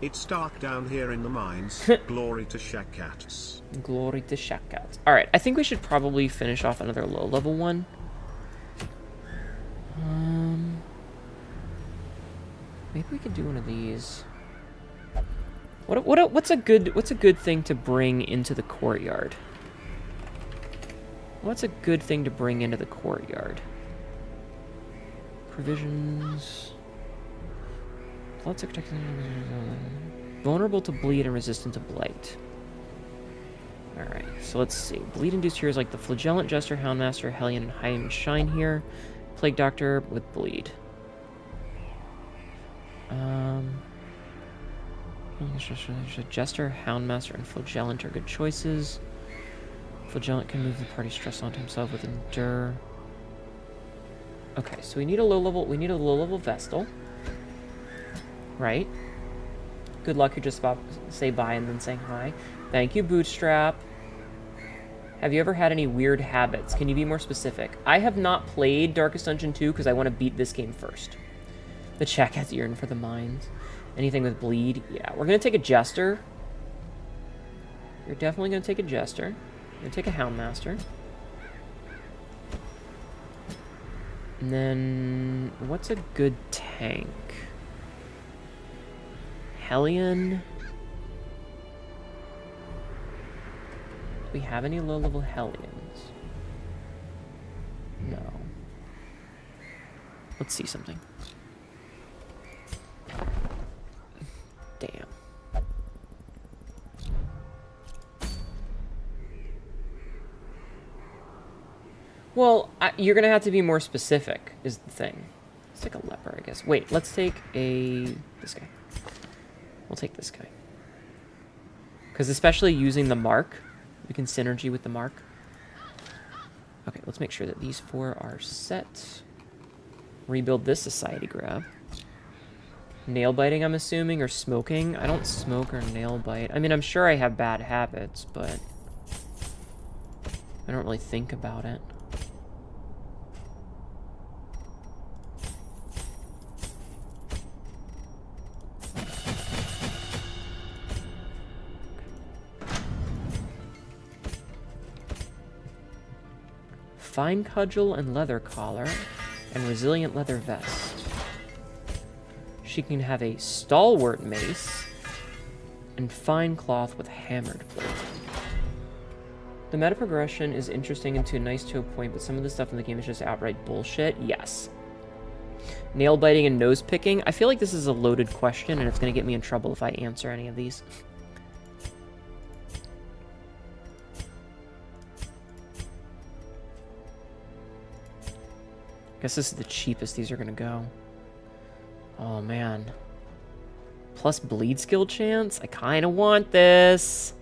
It's dark down here in the mines. Glory to Shakats. Glory to Shakats. Alright, I think we should probably finish off another low-level one. Maybe we could do one of these. What's a good thing to bring into the courtyard? What's a good thing to bring into the courtyard? Provisions. Lots of protection. Vulnerable to bleed and resistant to blight. Alright, so let's see. Bleed induced here is like the Flagellant, Jester, Houndmaster, Hellion, and Hide and Shine here. Plague Doctor with bleed. Jester, Houndmaster, and Flagellant are good choices. Flagellant can move the party stress onto himself with Endure. Okay, so we need a low level Vestal. Right? Good luck, you just about say bye and then saying hi. Thank you, Bootstrap. Have you ever had any weird habits? Can you be more specific? I have not played Darkest Dungeon 2 because I want to beat this game first. The chat has yearn for the mines. Anything with bleed? Yeah, we're going to take a Jester. You're definitely going to take a Jester. You're going to take a Houndmaster. And then, what's a good tank? Hellion? Do we have any low-level Hellions? No. Let's see something. Damn. Well, you're going to have to be more specific, is the thing. Let's take a leper, I guess. Wait, let's take this guy. We'll take this guy. Because especially using the mark, we can synergy with the mark. Okay, let's make sure that these 4 are set. Rebuild this society grab. Nail biting, I'm assuming, or smoking. I don't smoke or nail bite. I mean, I'm sure I have bad habits, but I don't really think about it. Fine cudgel and leather collar, and resilient leather vest. She can have a stalwart mace, and fine cloth with hammered blade. The meta progression is interesting and nice to a point, but some of the stuff in the game is just outright bullshit. Yes. Nail biting and nose picking. I feel like this is a loaded question, and it's going to get me in trouble if I answer any of these. Guess this is the cheapest these are gonna go. Oh man. Plus bleed skill chance? I kinda want this.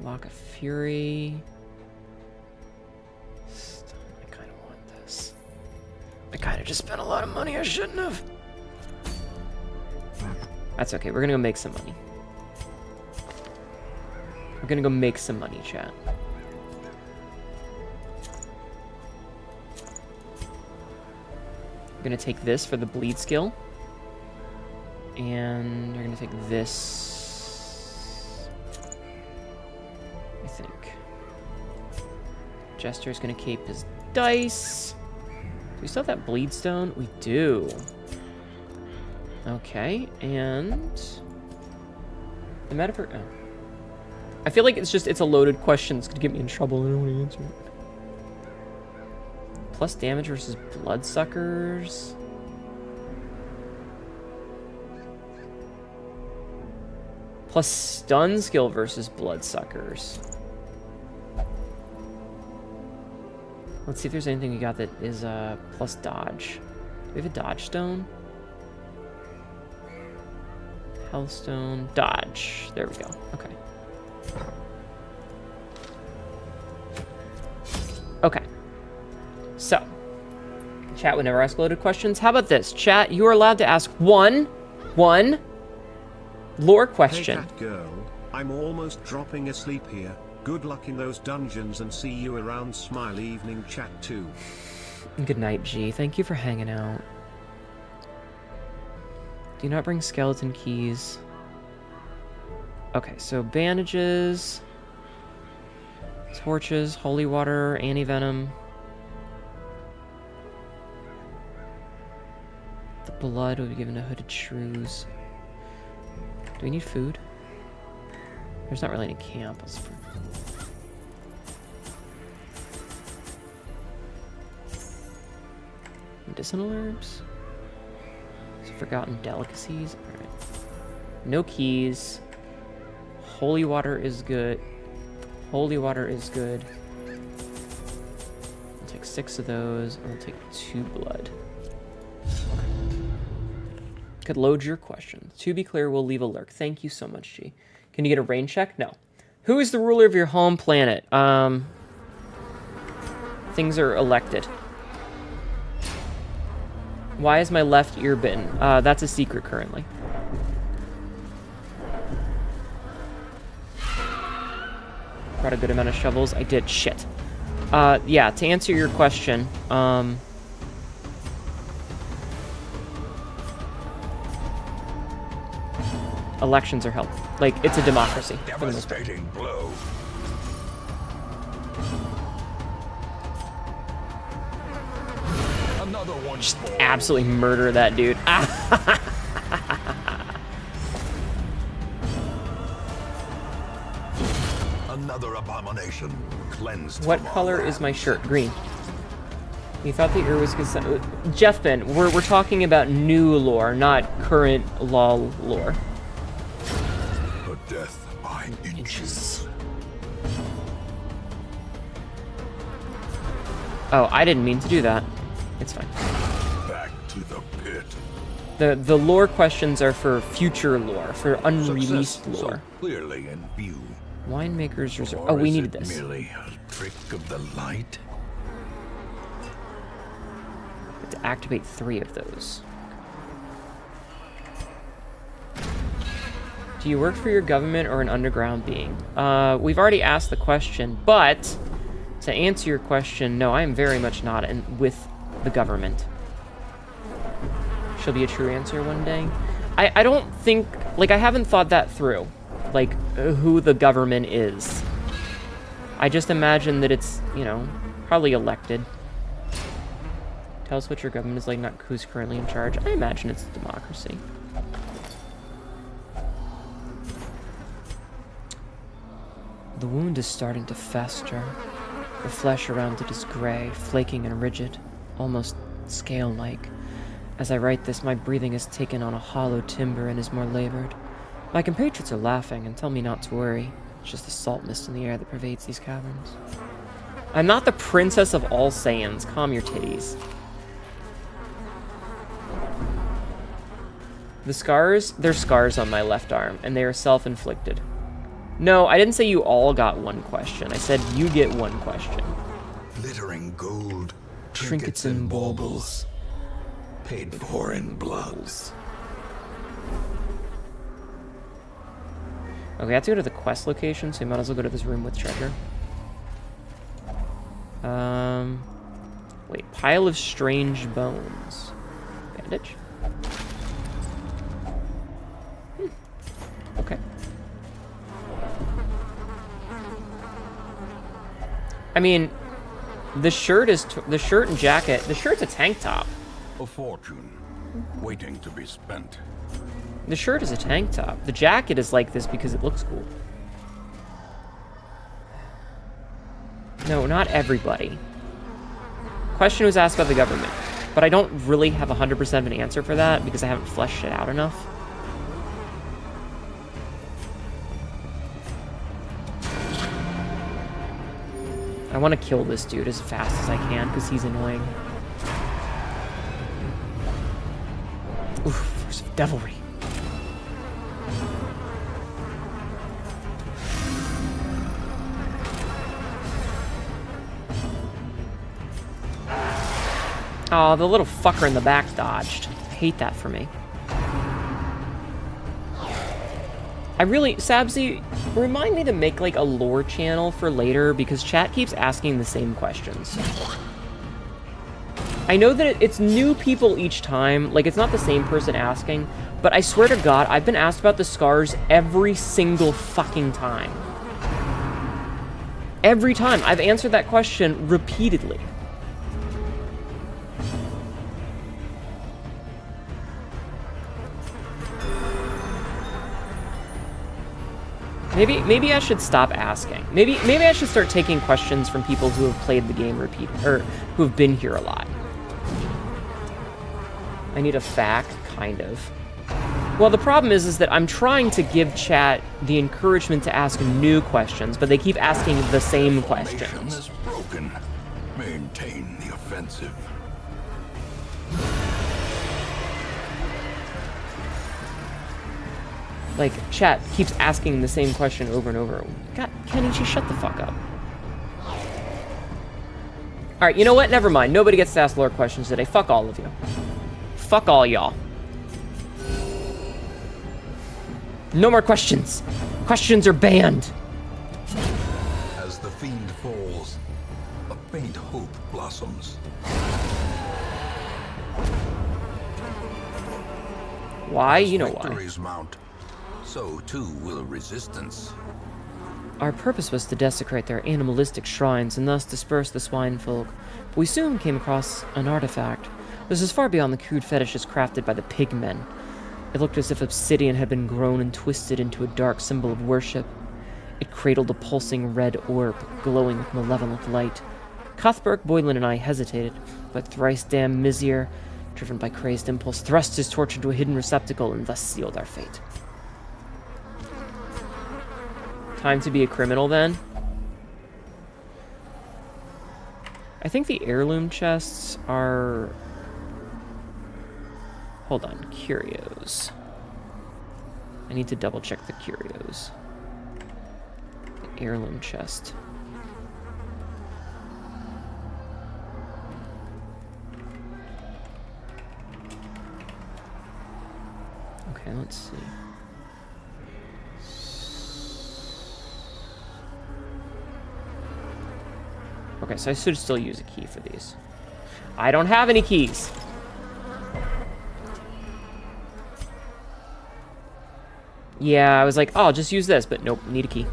Lock of Fury. Stun. I kinda want this. I kinda just spent a lot of money I shouldn't have. That's okay, we're gonna go make some money. We're gonna go make some money, chat. We're going to take this for the bleed skill. And we're going to take this, I think. Jester's going to keep his dice. Do we still have that bleed stone? We do. Okay, and the meta for... Oh. I feel like it's a loaded question. It's going to get me in trouble. I don't want to answer it. Plus damage versus bloodsuckers. Plus stun skill versus bloodsuckers. Let's see if there's anything we got that is plus dodge. Do we have a dodge stone? Health stone. Dodge. There we go. Okay. Okay. So, chat would never ask loaded questions. How about this? Chat, you are allowed to ask one lore question. Hey, cat girl, I'm almost dropping asleep here. Good luck in those dungeons and see you around. Smile. Evening chat too. Good night, G. Thank you for hanging out. Do not bring skeleton keys. Okay, so bandages, torches, holy water, anti-venom. The blood will be given to hooded shrews. Do we need food? There's not really any camp. Medicinal herbs? Forgotten delicacies? Alright. No keys. Holy water is good. Holy water is good. I'll take 6 of those. I'll take 2 blood. Could load your question. To be clear, we'll leave a lurk. Thank you so much, G. Can you get a rain check? No. Who is the ruler of your home planet? Things are elected. Why is my left ear bitten? That's a secret currently. Brought a good amount of shovels. I did. Shit. Yeah, to answer your question, elections are held. Like, it's a democracy. Devastating blow. Another one. Just absolutely murder that dude. Another abomination cleansed. What color is my shirt? Green. You thought the ear was good. Jeffben, we're talking about new lore, not current LOL lore. A death by inches. Oh, I didn't mean to do that. It's fine. Back to the pit. The lore questions are for future lore, for unreleased Success lore. so clearly in view. Winemaker's Reserve. Or Oh, we is needed it this. merely a trick of the light? To activate 3 of those. Do you work for your government or an underground being? We've already asked the question, but to answer your question, no, I am very much not with the government. She'll be a true answer one day. I don't think, like, I haven't thought that through, like, who the government is. I just imagine that it's, you know, probably elected. Tell us what your government is like, not who's currently in charge. I imagine it's a democracy. The wound is starting to fester. The flesh around it is gray, flaking and rigid, almost scale-like. As I write this, my breathing has taken on a hollow timbre and is more labored. My compatriots are laughing and tell me not to worry. It's just the salt mist in the air that pervades these caverns. I'm not the princess of all Saiyans. Calm your titties. The scars, they're scars on my left arm, and they are self-inflicted. No, I didn't say you all got 1 question. I said you get 1 question. Glittering gold, Trinkets and baubles. paid for in blood. Okay, I have to go to the quest location, so we might as well go to this room with treasure. Wait, pile of strange bones. Bandage? Okay. I mean, the shirt and jacket. The shirt's a tank top. A fortune waiting to be spent. The shirt is a tank top. The jacket is like this because it looks cool. No, not everybody. Question was asked by the government, but I don't really have 100% of an answer for that because I haven't fleshed it out enough. I want to kill this dude as fast as I can because he's annoying. Oof, force of devilry. Oh, the little fucker in the back dodged. I hate that for me. I really, Sabzi, remind me to make like a lore channel for later because chat keeps asking the same questions. I know that it's new people each time, like it's not the same person asking, but I swear to God, I've been asked about the scars every single fucking time. Every time. I've answered that question repeatedly. Maybe I should stop asking. Maybe I should start taking questions from people who have played the game or who have been here a lot. I need a fact, kind of. Well, the problem is that I'm trying to give chat the encouragement to ask new questions, but they keep asking the same questions. Formation is broken. Maintain the offensive. Like, chat keeps asking the same question over and over. God, Kenichi, shut the fuck up. Alright, you know what? Never mind. Nobody gets to ask lore questions today. Fuck all of you. Fuck all y'all. No more questions. Questions are banned. As the fiend falls, a faint hope blossoms. Why? You know As why. victories mount, so too will resistance. Our purpose was to desecrate their animalistic shrines and thus disperse the swine folk. But we soon came across an artifact. This is far beyond the crude fetishes crafted by the pigmen. It looked as if obsidian had been grown and twisted into a dark symbol of worship. It cradled a pulsing red orb, glowing with malevolent light. Cuthbert, Boylan, and I hesitated, but thrice damned Mizir, driven by crazed impulse, thrust his torch into a hidden receptacle and thus sealed our fate. Time to be a criminal, then? I think the heirloom chests are... Hold on, curios. I need to double check the curios. The heirloom chest. Okay, let's see. Okay, so I should still use a key for these. I don't have any keys. Yeah, I was like, oh, I'll just use this, but nope, need a key.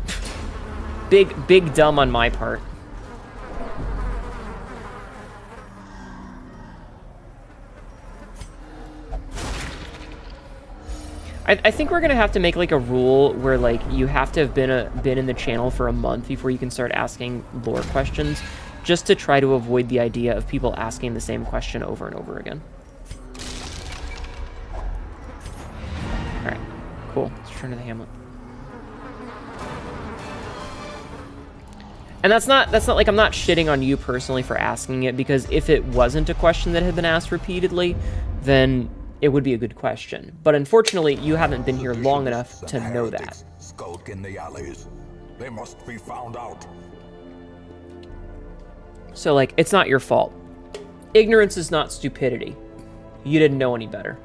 Big dumb on my part. I think we're gonna have to make like a rule where like you have to have been in the channel for a month before you can start asking lore questions, just to try to avoid the idea of people asking the same question over and over again. All right, cool. Let's return to the hamlet. And that's not like I'm not shitting on you personally for asking it, because if it wasn't a question that had been asked repeatedly, then it would be a good question. But unfortunately, you haven't been here long enough to know that. Skulk in the alleys. They must be found out. So, like, it's not your fault. Ignorance is not stupidity. You didn't know any better.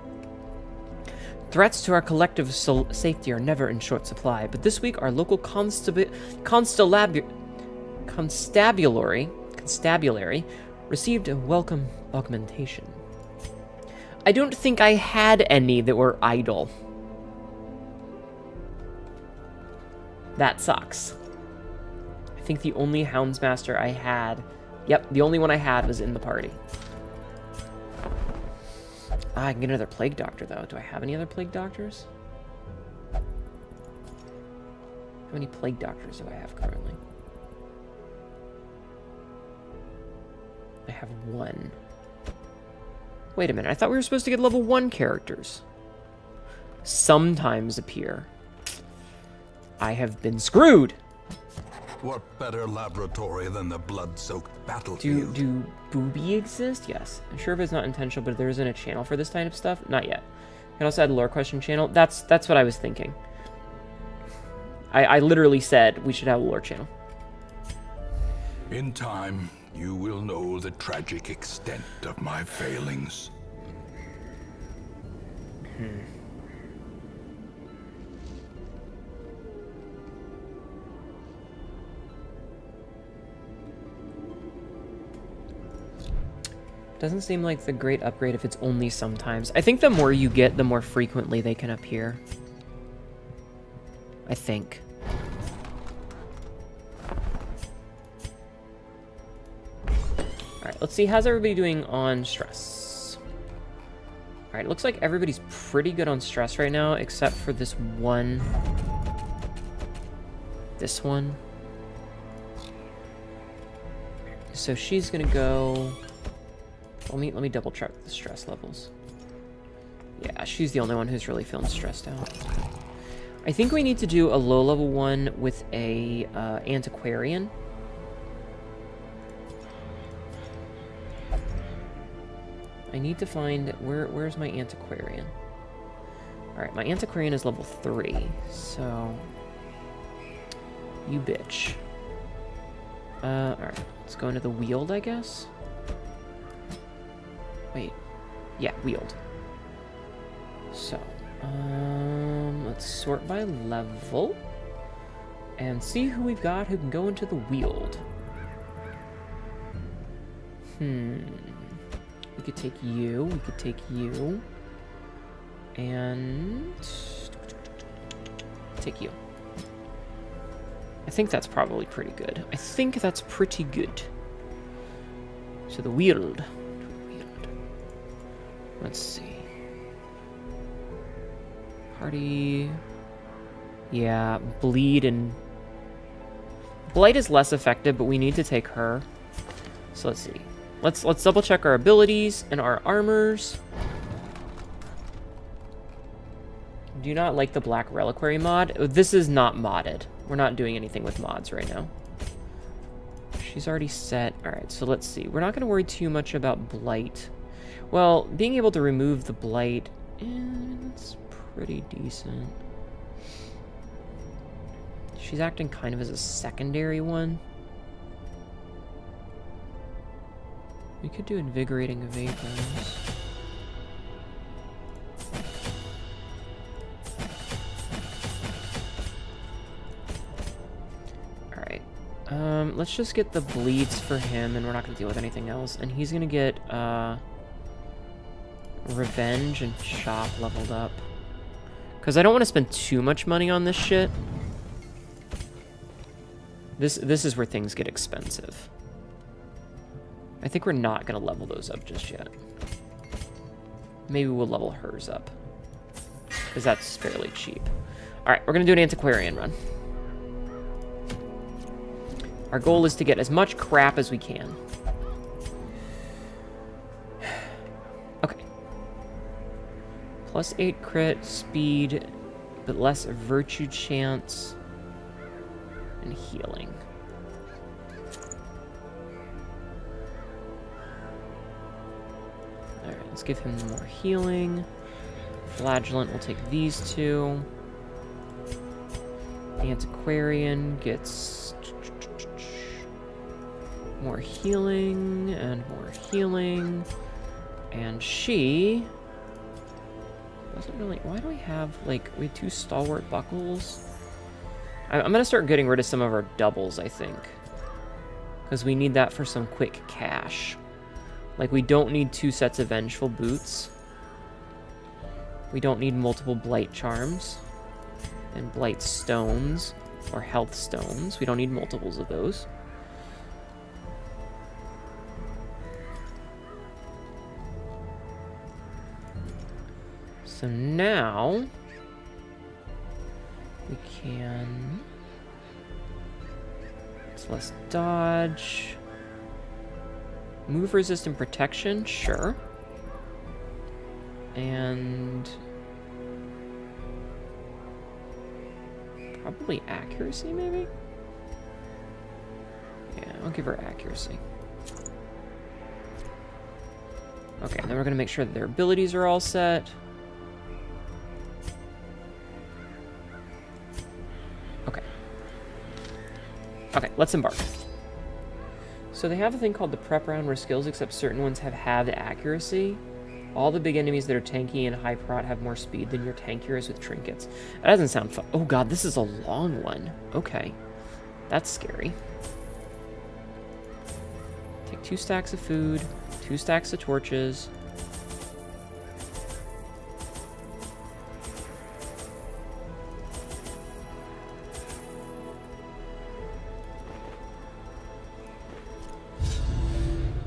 Threats to our collective safety are never in short supply, but this week our local constabulary received a welcome augmentation. I don't think I had any that were idle. That sucks. I think the only Houndsmaster I had... Yep, the only one I had was in the party. Ah, I can get another Plague Doctor, though. Do I have any other Plague Doctors? How many Plague Doctors do I have currently? I have one. Wait a minute, I thought we were supposed to get level 1 characters. Sometimes appear. I have been screwed! What better laboratory than the blood-soaked battlefield? Do booby exist? Yes. I'm sure if it's not intentional, but there isn't a channel for this type of stuff? Not yet. I can also add a lore question channel. That's what I was thinking. I literally said we should have a lore channel. In time, you will know the tragic extent of my failings. Doesn't seem like the great upgrade if it's only sometimes. I think the more you get, the more frequently they can appear. I think. Alright, let's see. How's everybody doing on stress? Alright, it looks like everybody's pretty good on stress right now, except for this one. This one. So she's gonna go... Let me double check the stress levels. Yeah, she's the only one who's really feeling stressed out. I think we need to do a low-level one with a antiquarian. I need to find... Where's my antiquarian? Alright, my antiquarian is level 3, so... You bitch. Alright, let's go into the wield, I guess? Wait. Yeah, wield. So, let's sort by level. And see who we've got who can go into the wield. We could take you, we could take you. And... take you. I think that's probably pretty good. I think that's pretty good. So the wield. Let's see. Party. Yeah, bleed and... Blight is less effective, but we need to take her. So let's see. Let's double check our abilities and our armors. Do not like the Black Reliquary mod. This is not modded. We're not doing anything with mods right now. She's already set. Alright, so let's see. We're not going to worry too much about Blight. Well, being able to remove the Blight, it's pretty decent. She's acting kind of as a secondary one. We could do Invigorating Vapors. Alright. Let's just get the bleeds for him, and we're not going to deal with anything else. And he's going to get, Revenge and Shock leveled up. Because I don't want to spend too much money on this shit. This is where things get expensive. I think we're not going to level those up just yet. Maybe we'll level hers up. Because that's fairly cheap. Alright, we're going to do an antiquarian run. Our goal is to get as much crap as we can. Okay. Plus 8 crit, speed, but less virtue chance, and healing. Alright, let's give him more healing. Flagellant will take these two. Antiquarian gets more healing and more healing. And she doesn't really... Why do we have, like, we have 2 stalwart buckles? I'm going to start getting rid of some of our doubles, I think. Because we need that for some quick cash. Like, we don't need 2 sets of Vengeful Boots. We don't need multiple Blight Charms. And Blight Stones. Or Health Stones. We don't need multiples of those. So now... we can... It's less dodge... Move resistant protection, sure. And... probably accuracy, maybe? Yeah, I'll give her accuracy. Okay, then we're gonna make sure that their abilities are all set. Okay. Okay, let's embark. So they have a thing called the prep round where skills except certain ones have halved accuracy. All the big enemies that are tanky and high prot have more speed than your tankiers with trinkets. That doesn't sound fun. Oh god, this is a long one. Okay. That's scary. Take 2 stacks of food, 2 stacks of torches.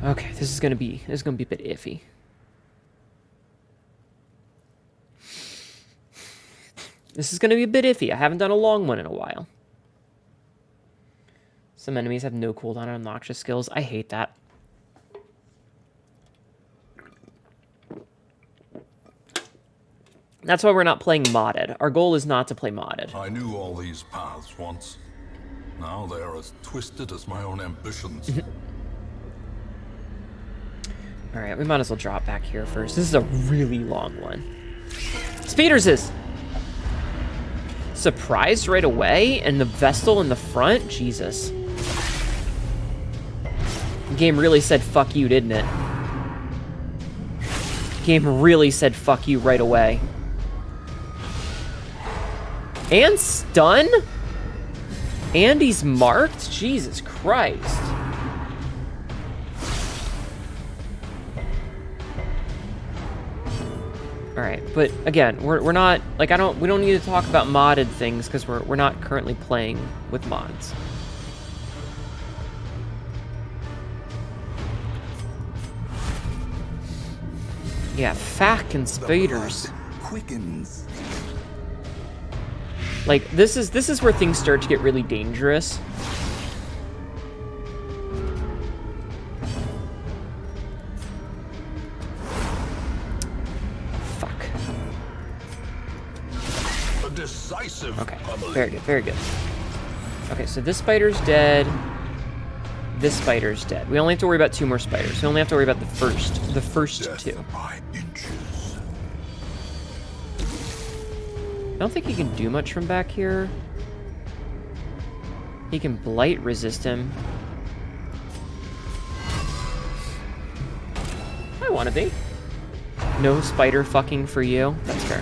Okay, this is gonna be a bit iffy. This is gonna be a bit iffy. I haven't done a long one in a while. Some enemies have no cooldown on obnoxious skills. I hate that. That's why we're not playing modded. Our goal is not to play modded. I knew all these paths once. Now they are as twisted as my own ambitions. Alright, we might as well drop back here first. This is a really long one. Speeders is! Surprised right away? And the Vestal in the front? Jesus. The game really said fuck you, didn't it? The game really said fuck you right away. And stun? And he's marked? Jesus Christ. Alright, but again, we're not, like, we don't need to talk about modded things because we're not currently playing with mods. Yeah, fucking speeders. Quickens. Like, this is where things start to get really dangerous. Fuck. A decisive. Okay, very good, very good. Okay, so this spider's dead. This spider's dead. We only have to worry about 2 more spiders. We only have to worry about the first Death 2. by inches. I don't think he can do much from back here. He can blight resist him. I want to be. No spider fucking for you. That's fair.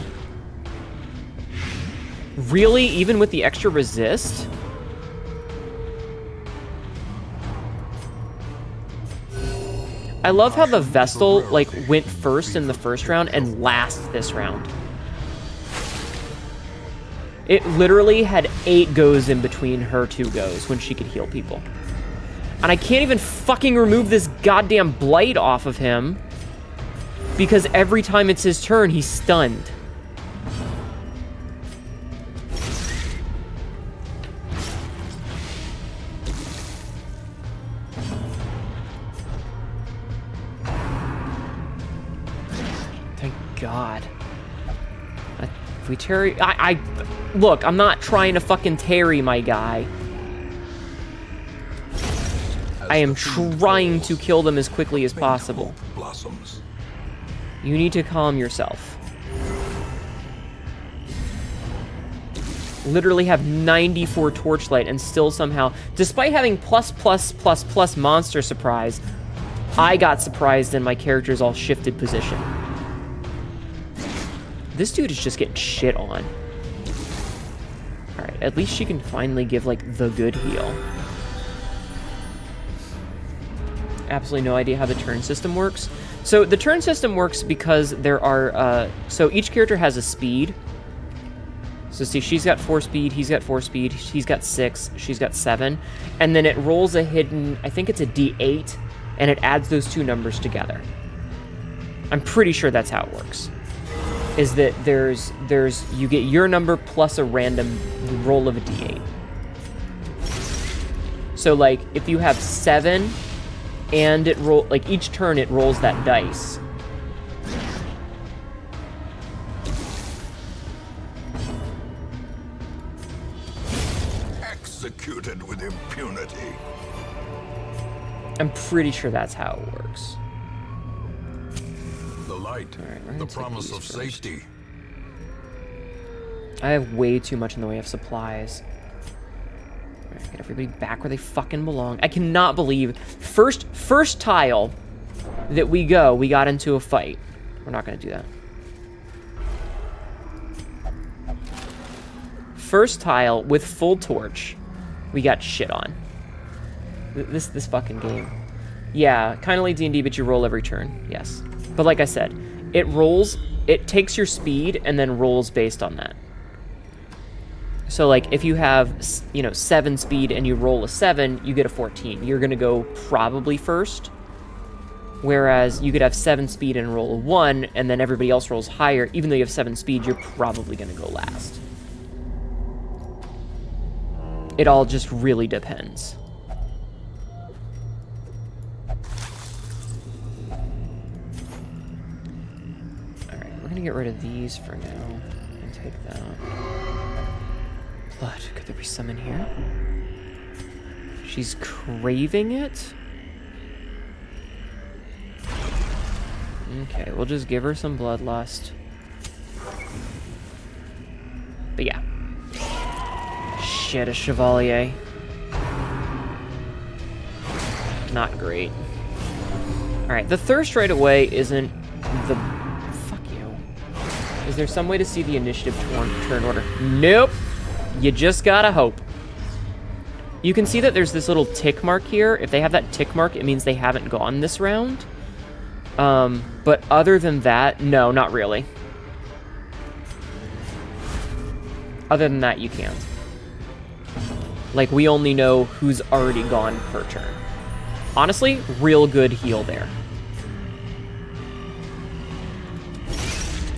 Really? Even with the extra resist? I love how the Vestal, like, went first in the first round and last this round. It literally had 8 goes in between her 2 goes when she could heal people. And I can't even fucking remove this goddamn blight off of him because every time it's his turn, he's stunned. Thank God. If we tarry... Look, I'm not trying to fucking tarry, my guy. I am trying to kill them as quickly as possible. Blossoms. You need to calm yourself. Literally have 94 torchlight and still somehow, despite having plus monster surprise, I got surprised and my character's all shifted position. This dude is just getting shit on. Alright, at least she can finally give, like, the good heal. Absolutely no idea how the turn system works. So the turn system works because there are, so each character has a speed. So see, she's got 4 speed, he's got 4 speed, he's got 6, she's got 7. And then it rolls a hidden, I think it's a D8, and it adds those 2 numbers together. I'm pretty sure that's how it works. Is that you get your number plus a random roll of a D8. So, like, if you have 7, and it like, each turn it rolls that dice. Executed with impunity. I'm pretty sure that's how it works. The light, Alright, the promise of safety. I have way too much in the way of supplies. Alright, get everybody back where they fucking belong. I cannot believe first tile that we got into a fight. We're not gonna do that. First tile with full torch, we got shit on. This fucking game. Yeah, kind of like D&D, but you roll every turn. Yes. But like I said, it takes your speed and then rolls based on that. So, like, if you have, 7 speed and you roll a 7, you get a 14. You're going to go probably first. Whereas you could have 7 speed and roll a 1, and then everybody else rolls higher. Even though you have 7 speed, you're probably going to go last. It all just really depends. Alright, we're going to gonna get rid of these for now and take that. Blood. Could there be some in here? She's craving it? Okay, we'll just give her some bloodlust. But yeah. Shit, a Chevalier. Not great. Alright, the thirst right away isn't the... Fuck you. Is there some way to see the initiative turn order? Nope. You just gotta hope. You can see that there's this little tick mark here. If they have that tick mark, it means they haven't gone this round. But other than that, no, not really. Other than that, you can't. Like, we only know who's already gone per turn. Honestly, real good heal there.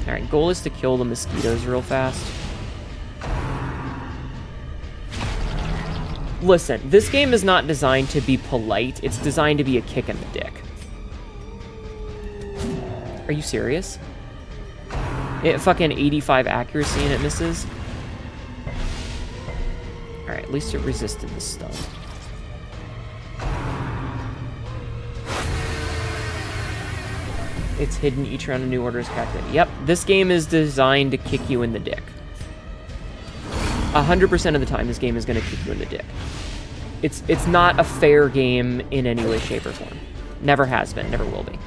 Alright, goal is to kill the mosquitoes real fast. Listen, this game is not designed to be polite. It's designed to be a kick in the dick. Are you serious? It fucking 85 accuracy and it misses? Alright, at least it resisted the stun. It's hidden each round a new order is calculated. Yep, this game is designed to kick you in the dick. 100% of the time, this game is going to kick you in the dick. It's not a fair game in any way, shape, or form. Never has been, never will be.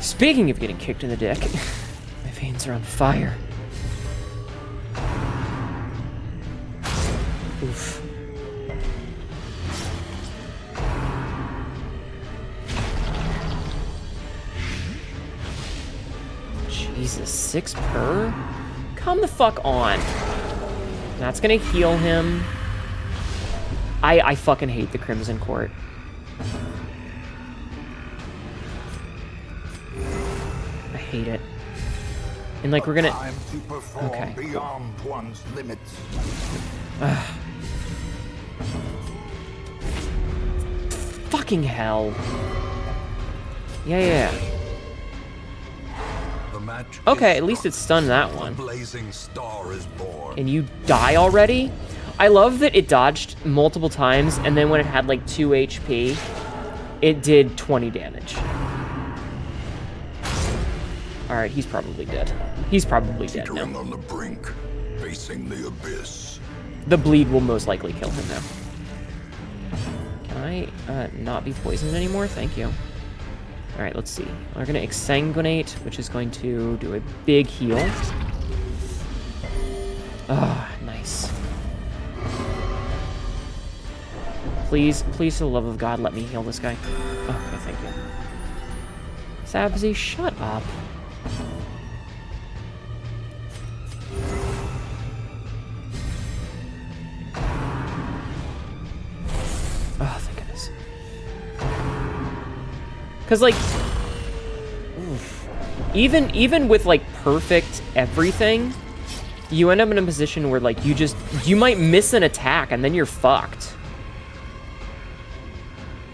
Speaking of getting kicked in the dick, my veins are on fire. Oof. Jesus, 6 per? Come the fuck on. That's gonna heal him. I fucking hate the Crimson Court. I hate it. And like we're gonna... Okay. Beyond one's limits. Fucking hell. Yeah. Okay, at least it stunned that one. Blazing star is born. And you die already? I love that it dodged multiple times, and then when it had like 2 HP, it did 20 damage. Alright, he's probably dead. He's probably dead now. On the brink, facing the abyss. The bleed will most likely kill him now. Can I not be poisoned anymore? Thank you. Alright, let's see. We're going to exsanguinate, which is going to do a big heal. Ah, nice. Please, please, for the love of God, let me heal this guy. Okay, thank you. Sabzi, shut up. Oh, thank goodness. Because, like, oof. Even with, like, perfect everything, you end up in a position where, like, you might miss an attack and then you're fucked.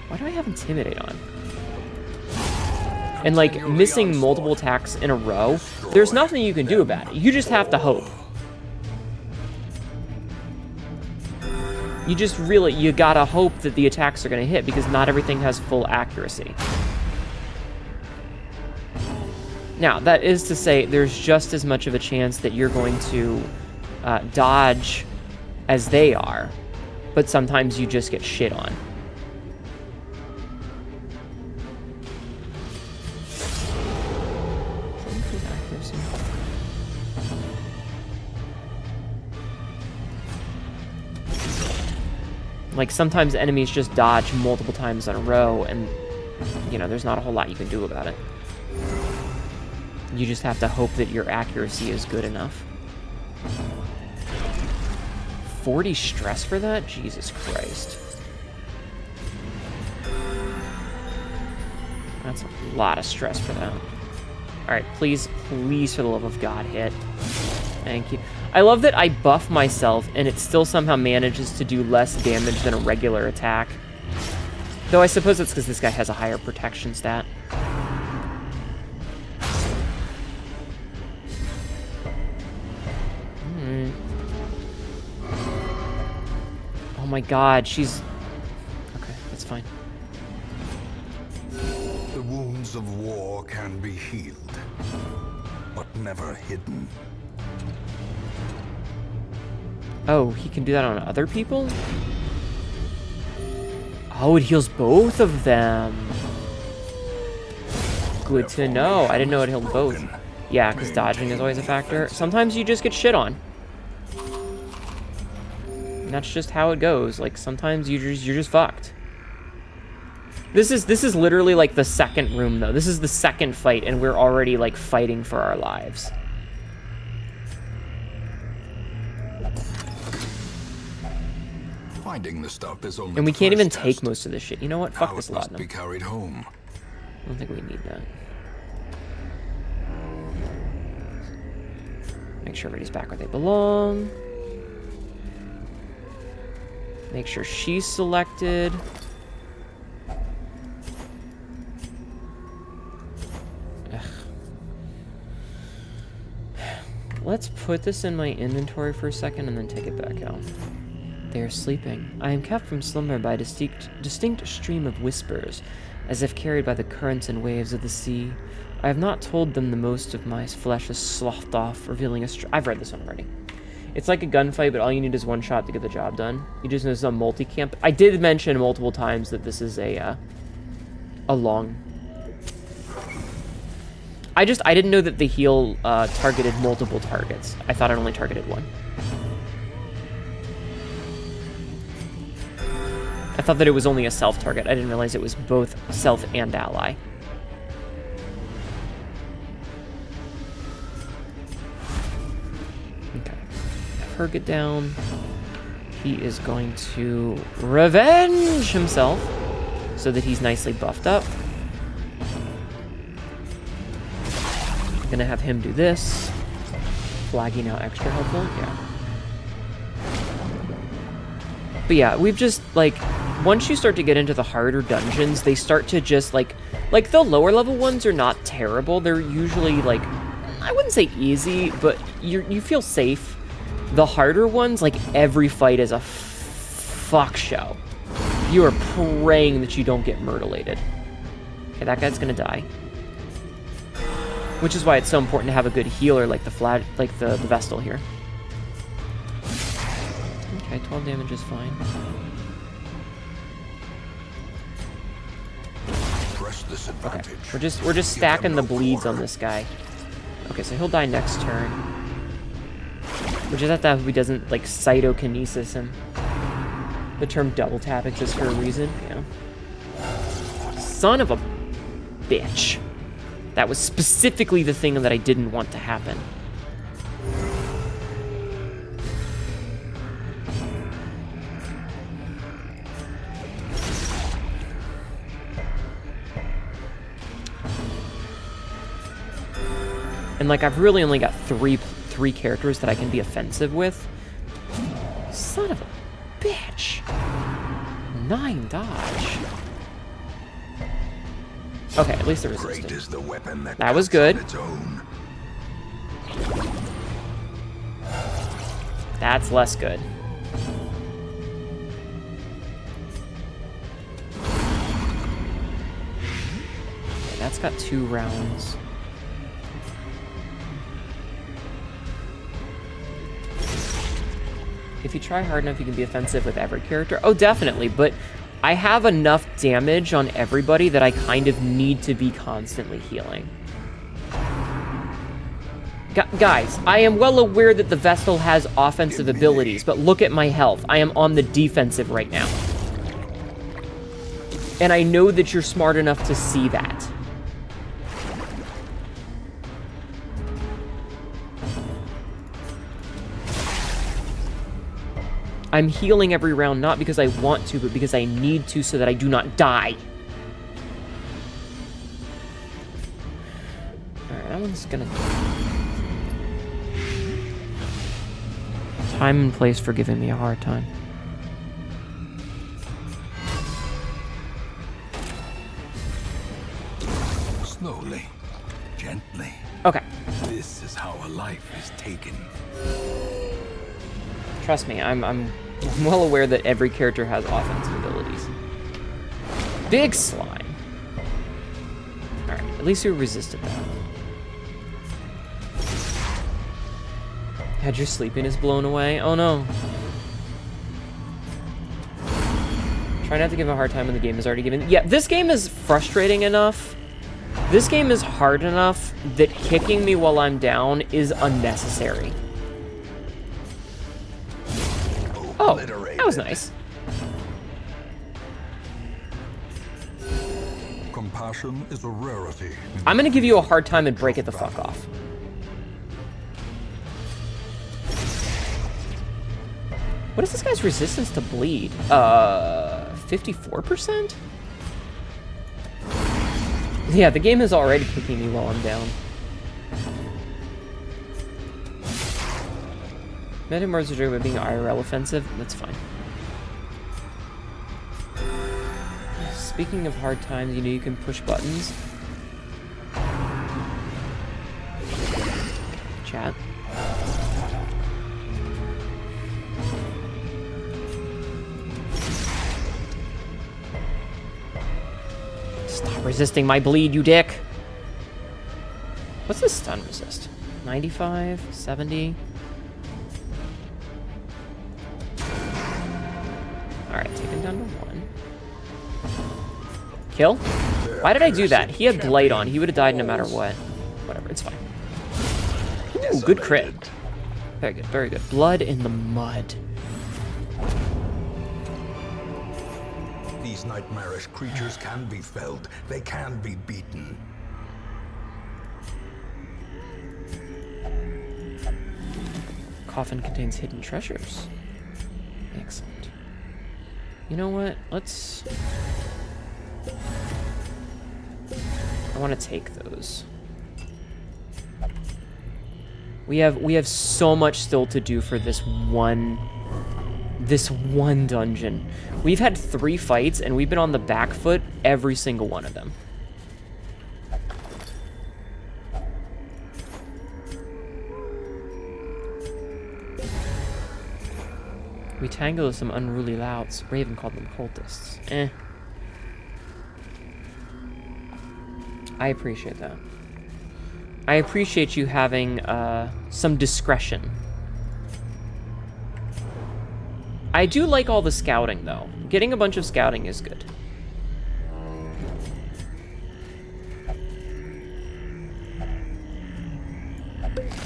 Why do I have Intimidate on? And, like, missing multiple attacks in a row, there's nothing you can do about it. You just have to hope. You gotta hope that the attacks are gonna hit, because not everything has full accuracy. Now, that is to say, there's just as much of a chance that you're going to dodge as they are, but sometimes you just get shit on. Like, sometimes enemies just dodge multiple times in a row, and, you know, there's not a whole lot you can do about it. You just have to hope that your accuracy is good enough. 40 stress for that? Jesus Christ. That's a lot of stress for that. Alright, please, please, for the love of God, hit. Thank you. I love that I buff myself and it still somehow manages to do less damage than a regular attack. Though I suppose it's because this guy has a higher protection stat. Alright. Oh my god, she's... Okay, that's fine. The wounds of war can be healed, but never hidden. Oh, he can do that on other people? Oh, it heals both of them. Good to know. I didn't know it healed both. Yeah, because dodging is always a factor. Sometimes you just get shit on. And that's just how it goes. Like, sometimes you're just fucked. This is literally like the second room, though. This is the second fight, and we're already, like, fighting for our lives. Finding the stuff is only And we can't even first take test. most of this shit. You know what? Fuck How this it must be laudanum. carried home. I don't think we need that. Make sure everybody's back where they belong. Make sure she's selected. Ugh. Let's put this in my inventory for a second and then take it back out. They are sleeping. I am kept from slumber by a distinct stream of whispers, as if carried by the currents and waves of the sea. I have not told them the most of my flesh is sloughed off, revealing a I've read this one already. It's like a gunfight, but all you need is one shot to get the job done. You just know it's a multi-camp. I did mention multiple times that this is a long... I didn't know that the heal targeted multiple targets. I thought it only targeted one. I thought that it was only a self-target. I didn't realize it was both self and ally. Okay. Have her get down. He is going to revenge himself so that he's nicely buffed up. I'm gonna have him do this. Flagging out extra helpful, yeah. But yeah, we've just, like, once you start to get into the harder dungeons, they start to just, like the lower level ones are not terrible. They're usually, like, I wouldn't say easy, but you feel safe. The harder ones, like, every fight is a fuck show. You are praying that you don't get myrtleated. Okay, that guy's gonna die. Which is why it's so important to have a good healer like the Vestal here. Okay, 12 damage is fine. Okay, we're just stacking the bleeds on this guy. Okay, so he'll die next turn. Which is that he doesn't, like, cytokinesis him. The term double tap exists for a reason, yeah. Son of a bitch. That was specifically the thing that I didn't want to happen. And, like, I've really only got three characters that I can be offensive with. Son of a bitch. 9 dodge. Okay, at least the resistance. That was good. That's less good. Okay, that's got 2 rounds. If you try hard enough, you can be offensive with every character. Oh, definitely, but I have enough damage on everybody that I kind of need to be constantly healing. Guys, I am well aware that the Vestal has offensive abilities, but look at my health. I am on the defensive right now. And I know that you're smart enough to see that. I'm healing every round, not because I want to, but because I need to so that I do not die. Alright, that one's gonna... Time and place for giving me a hard time. Slowly, gently. Okay. This is how a life is taken. Trust me, I'm well aware that every character has offensive abilities. Big slime. Alright, at least we resisted that. Had your sleepiness blown away? Oh no. Try not to give a hard time when the game is already given. Yeah, this game is frustrating enough. This game is hard enough that kicking me while I'm down is unnecessary. Oh, that was nice. Compassion is a rarity. I'm gonna give you a hard time and break it the fuck off. What is this guy's resistance to bleed? 54%? Yeah, the game is already kicking me while I'm down. Metamorphs are by being IRL offensive. That's fine. Speaking of hard times, you know you can push buttons. Chat. Stop resisting my bleed, you dick. What's this stun resist? 95? 70? Alright, take him down to 1. Kill? Why did I do that? He had Blade on. He would have died no matter what. Whatever, it's fine. Ooh, good crit. Very good, very good. Blood in the mud. These nightmarish creatures can be felled. They can be beaten. Coffin contains hidden treasures. Excellent. You know what? Let's... I want to take those. We have so much still to do for this one dungeon. We've had 3 fights and we've been on the back foot every single one of them. We tangled with some unruly louts. Raven called them cultists. Eh. I appreciate that. I appreciate you having some discretion. I do like all the scouting, though. Getting a bunch of scouting is good.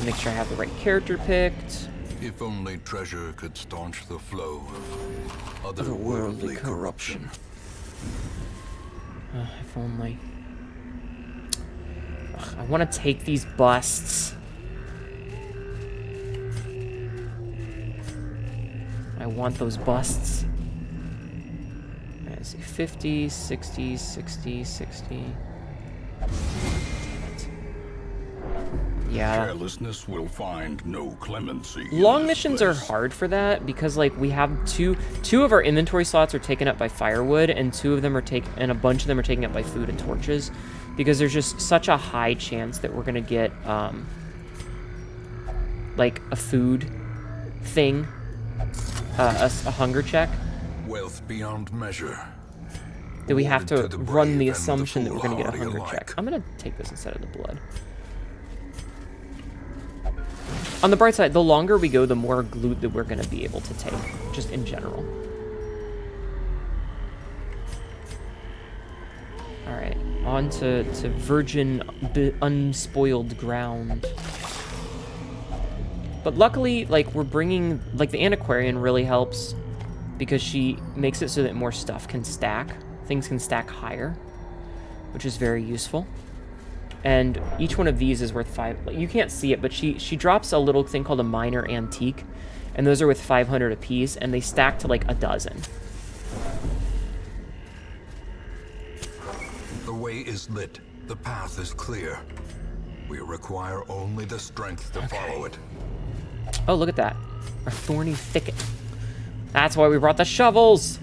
Make sure I have the right character picked. If only treasure could staunch the flow of otherworldly corruption. If only. Ugh, I want to take these busts. I want those busts. I see 50, 60, 60, 60. Yeah. Carelessness will find no clemency. Long missions are hard for that because, like, we have two of our inventory slots are taken up by firewood, and and a bunch of them are taken up by food and torches, because there's just such a high chance that we're gonna get like a food thing, a hunger check. Wealth beyond measure. That we have to Awarded to the run the brave and the assumption that we're gonna get a foolhardy hunger alike. check. I'm gonna take this instead of the blood. On the bright side, the longer we go, the more loot that we're going to be able to take, just in general. Alright, on to virgin, unspoiled ground. But luckily, like, we're bringing... Like, the antiquarian really helps, because she makes it so that more stuff can stack. Things can stack higher, which is very useful. And each one of these is worth 5. You can't see it, but she drops a little thing called a minor antique, and those are worth 500 apiece, and they stack to like a dozen. The way is lit. The path is clear. We require only the strength to follow it. Oh, look at that. Our thorny thicket. That's why we brought the shovels.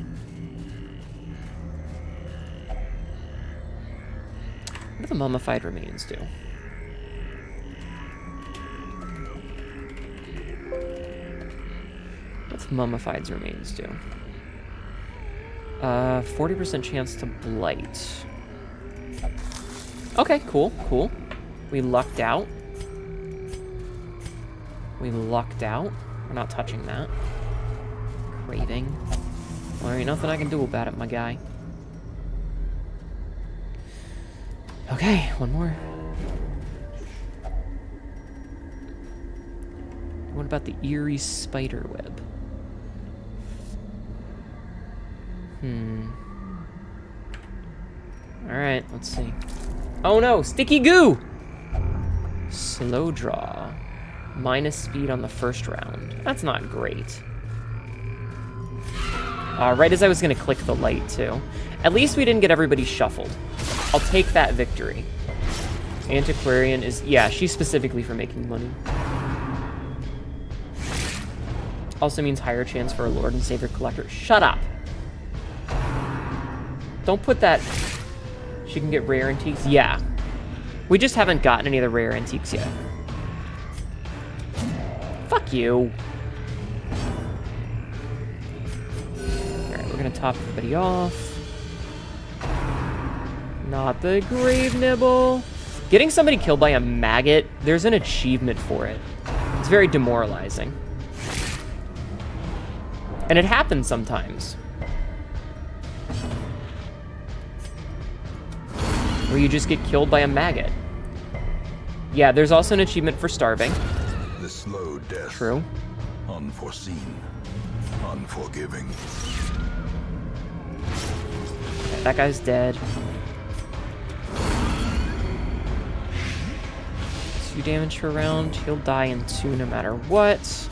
What do the mummified remains do? What's mummified's remains do? 40% chance to blight. Okay, cool, cool. We lucked out. We lucked out. We're not touching that. Craving. Well, there ain't nothing I can do about it, my guy. Okay, one more. What about the eerie spider web? Alright, let's see. Oh no, sticky goo! Slow draw. Minus speed on the first round. That's not great. Right as I was gonna click the light too. At least we didn't get everybody shuffled. I'll take that victory. Antiquarian is, yeah, she's specifically for making money. Also means higher chance for a Lord and Savior Collector. Shut up! Don't put that... She can get rare antiques? Yeah. We just haven't gotten any of the rare antiques yet. Fuck you. Alright, we're gonna top everybody off. Not the grave nibble. Getting somebody killed by a maggot, there's an achievement for it. It's very demoralizing. And it happens sometimes. Where you just get killed by a maggot. Yeah, there's also an achievement for starving. The slow death. True. Unforeseen. Unforgiving. Okay, that guy's dead. 2 damage per round. He'll die in 2 no matter what.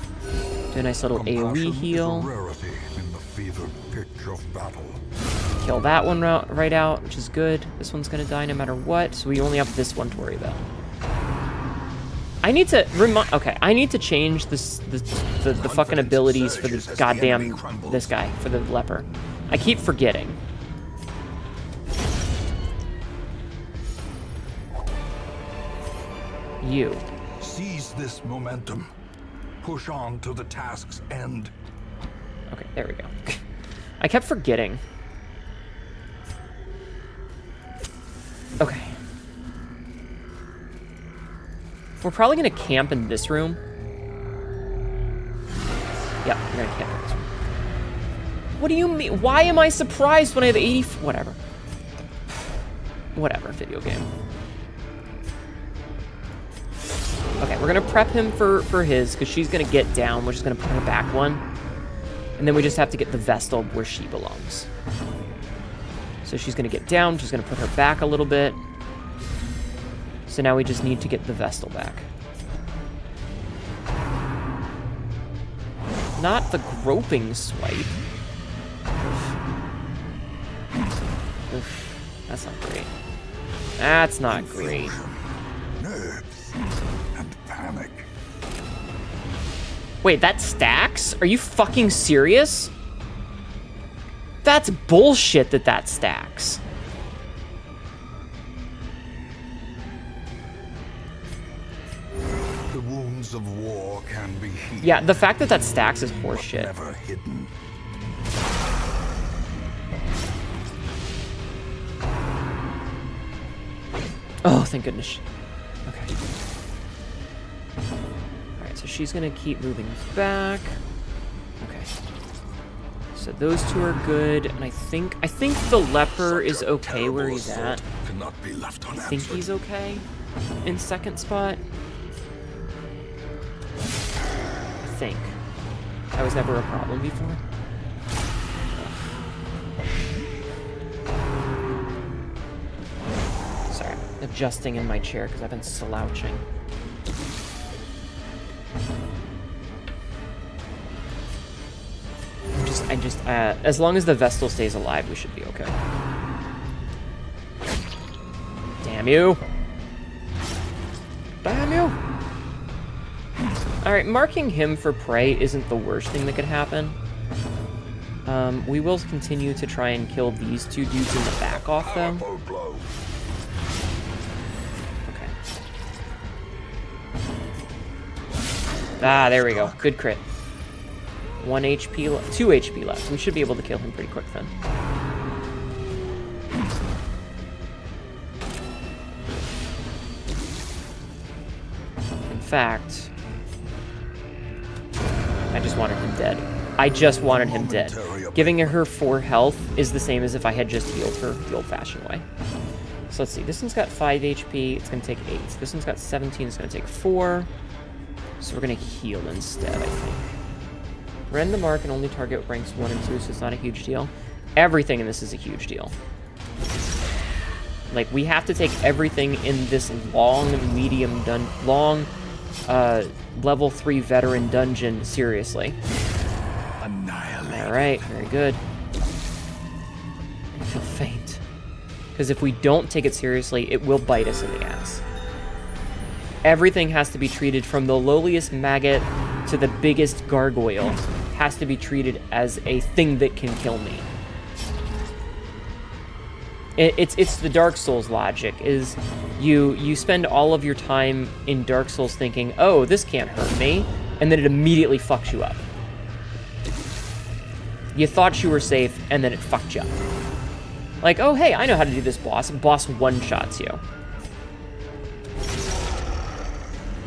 Do a nice little AoE heal. Is a rarity in the fevered pitch of battle. Kill that one right out, which is good. This one's gonna die no matter what, so we only have this one to worry about. I need to I need to change the fucking abilities for the goddamn this guy, for the leper. I keep forgetting. You. Seize this momentum. Push on to the task's end. Okay, there we go. I kept forgetting. Okay. We're probably gonna camp in this room. Yep, we're gonna camp in this room. What do you mean? Why am I surprised when I have 80? Whatever. Whatever, video game. Okay, we're gonna prep him for his, because she's gonna get down. We're just gonna put her back one. And then we just have to get the Vestal where she belongs. So she's gonna get down, she's gonna put her back a little bit. So now we just need to get the Vestal back. Not the groping swipe. Oof. That's not great. That's not great. Nerves and panic. Wait, that stacks? Are you fucking serious? That's bullshit that stacks. The wounds of war can be healed. Yeah, the fact that stacks is horseshit. Never hidden. Oh, thank goodness. Okay. Alright, so she's gonna keep moving back. Okay. So those two are good, and I think the leper is okay where he's at. Cannot be left I unanswered. think he's okay in second spot. I think. That was never a problem before. Sorry, adjusting in my chair because I've been slouching. As long as the Vestal stays alive, we should be okay. Damn you! Damn you! Alright, marking him for prey isn't the worst thing that could happen. We will continue to try and kill these two dudes in the back off, though. Okay. Ah, there we go. Good crit. 1 HP, 2 HP left. We should be able to kill him pretty quick then. In fact, I just wanted him dead. I just wanted him dead. Giving her 4 health is the same as if I had just healed her the old-fashioned way. So let's see. This one's got 5 HP. It's going to take 8. This one's got 17. It's going to take 4. So we're going to heal instead, I think. Rend the mark and only target ranks 1 and 2, so it's not a huge deal. Everything in this is a huge deal. Like, we have to take everything in this long, level 3 veteran dungeon seriously. Alright, very good. I feel faint. Because if we don't take it seriously, it will bite us in the ass. Everything has to be treated, from the lowliest maggot to the biggest gargoyle, has to be treated as a thing that can kill me. It's the Dark Souls logic, is you spend all of your time in Dark Souls thinking, oh, this can't hurt me, and then it immediately fucks you up. You thought you were safe, and then it fucked you up. Like, oh, hey, I know how to do this boss. Boss one-shots you.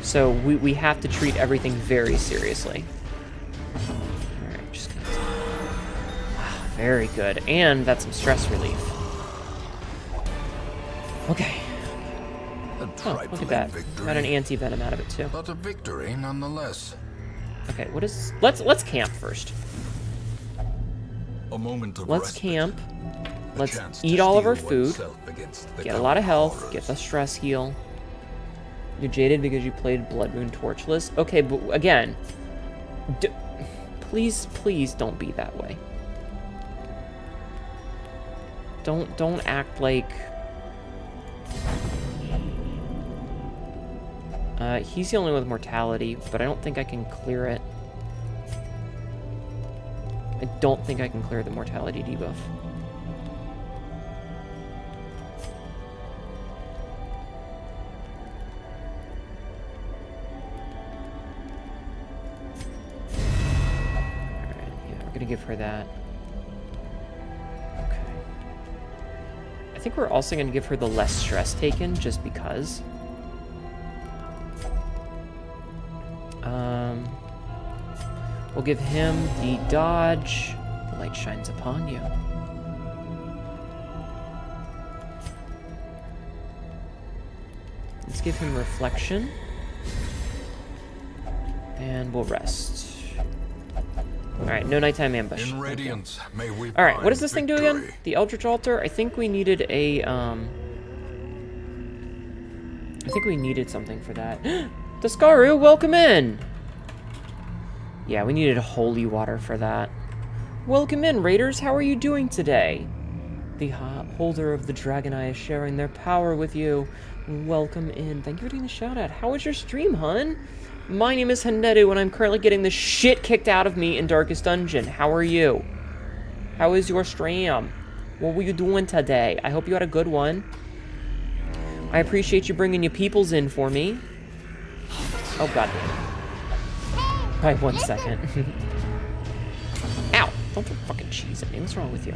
So we have to treat everything very seriously. Alright, just gonna... Wow, very good. And that's some stress relief. Okay. Oh, look at that. Got an anti-venom out of it, too. But a victory nonetheless. Okay, what is... Let's camp first. A moment of Let's respite. Camp. Let's eat all of our food. Get a lot of health. Get the stress heal. You're jaded because you played Blood Moon Torchless. Okay, but again, please don't be that way. Don't act like... he's the only one with mortality, but I don't think I can clear it. I don't think I can clear the mortality debuff. Alright, yeah, we're gonna give her that. Okay. I think we're also gonna give her the less stress taken, just because. We'll give him the dodge. The light shines upon you. Let's give him reflection. And we'll rest. Alright, no nighttime ambush. In radiance, may we Alright, what does this thing do again? victory. The Eldritch Altar? I think we needed a, I think we needed something for that. Daskaru, welcome in! Yeah, we needed holy water for that. Welcome in, Raiders. How are you doing today? The holder of the Dragon Eye is sharing their power with you. Welcome in. Thank you for doing the shout-out. How was your stream, hun? My name is Hnetu, and I'm currently getting the shit kicked out of me in Darkest Dungeon. How are you? How is your stream? What were you doing today? I hope you had a good one. I appreciate you bringing your peoples in for me. Oh, God. All right, 1 second. Ow! Don't throw fucking cheese at me. What's wrong with you?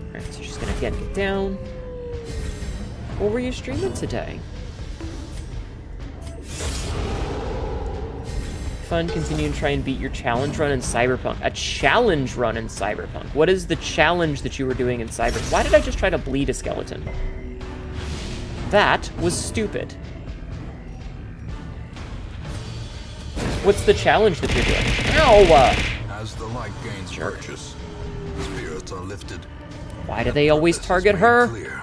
Alright, so she's gonna again get down. What were you streaming today? Fun, continue to try and beat your challenge run in Cyberpunk. A challenge run in Cyberpunk? What is the challenge that you were doing in Cyberpunk? Why did I just try to bleed a skeleton? That was stupid. What's the challenge that you're doing? Ow! As the light gains Jerk. purchase, spirits are lifted. Why do they always target her? Clear.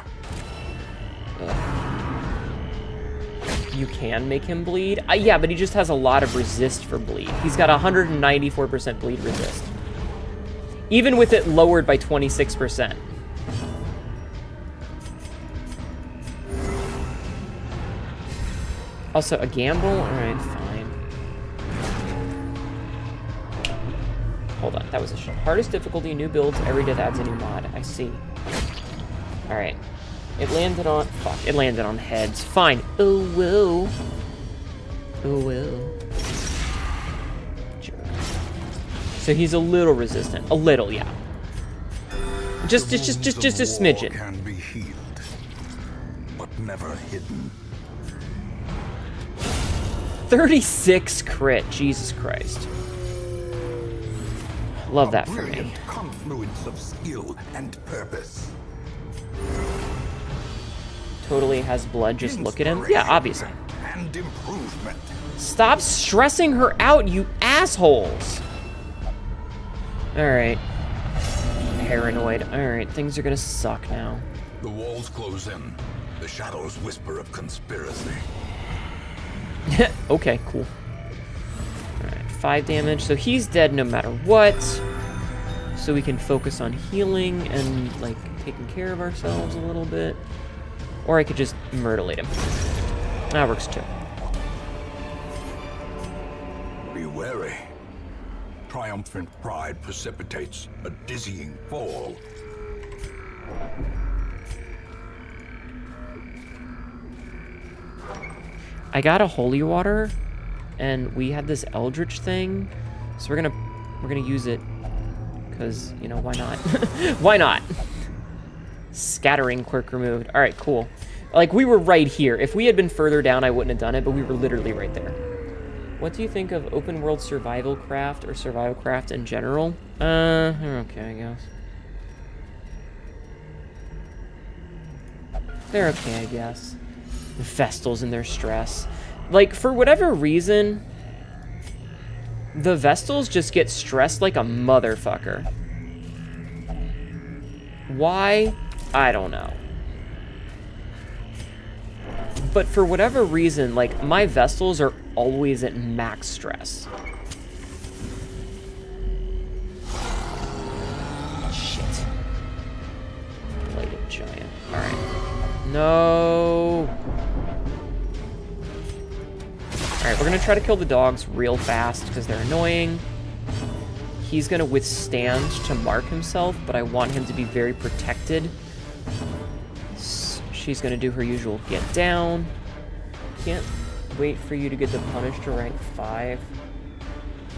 You can make him bleed? Yeah, but he just has a lot of resist for bleed. He's got 194% bleed resist. Even with it lowered by 26%. Also, a gamble? Alright, fine. Hold on, that was a shot. Hardest difficulty, new builds, every death adds a new mod. I see. Alright. It landed on... Fuck, it landed on heads. Fine. Oh, whoa. Oh, whoa. Jerk. So he's a little resistant. A little, yeah. Just a smidgen. Can be healed, but never hidden. 36 crit. Jesus Christ. Love that for me. Brilliant confluence of skill and purpose. Totally has blood. Just look at him. Yeah, obviously. And improvement. Stop stressing her out, you assholes. Alright. Paranoid. Alright, things are gonna suck now. The walls close in. The shadows whisper of conspiracy. Okay, cool. Alright, 5 damage. So he's dead no matter what. So we can focus on healing and, like, taking care of ourselves a little bit. Or I could just mutilate him. That works too. Be wary. Triumphant pride precipitates a dizzying fall. I got a holy water, and we had this eldritch thing, so we're gonna use it, because, you know, why not? Why not? Scattering quirk removed. All right, cool. Like, we were right here. If we had been further down, I wouldn't have done it, but we were literally right there. What do you think of open world survival craft or survival craft in general? They're okay, I guess. They're okay, I guess. The Vestals and their stress. Like, for whatever reason, the Vestals just get stressed like a motherfucker. Why? I don't know. But for whatever reason, like, my Vestals are always at max stress. Shit. Bladed giant. Alright. No. Alright, we're gonna try to kill the dogs real fast because they're annoying. He's gonna withstand to mark himself, but I want him to be very protected. She's gonna do her usual get down. Can't wait for you to get the punish to rank 5.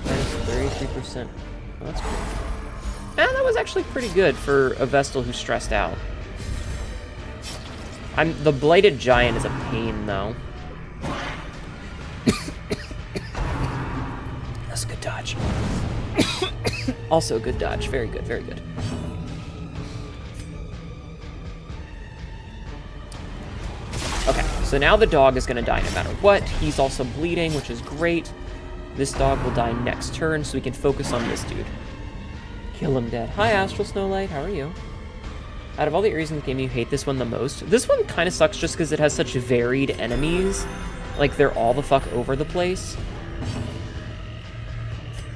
Minus 33%. Oh, that's cool. And that was actually pretty good for a Vestal who's stressed out. The Blighted Giant is a pain, though. That's a good dodge. Also a good dodge. Very good, very good. Okay, so now the dog is going to die no matter what. He's also bleeding, which is great. This dog will die next turn, so we can focus on this dude. Kill him dead. Hi, Astral Snowlight. How are you? Out of all the areas in the game, you hate this one the most? This one kind of sucks just because it has such varied enemies. Like, they're all the fuck over the place.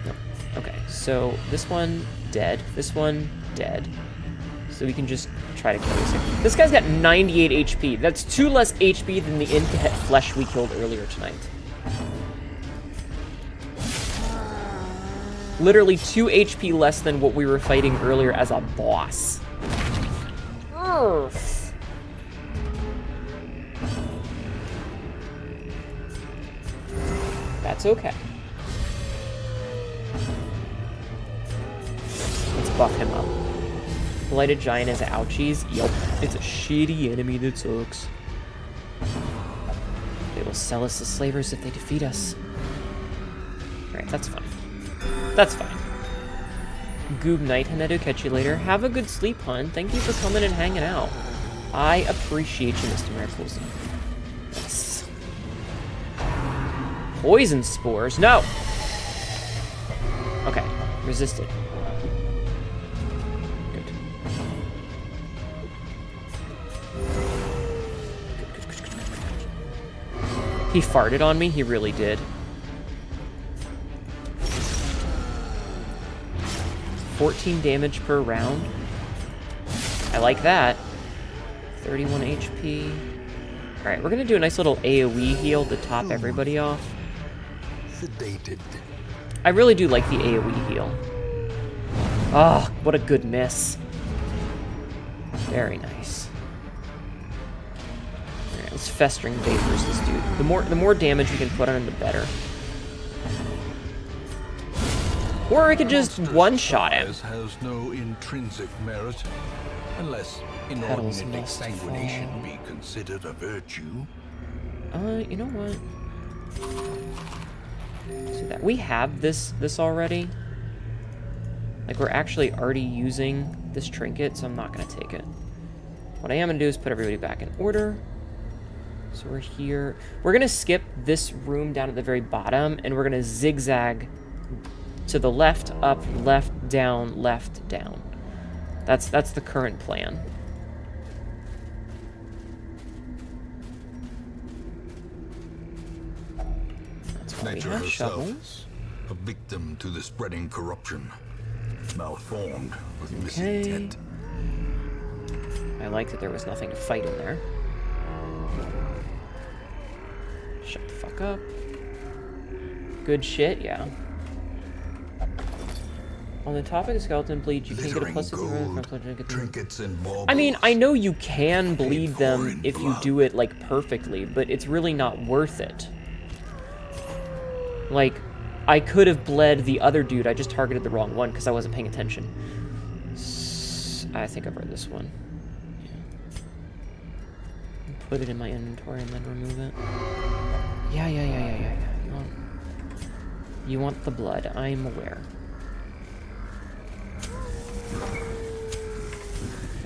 No. Okay, so this one, dead. This one, dead. So we can just try to kill this guy. This guy's got 98 HP. That's 2 less HP than the Intet flesh we killed earlier tonight. Literally 2 HP less than what we were fighting earlier as a boss. That's okay. Let's buff him up. Blighted Giant is ouchies. Yup. It's a shitty enemy that sucks. They will sell us as slavers if they defeat us. Alright, that's fine. That's fine. Goob Night, Hnetu, catch you later. Have a good sleep, hun. Thank you for coming and hanging out. I appreciate you, Mr. Miracles. Yes. Poison spores. No! Okay. Resisted. Good. He farted on me? He really did. 14 damage per round. I like that. 31 HP. Alright, we're gonna do a nice little AoE heal to top everybody off. Sedated. I really do like the AoE heal. Oh, what a good miss. Very nice. Alright, let's Festering Vapors this dude. The more damage we can put on him, the better. Or I could just one-shot him. Has no intrinsic merit, unless Petals inordinate must exsanguination fall. be considered a virtue. You know what? See that we have this already. Like we're actually already using this trinket, so I'm not gonna take it. What I am gonna do is put everybody back in order. So we're here. We're gonna skip this room down at the very bottom, and we're gonna zigzag to the left, up, left, down, left, down. That's the current plan. That's why we Nature have herself, shovels. a victim to the spreading corruption, malformed with missing Okay. intent. I like that there was nothing to fight in there. Shut the fuck up. Good shit, yeah. On the topic of skeleton bleed, you can get a Glittering plus 50 rather than gold, plus 50. trinkets and baubles. I mean, I know you can bleed for them in if you blood. do it, like, perfectly, but it's really not worth it. Like, I could have bled the other dude, I just targeted the wrong one because I wasn't paying attention. I think I've read this one. Yeah. Put it in my inventory and then remove it. Yeah. You want the blood, I'm aware.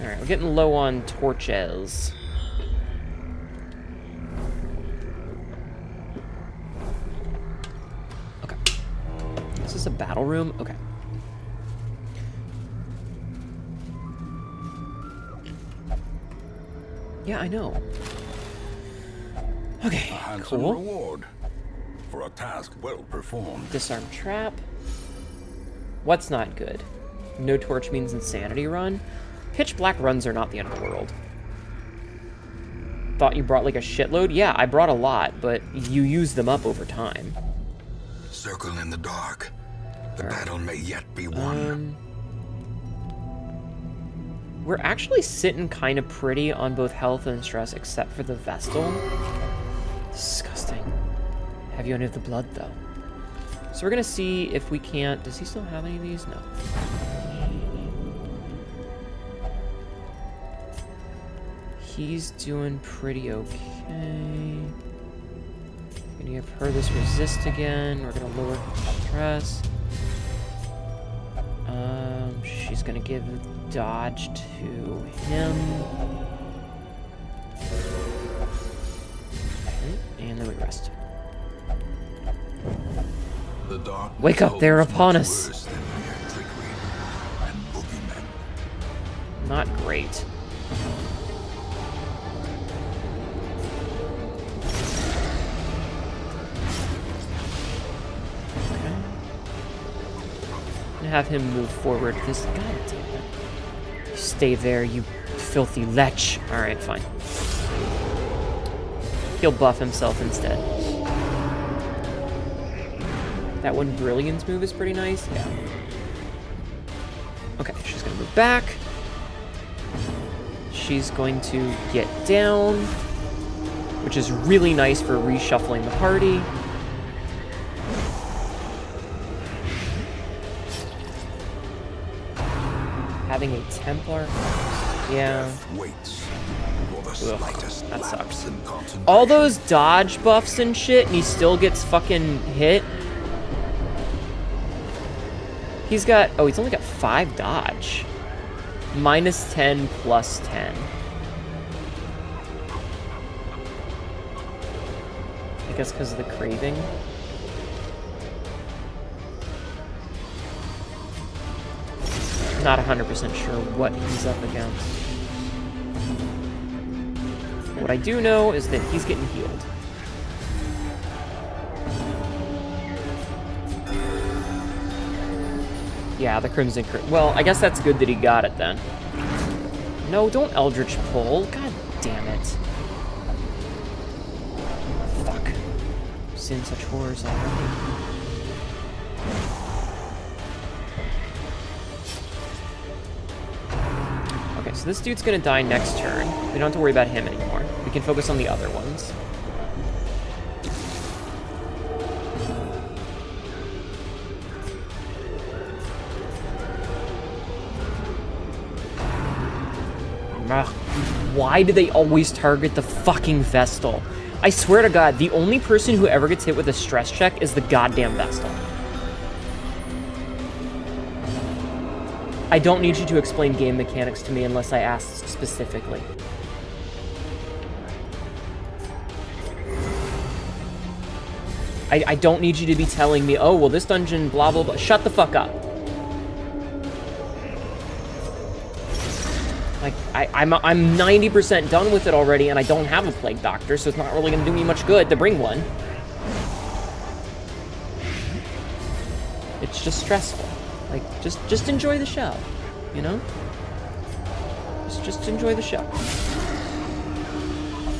Alright, we're getting low on torches. Okay. Is this a battle room? Okay. Yeah, I know. Okay, A handsome cool. reward for a task well performed. Disarm trap. What's not good? No torch means insanity run. Pitch black runs are not the end of the world. Thought you brought like a shitload? Yeah, I brought a lot, but you use them up over time. Circle in the dark. The Alright. battle may yet be won. We're actually sitting kind of pretty on both health and stress, except for the Vestal. Disgusting. Have you any of the blood, though? So we're gonna see if we can't... Does he still have any of these? No. He's doing pretty okay. Gonna give her this resist again. We're gonna lower her stress. She's gonna give dodge to him. Okay, and then we rest. The dark Wake up, they're holds upon much us. worse than mere trickery and boogeymen. Not great. Okay. I'm gonna have him move forward. This God damn it. You stay there, you filthy lech. Alright, fine. He'll buff himself instead. That one Brilliance move is pretty nice. Yeah. Okay, she's gonna move back. She's going to get down, which is really nice for reshuffling the party. Having a Templar, yeah. Death waits for the Ugh, slightest that lapse sucks. in concentration. All those dodge buffs and shit, and he still gets fucking hit. He's got, oh, he's only got 5 dodge. Minus 10, plus 10. I guess because of the craving. Not 100% sure what he's up against. What I do know is that he's getting healed. Yeah, the Crimson well, I guess that's good that he got it then. No, don't Eldritch Pull. God damn it. seen such horrors already. Okay, so this dude's gonna die next turn. We don't have to worry about him anymore. We can focus on the other ones. Ugh. Why do they always target the fucking Vestal? I swear to God, the only person who ever gets hit with a stress check is the goddamn Vestal. I don't need you to explain game mechanics to me unless I ask specifically. I don't need you to be telling me, oh, well, this dungeon, blah, blah, blah. Shut the fuck up. Like, I'm 90% done with it already, and I don't have a Plague Doctor, so it's not really going to do me much good to bring one. It's just stressful. Like, just enjoy the show, you know? Just enjoy the show.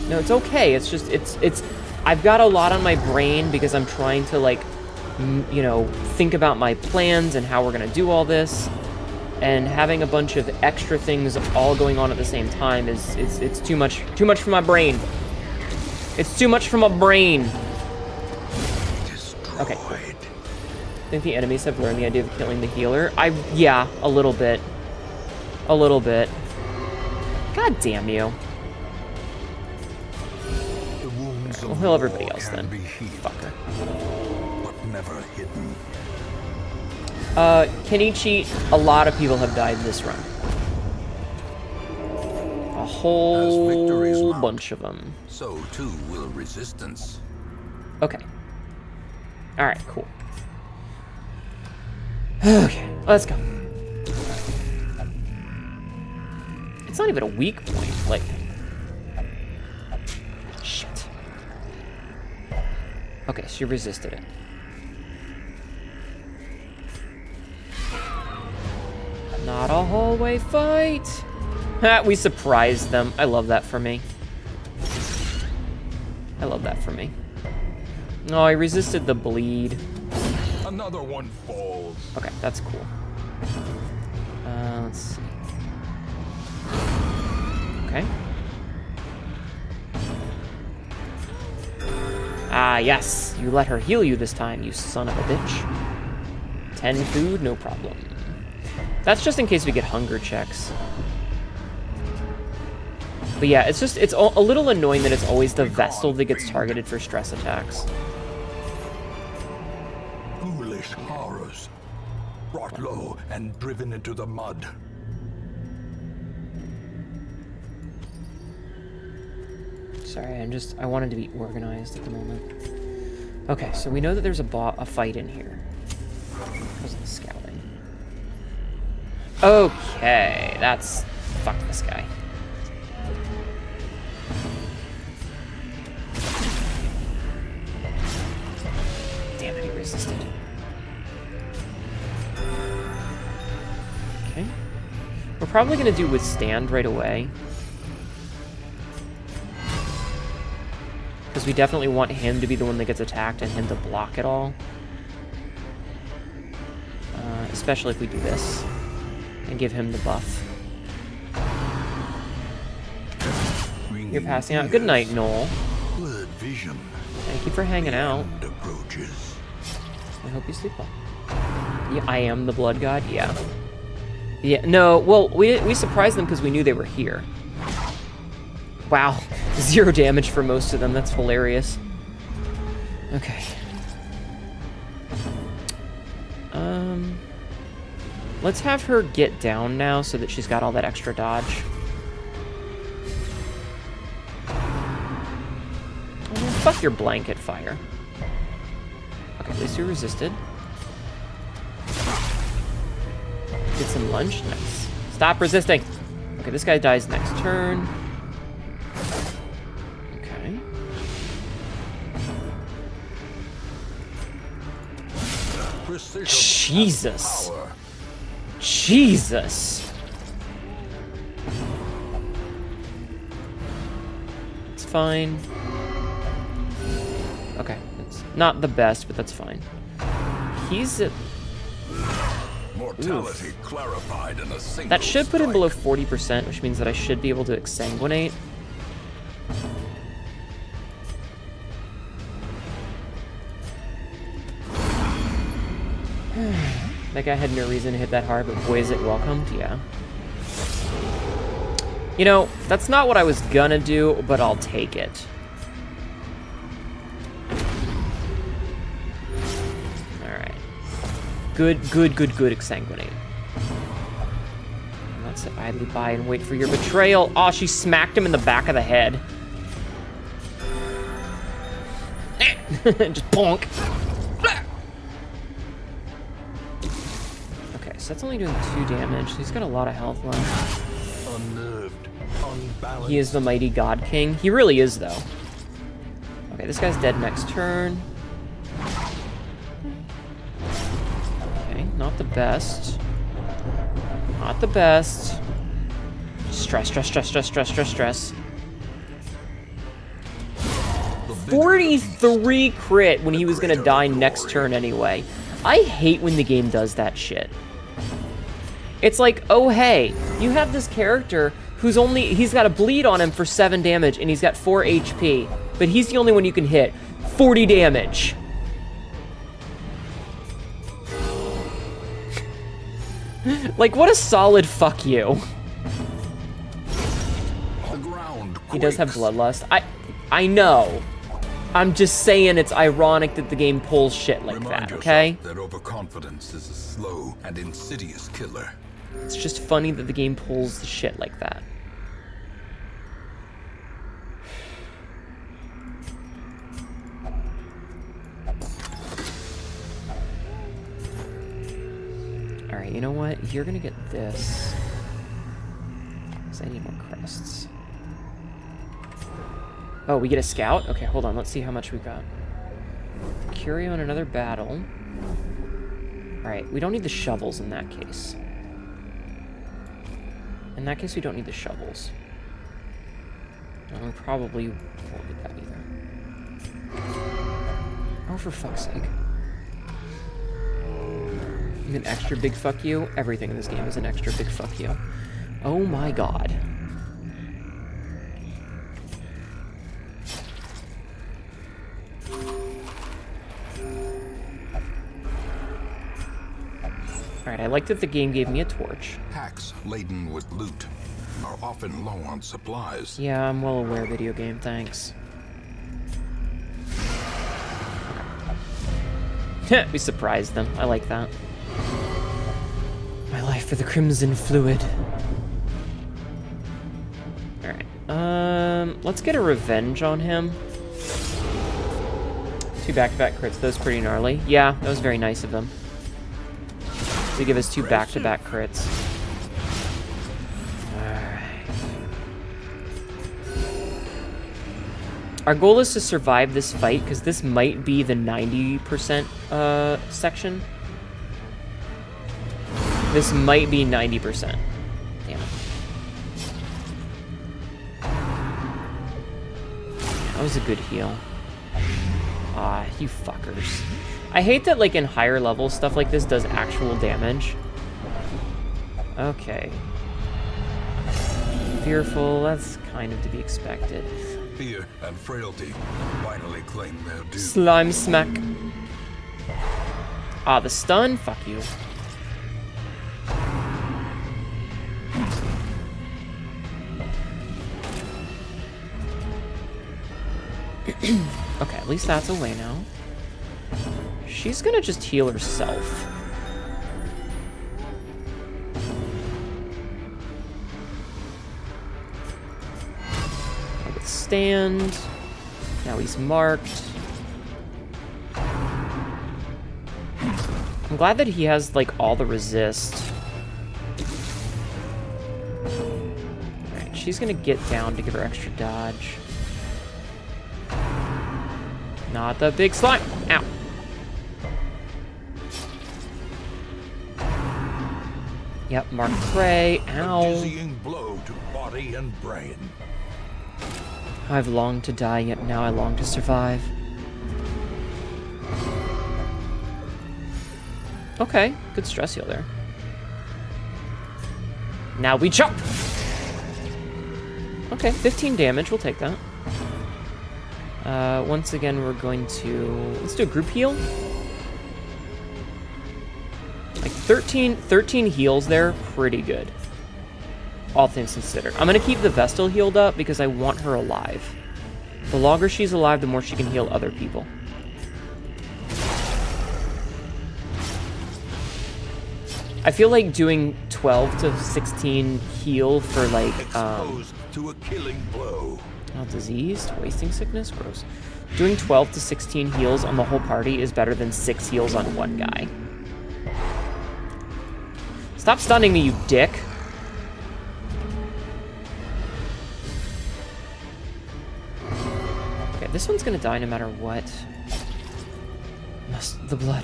No, it's okay. It's just, it's... I've got a lot on my brain because I'm trying to, like, you know, think about my plans and how we're going to do all this. And having a bunch of extra things all going on at the same time it's too much for my brain. It's too much for my brain. Okay. I think the enemies have learned the idea of killing the healer. Yeah, a little bit. A little bit. God damn you. We'll heal everybody else then. Fucker. But never hidden. Can he cheat? A lot of people have died this run. A whole bunch of them. So too will resistance. Okay. Alright, cool. Okay, let's go. It's not even a weak point, like... Shit. Okay, she resisted it. Not a hallway fight! Ha, we surprised them. I love that for me. I love that for me. No, I resisted the bleed. Another one falls. Okay, that's cool. Let's see. Okay. Ah, yes. You let her heal you this time, you son of a bitch. 10 food, no problem. That's just in case we get hunger checks. But yeah, it's a little annoying that it's always the Vestal that gets targeted for stress attacks. Foolish horrors. Brought low and driven into the mud. Sorry, I wanted to be organized at the moment. Okay, so we know that there's a fight in here. Because of the scouting. Okay, that's... Fuck this guy. Damn it, he resisted. Okay. We're probably gonna do withstand right away. Because we definitely want him to be the one that gets attacked and him to block it all. Especially if we do this. And give him the buff. You're passing out. Good night, Noel. Blurred vision. Thank you for hanging out. Approaches. I hope you sleep well. Yeah, I am the blood god? Yeah. Yeah, no, well, we surprised them because we knew they were here. Wow. 0 damage for most of them. That's hilarious. Okay. Let's have her get down now so that she's got all that extra dodge. Oh, fuck your blanket fire. Okay, at least you resisted. Get some lunch? Nice. Stop resisting! Okay, this guy dies next turn. Okay. Jesus! Jesus! It's fine. Okay, It's not the best, but that's fine. He's at... Mortality clarified in a single That should put him strike. below 40%, which means that I should be able to exsanguinate. That guy had no reason to hit that hard, but boy, is it welcomed. Yeah. You know, that's not what I was gonna do, but I'll take it. Alright. Good exsanguinate. Let's sit idly by and wait for your betrayal. Oh, she smacked him in the back of the head. Just bonk. Okay, so that's only doing 2 damage. He's got a lot of health left. Unnerved, unbalanced. He is the mighty God King. He really is, though. Okay, this guy's dead next turn. Okay, not the best. Not the best. Stress. 43 crit when he was gonna die next turn anyway. I hate when the game does that shit. It's like, oh hey, you have this character he's got a bleed on him for 7 damage and he's got 4 HP, but he's the only one you can hit. 40 damage. Like, what a solid fuck you. The ground He does have quakes. bloodlust. I know. I'm just saying it's ironic that the game pulls shit like Remind that, yourself okay? that overconfidence is a slow and insidious killer. It's just funny that the game pulls the shit like that. Alright, you know what? You're gonna get this. Because I need more crests. Oh, we get a scout? Okay, hold on. Let's see how much we got. Curio in another battle. Alright, we don't need the shovels in that case. In that case, we don't need the shovels. And we probably won't need that either. Oh, for fuck's sake. An extra big fuck you? Everything in this game is an extra big fuck you. Oh my god. Alright, I like that the game gave me a torch. Packs laden with loot are often low on supplies. Yeah, I'm well aware, video game, thanks. We surprised them. I like that. My life for the Crimson Fluid. Alright, let's get a revenge on him. 2 back-to-back crits, that was pretty gnarly. Yeah, that was very nice of him. To give us 2 back-to-back crits. Alright. Our goal is to survive this fight, because this might be the 90% section. This might be 90%. Damn it. That was a good heal. Ah, you fuckers. I hate that, like, in higher level, stuff like this does actual damage. Okay. Fearful, that's kind of to be expected. Fear and frailty finally claim their due. Slime smack. Ah, the stun? Fuck you. Okay, at least that's away now. She's gonna just heal herself. I'll withstand. Now he's marked. I'm glad that he has, like, all the resist. Alright, she's gonna get down to give her extra dodge. Not the big slime. Ow. Yep, mark prey. Ow. A dizzying blow to body and brain. I've longed to die, yet now I long to survive. Okay, good stress heal there. Now we chop! Okay, 15 damage, we'll take that. Once again, we're going to... Let's do a group heal. Like 13 heals there, pretty good. All things considered. I'm gonna keep the Vestal healed up because I want her alive. The longer she's alive, the more she can heal other people. I feel like doing 12 to 16 heal for like Exposed to a killing blow. not diseased, wasting sickness, gross. Doing 12 to 16 heals on the whole party is better than 6 heals on one guy. Stop stunning me, you dick. Okay, this one's gonna die no matter what. The blood.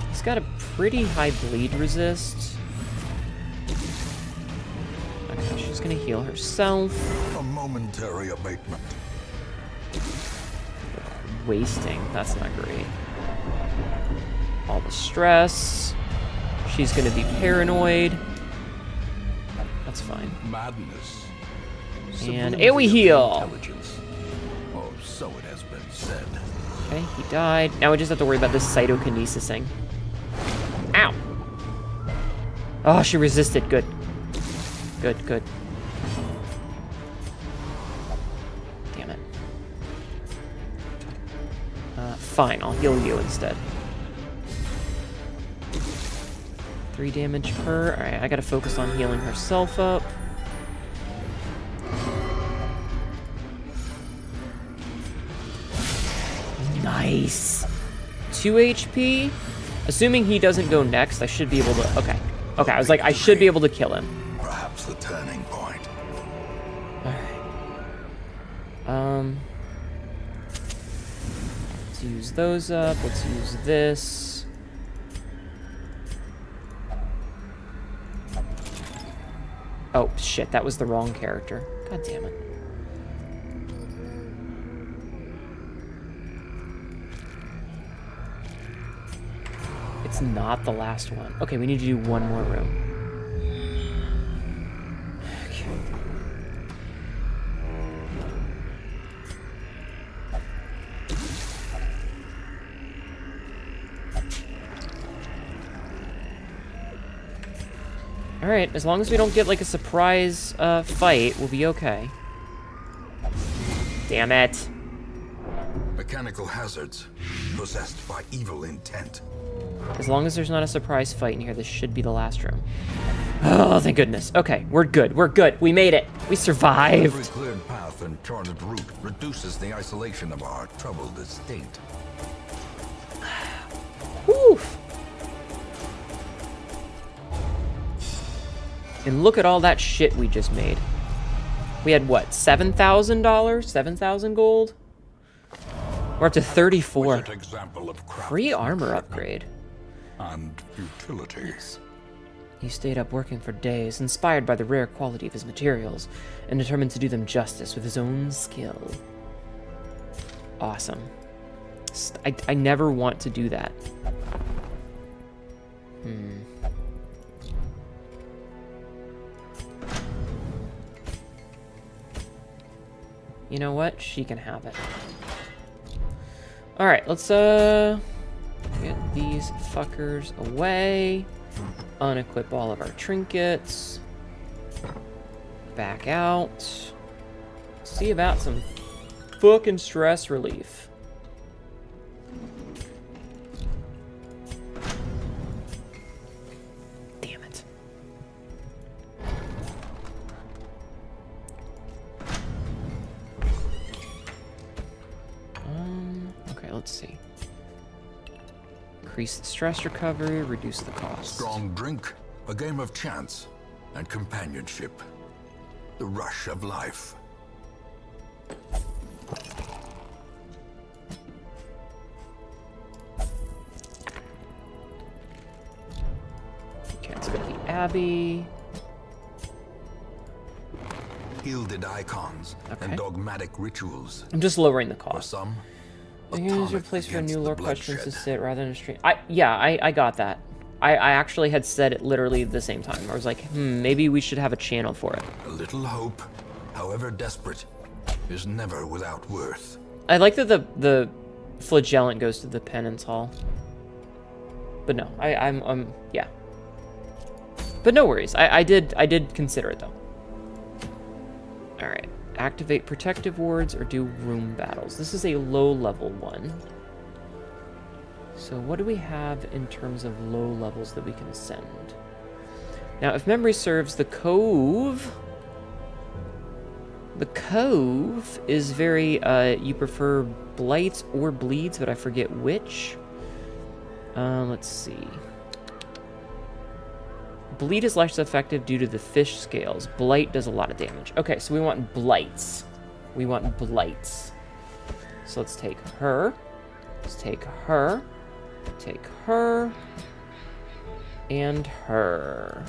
He's got a pretty high bleed resist. Okay, she's gonna heal herself. A momentary abatement. Wasting, that's not great. All the stress. She's gonna be paranoid. That's fine. Madness. And AoE heal. Intelligence. Oh, so it has been said. Okay, he died. Now we just have to worry about this cytokinesising. Ow! Oh, she resisted. Good. Good, good. Damn it. Fine, I'll heal you instead. 3 damage per. Alright, I gotta focus on healing herself up. Nice. 2 HP. Assuming he doesn't go next, I should be able to... Okay. Okay, I was like, I should be able to kill him. Perhaps the turning point. Alright. Let's use those up. Let's use this. Oh, shit. That was the wrong character. God damn it. It's not the last one. Okay, we need to do one more room. Okay. Alright, as long as we don't get like a surprise fight, we'll be okay. Damn it. Mechanical hazards possessed by evil intent. As long as there's not a surprise fight in here, this should be the last room. Oh, thank goodness. Okay, we're good. We're good. We made it. We survived. Every cleared path and charted route reduces the isolation of our troubled estate. Whew. And look at all that shit we just made. We had what, $7,000? 7,000 gold? We're up to 34. Example of Free armor upgrade. and futility. He stayed up working for days, inspired by the rare quality of his materials, and determined to do them justice with his own skill. Awesome. I never want to do that. You know what? She can have it. Alright, let's get these fuckers away. Unequip all of our trinkets. Back out. See about some fucking stress relief. Damn it. Okay, let's see. Increase the stress recovery, reduce the cost. Strong drink, a game of chance, and companionship. The rush of life. Okay, it's gonna be Abby. Gilded icons Okay. and dogmatic rituals. I'm just lowering the For cost. some, Use your place for against new the lore questions to bloodshed. sit rather than a stream. I got that. I actually had said it literally the same time. I was like, maybe we should have a channel for it. A little hope, however desperate, is never without worth. I like that the flagellant goes to the penance hall. But no, I'm yeah. But no worries. I did consider it though. All right. Activate protective wards or do room battles. This is a low level one. So what do we have in terms of low levels that we can send? Now, if memory serves, the Cove is very, you prefer blights or bleeds, but I forget which. Let's see. Bleed is less effective due to the fish scales. Blight does a lot of damage. Okay, so we want blights. We want blights. So let's take her. Let's take her. Take her. And her.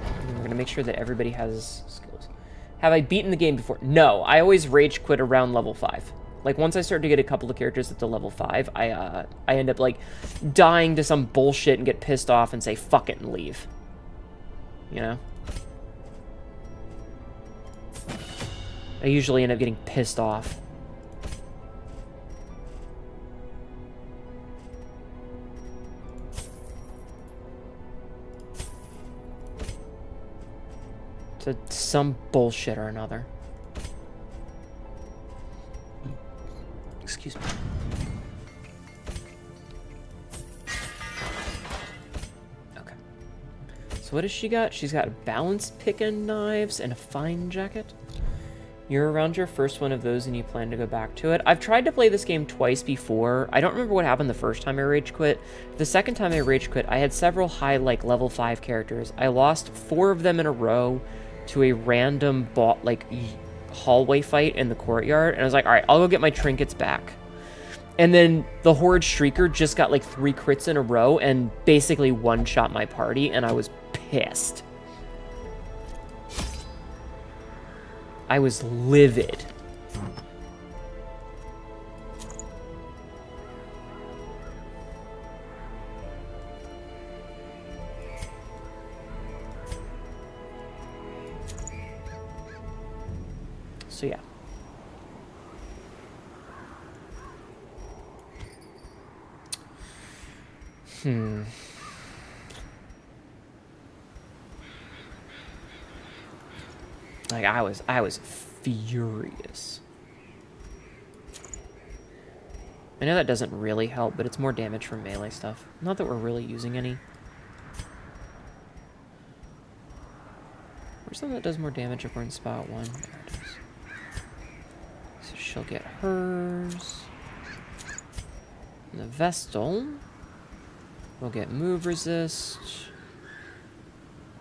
And we're going to make sure that everybody has skills. Have I beaten the game before? No, I always rage quit around level 5. Like, once I start to get a couple of characters at the level 5, I end up, like, dying to some bullshit and get pissed off and say, fuck it, and leave. You know? I usually end up getting pissed off. To some bullshit or another. Excuse me. Okay. So what has she got? She's got balance picking knives and a fine jacket. You're around your first one of those and you plan to go back to it. I've tried to play this game twice before. I don't remember what happened the first time I rage quit. The second time I rage quit, I had several high, like, level 5 characters. I lost 4 of them in a row to a random hallway fight in the courtyard, and I was like, all right, I'll go get my trinkets back. And then the Horde Shrieker just got like 3 crits in a row and basically one-shot my party, and I was pissed. I was livid. So yeah. Like, I was furious. I know that doesn't really help, but it's more damage from melee stuff. Not that we're really using any. Where's something that does more damage if we're in spot 1? There it is. So she'll get hers. And the Vestal will get move resist.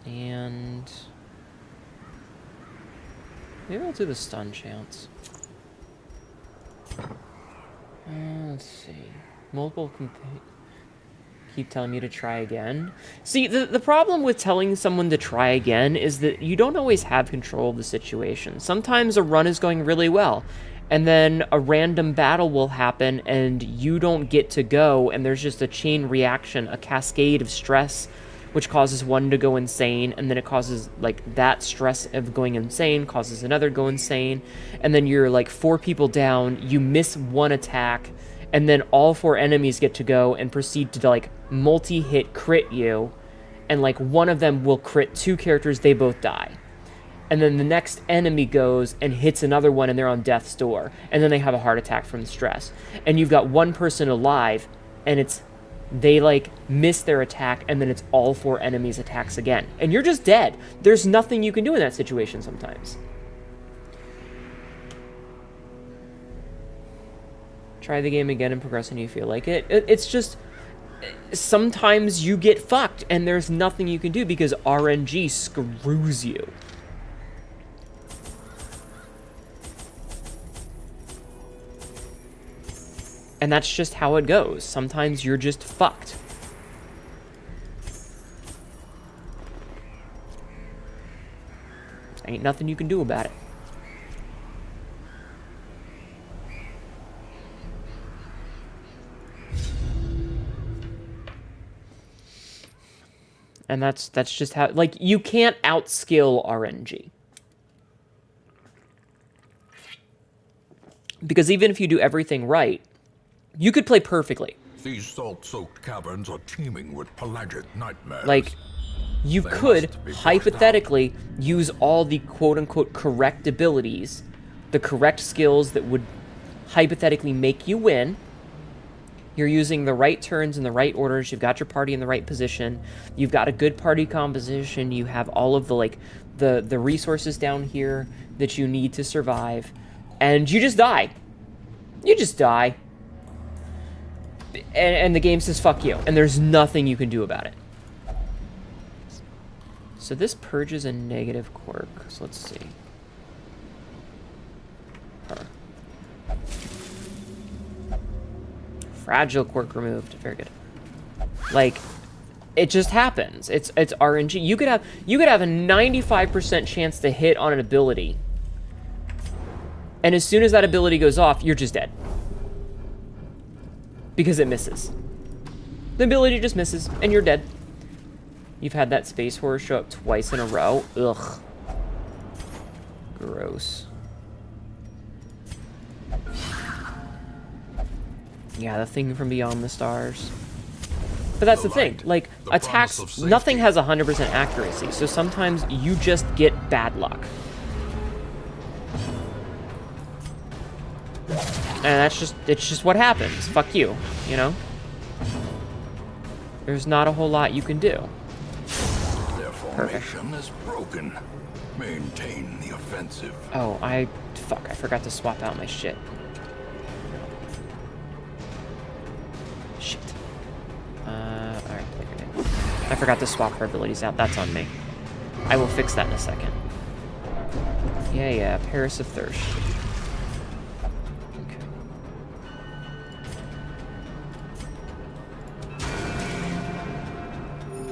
And maybe I'll do the stun chance. Let's see. Multiple keep telling me to try again. See, the problem with telling someone to try again is that you don't always have control of the situation. Sometimes a run is going really well, and then a random battle will happen and you don't get to go, and there's just a chain reaction, a cascade of stress, which causes one to go insane, and then it causes, like, that stress of going insane causes another to go insane, and then you're, like, 4 people down, you miss one attack, and then all 4 enemies get to go and proceed to, like, multi-hit crit you, and, like, one of them will crit 2 characters, they both die. And then the next enemy goes and hits another one, and they're on death's door, and then they have a heart attack from the stress. And you've got one person alive, and they, like, miss their attack, and then it's all 4 enemies' attacks again. And you're just dead. There's nothing you can do in that situation sometimes. Try the game again and progress when you feel like it. It's just, sometimes you get fucked, and there's nothing you can do because RNG screws you. And that's just how it goes. Sometimes you're just fucked. Ain't nothing you can do about it. And that's just how, like, you can't outskill RNG. Because even if you do everything right, you could play perfectly. These salt-soaked caverns are teeming with pelagic nightmares. Like, you They could, must be hypothetically, use all the quote-unquote correct abilities, the correct skills that would hypothetically make you win. You're using the right turns in the right orders. You've got your party in the right position. You've got a good party composition. You have all of the, like, the resources down here that you need to survive. And you just die. You just die. And the game says, fuck you. And there's nothing you can do about it. So this purges a negative quirk. So let's see. Her. Fragile quirk removed. Very good. Like, it just happens. It's RNG. You could have a 95% chance to hit on an ability, and as soon as that ability goes off, you're just dead because it misses. The ability just misses, and you're dead. You've had that space horror show up twice in a row. Ugh. Gross. Yeah, the thing from beyond the stars. But that's the thing. Like, attacks, nothing has 100% accuracy, so sometimes you just get bad luck. And it's just what happens. Fuck you, you know? There's not a whole lot you can do. Their formation is broken. Maintain the offensive. Oh, fuck, I forgot to swap out my shit. Shit. Alright, play your name. I forgot to swap her abilities out. That's on me. I will fix that in a second. Yeah, Paris of Thirst.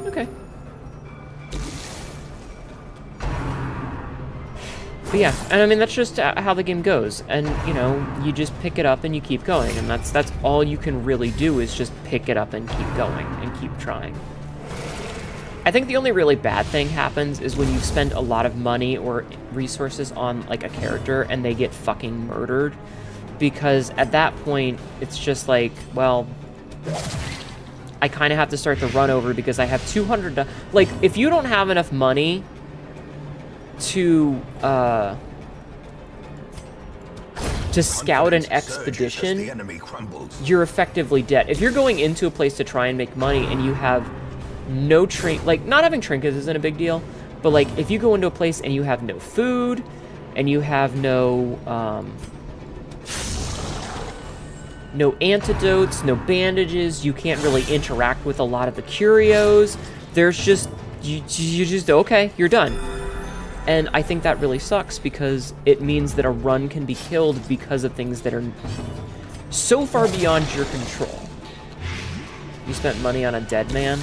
Okay. But yeah, and I mean, that's just how the game goes. And, you know, you just pick it up and you keep going. And that's all you can really do is just pick it up and keep going and keep trying. I think the only really bad thing happens is when you spend a lot of money or resources on, like, a character and they get fucking murdered. Because at that point, it's just like, well, I kind of have to start the run over because I have 200... Like, if you don't have enough money to scout an expedition, you're effectively dead. If you're going into a place to try and make money and you have no like, not having trinkets isn't a big deal, but like, if you go into a place and you have no food and you have no antidotes, no bandages, you can't really interact with a lot of the curios, there's just, you just, okay, you're done. And I think that really sucks because it means that a run can be killed because of things that are so far beyond your control. You spent money on a dead man?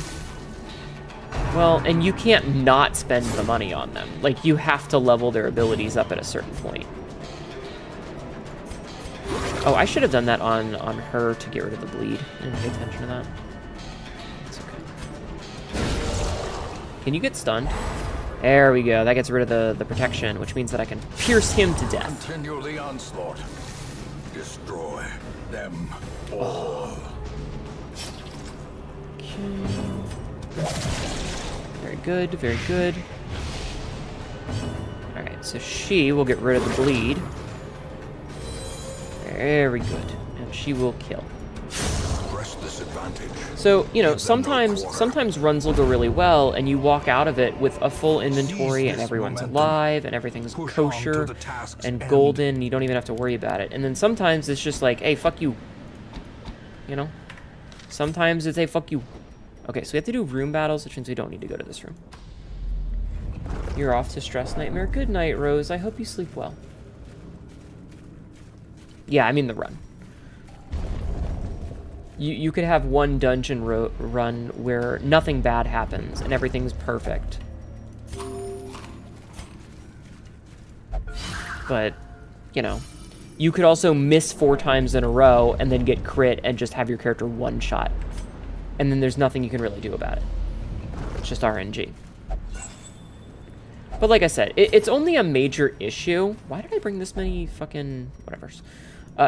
Well, and you can't not spend the money on them. Like, you have to level their abilities up at a certain point. Oh, I should have done that on her to get rid of the bleed. I didn't pay attention to that. It's okay. Can you get stunned? There we go. That gets rid of the protection, which means that I can pierce him to death. Continue the onslaught. Destroy them all. Okay. Very good, very good. Alright, so she will get rid of the bleed. Very good. And she will kill. Press this advantage. So, you know, sometimes runs will go really well, and you walk out of it with a full inventory, and everyone's alive, and everything's kosher and golden, and you don't even have to worry about it. And then sometimes it's just like, hey, fuck you. You know? Sometimes it's, hey, fuck you. Okay, so we have to do room battles, which means we don't need to go to this room. You're off to Stress Nightmare. Good night, Rose. I hope you sleep well. Yeah, I mean the run. You could have one dungeon run where nothing bad happens and everything's perfect. But, you know, you could also miss 4 times in a row and then get crit and just have your character one-shot. And then there's nothing you can really do about it. It's just RNG. But like I said, it's only a major issue. Why did I bring this many fucking whatevers?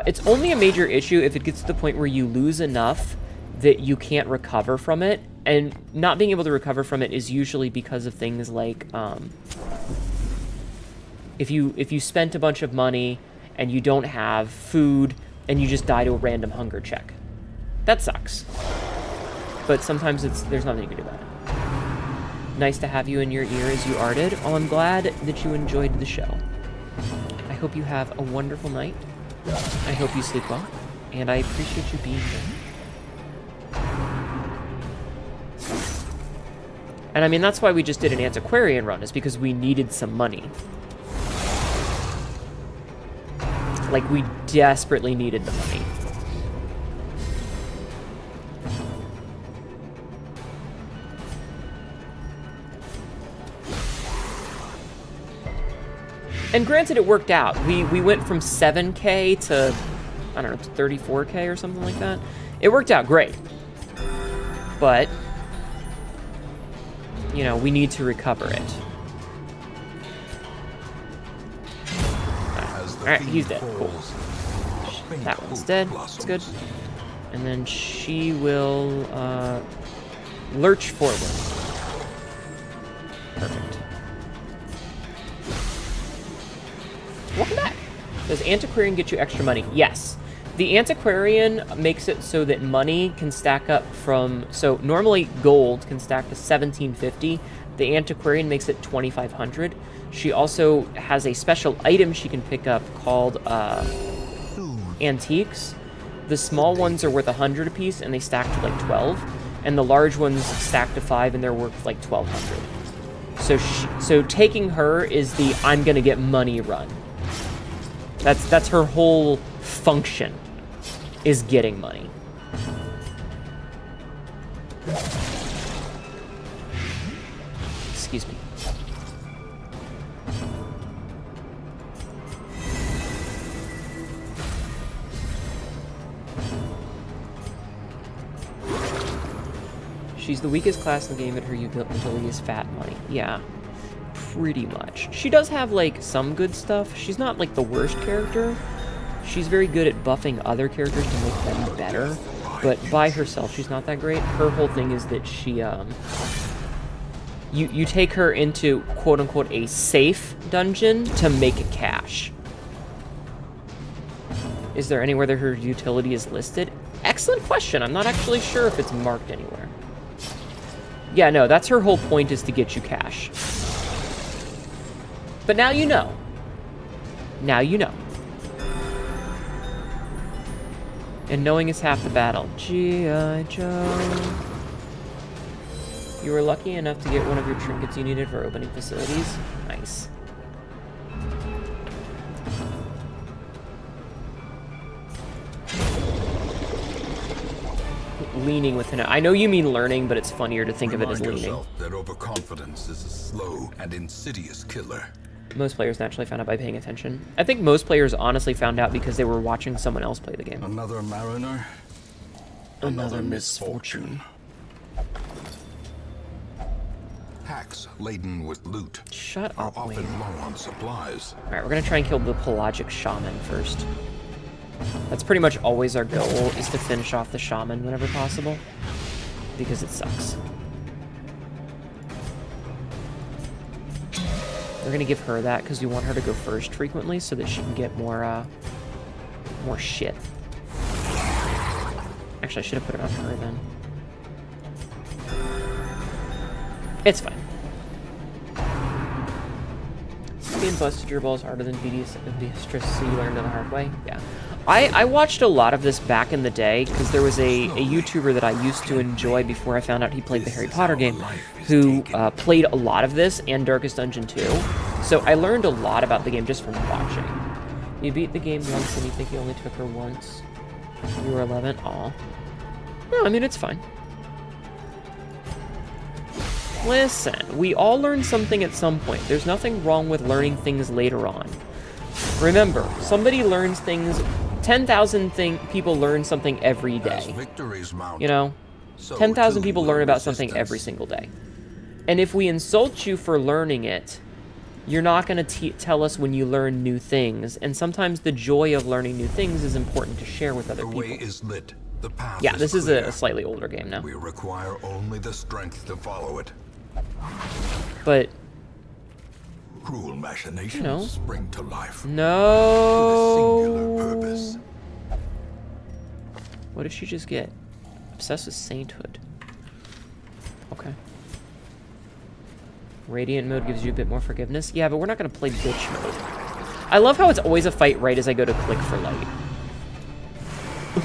It's only a major issue if it gets to the point where you lose enough that you can't recover from it. And not being able to recover from it is usually because of things like if you spent a bunch of money and you don't have food and you just die to a random hunger check. That sucks. But sometimes there's nothing you can do about it. Nice to have you in your ear as you arted. Well, I'm glad that you enjoyed the show. I hope you have a wonderful night. I hope you sleep well. And I appreciate you being here. And I mean, that's why we just did an antiquarian run, is because we needed some money. Like, we desperately needed the money. And granted, it worked out. We went from 7K to, I don't know, to 34K or something like that. It worked out great. But, you know, we need to recover it. Alright, he's dead. Cool. That one's dead. That's good. And then she will lurch forward. Perfect. Welcome back. Does Antiquarian get you extra money? Yes. The Antiquarian makes it so that money can stack up from... So normally gold can stack to 1750. The Antiquarian makes it 2500. She also has a special item she can pick up called antiques. The small ones are worth 100 apiece, and they stack to like 12. And the large ones stack to 5, and they're worth like 1200. So taking her is the I'm gonna get money run. That's her whole function, is getting money. Excuse me. She's the weakest class in the game, but her utility is fat money. Yeah. Pretty much. She does have, like, some good stuff. She's not, like, the worst character. She's very good at buffing other characters to make them better. But by herself, she's not that great. Her whole thing is that she, You take her into, quote-unquote, a safe dungeon to make cash. Is there anywhere that her utility is listed? Excellent question. I'm not actually sure if it's marked anywhere. Yeah, no, that's her whole point, is to get you cash. But now you know. Now you know. And knowing is half the battle. G.I. Joe. You were lucky enough to get one of your trinkets you needed for opening facilities. Nice. Leaning with Hnetu. I know you mean learning, but it's funnier to think of it as leaning. Yourself that overconfidence is a slow and insidious killer. Most players naturally found out by paying attention. I think most players honestly found out because they were watching someone else play the game. Another mariner. Another misfortune. Packs laden with loot Shut are up, often Wayne. low on supplies. Alright, we're gonna try and kill the pelagic shaman first. That's pretty much always our goal, is to finish off the shaman whenever possible. Because it sucks. We're gonna give her that because we want her to go first frequently so that she can get more shit. Actually, I should have put it on her then. It's fine. Being busted your balls harder than Beatrice, so you learned it the hard way? Yeah. I watched a lot of this back in the day because there was a YouTuber that I used to enjoy before I found out he played the Harry Potter game, who played a lot of this and Darkest Dungeon 2. So I learned a lot about the game just from watching. You beat the game once and you think you only took her once. You were 11? Aw. No, I mean, it's fine. Listen, we all learn something at some point. There's nothing wrong with learning things later on. Remember, somebody learns things, 10,000 people learn something every As day. victories mount, You know? so 10,000 too people will learn about something resistance. every single day. And if we insult you for learning it, you're not going to tell us when you learn new things. And sometimes the joy of learning new things is important to share with other The way people. is lit. The path Yeah, is this is clear. a slightly older game now. We require only the strength to follow it. But, Cruel machinations No. spring to life. With a no. singular purpose. What did she just get? Obsessed with sainthood. Okay. Radiant mode gives you a bit more forgiveness. Yeah, but we're not going to play bitch mode. I love how it's always a fight right as I go to click for light.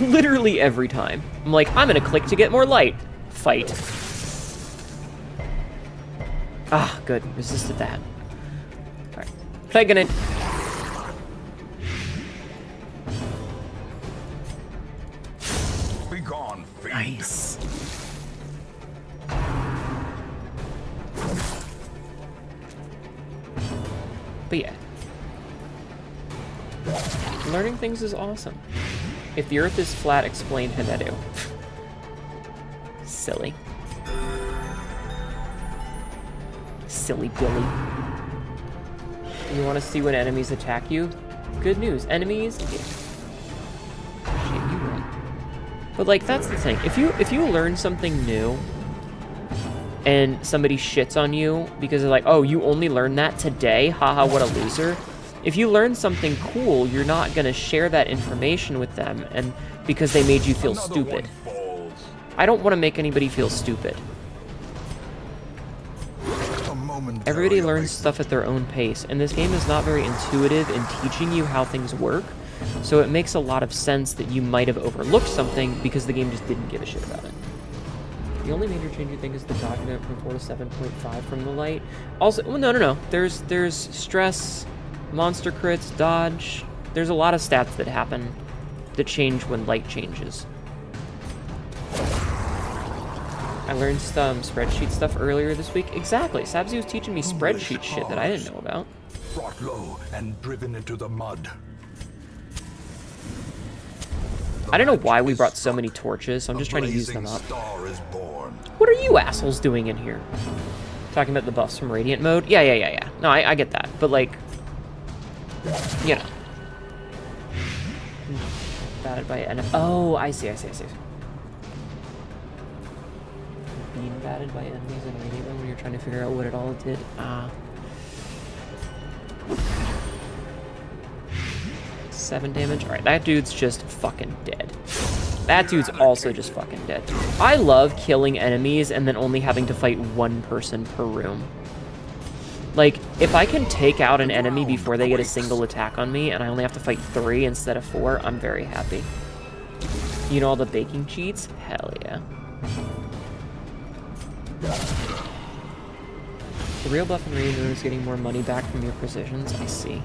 Literally every time. I'm like, I'm going to click to get more light. Fight. Ah, good. Resisted that. Alright. Taking it. Be gone, fiend. Nice. But yeah. Learning things is awesome. If the earth is flat, explain Hnetu. Silly. Silly Billy. You want to see when enemies attack you? Good news. Enemies... Yeah. Shit, you win. But, like, that's the thing. If you learn something new, and somebody shits on you because they're like, oh, you only learned that today? Haha, what a loser. If you learn something cool, you're not going to share that information with them and because they made you feel Another stupid. one falls. I don't want to make anybody feel stupid. A momentary Everybody learns awakening. stuff at their own pace, and this game is not very intuitive in teaching you how things work, so it makes a lot of sense that you might have overlooked something because the game just didn't give a shit about it. The only major change you think is the document from 4 to 7.5 from the light. Also, well, no. There's stress, monster crits, dodge. There's a lot of stats that happen that change when light changes. I learned some spreadsheet stuff earlier this week. Exactly. Sabzi was teaching me spreadsheet shit that I didn't know about. Brought low and driven into the mud. I don't know why we brought so many torches, so I'm just trying to use them up. Star is born. What are you assholes doing in here? Talking about the buffs from Radiant mode? Yeah. No, I get that. But, like, you know. Batted by enemy. Oh, I see. Being batted by enemies in Radiant mode when you're trying to figure out what it all did. Ah. 7 damage. Alright, that dude's just fucking dead. That dude's also just fucking dead. I love killing enemies and then only having to fight one person per room. Like, if I can take out an enemy before they get a single attack on me and I only have to fight 3 instead of 4, I'm very happy. You know all the baking cheats? Hell yeah. The real buff in Radiant is getting more money back from your precisions. I see.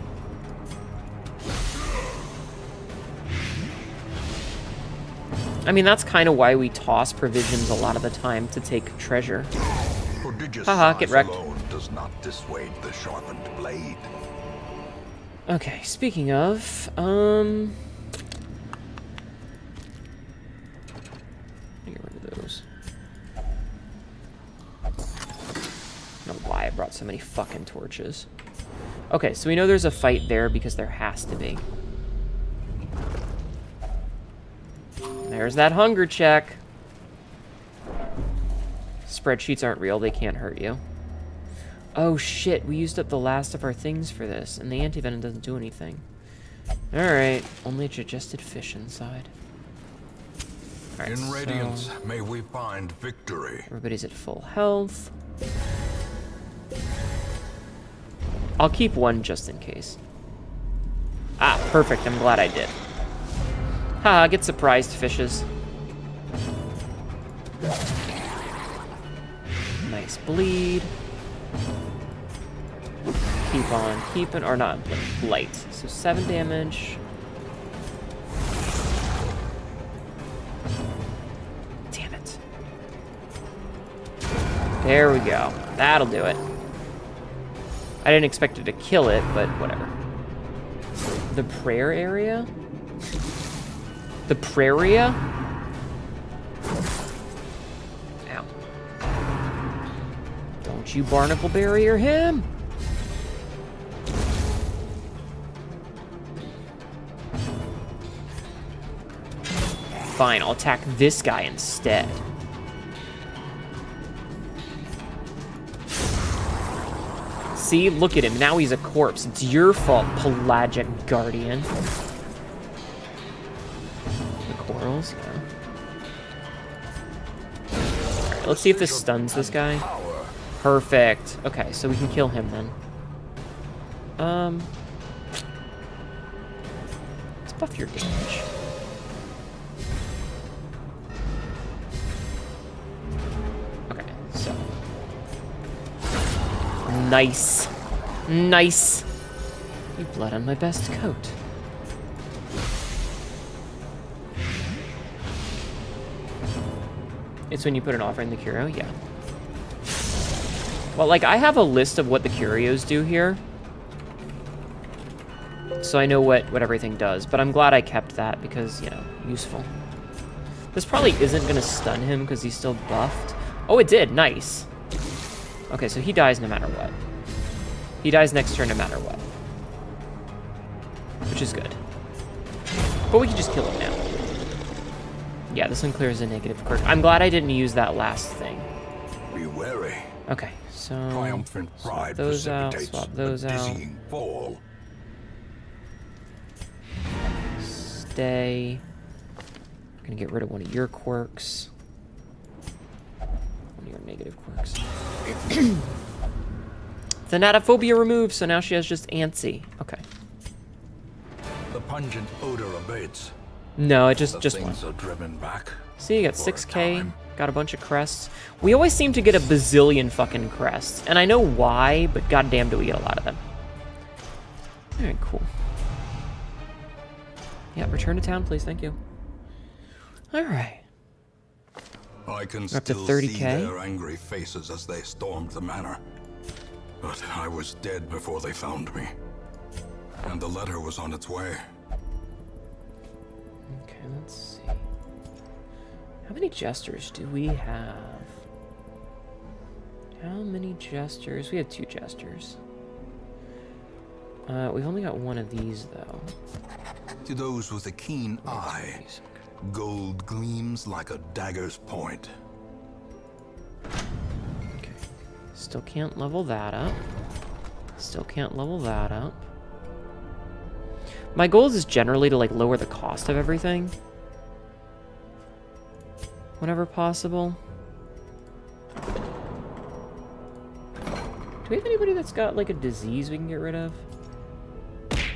I mean, that's kind of why we toss provisions a lot of the time to take treasure. Prodigious Haha, get size wrecked. alone does not dissuade the sharpened blade. Okay, speaking of, get rid of those. I don't know why I brought so many fucking torches. Okay, so we know there's a fight there because there has to be. There's that hunger check. Spreadsheets aren't real, they can't hurt you. Oh shit, we used up the last of our things for this, and the anti-venom doesn't do anything. Alright, only digested fish inside. All right, In so Radiance, may we find victory. everybody's at full health. I'll keep one just in case. Ah, perfect. I'm glad I did. Haha, get surprised, fishes. Nice bleed. Keep on keeping, or not, light. So 7 damage. Damn it. There we go. That'll do it. I didn't expect it to kill it, but whatever. The prayer area? The praria? Ow. Don't you barnacle barrier him! Fine, I'll attack this guy instead. See? Look at him. Now he's a corpse. It's your fault, pelagic guardian. The corals? Yeah. Alright, let's see if this stuns this guy. Perfect. Okay, so we can kill him then. Let's buff your damage. Okay, so. Nice. Nice. You blood on my best coat. It's when you put an offering in the curio? Yeah. Well, like, I have a list of what the curios do here. So I know what everything does. But I'm glad I kept that because, you know, useful. This probably isn't going to stun him because he's still buffed. Oh, it did. Nice. Okay, so he dies no matter what. He dies next turn no matter what. Which is good. But we can just kill him now. Yeah, this one clears a negative quirk. I'm glad I didn't use that last thing. Be wary. Okay, so... Triumphant pride swap those out, precipitates swap those a out. dizzying fall. Stay. I'm gonna get rid of one of your quirks. One of your negative quirks. Thanatophobia removed, so now she has just antsy. Okay. The pungent odor abates. No, it just The one. things are driven back. See, you got for a 6k, time. got a bunch of crests. We always seem to get a bazillion fucking crests, and I know why, but goddamn do we get a lot of them. Alright, cool. Yeah, return to town, please, thank you. Alright. I can We're up to still 30K. see their angry faces as they stormed the manor. But I was dead before they found me. And the letter was on its way. Okay, let's see. How many jesters do we have? How many jesters? We have 2 jesters. We've only got one of these, though. To those with a keen eye, gold gleams like a dagger's point. Okay. Still can't level that up. Still can't level that up. My goal is generally to, like, lower the cost of everything. Whenever possible. Do we have anybody that's got, like, a disease we can get rid of?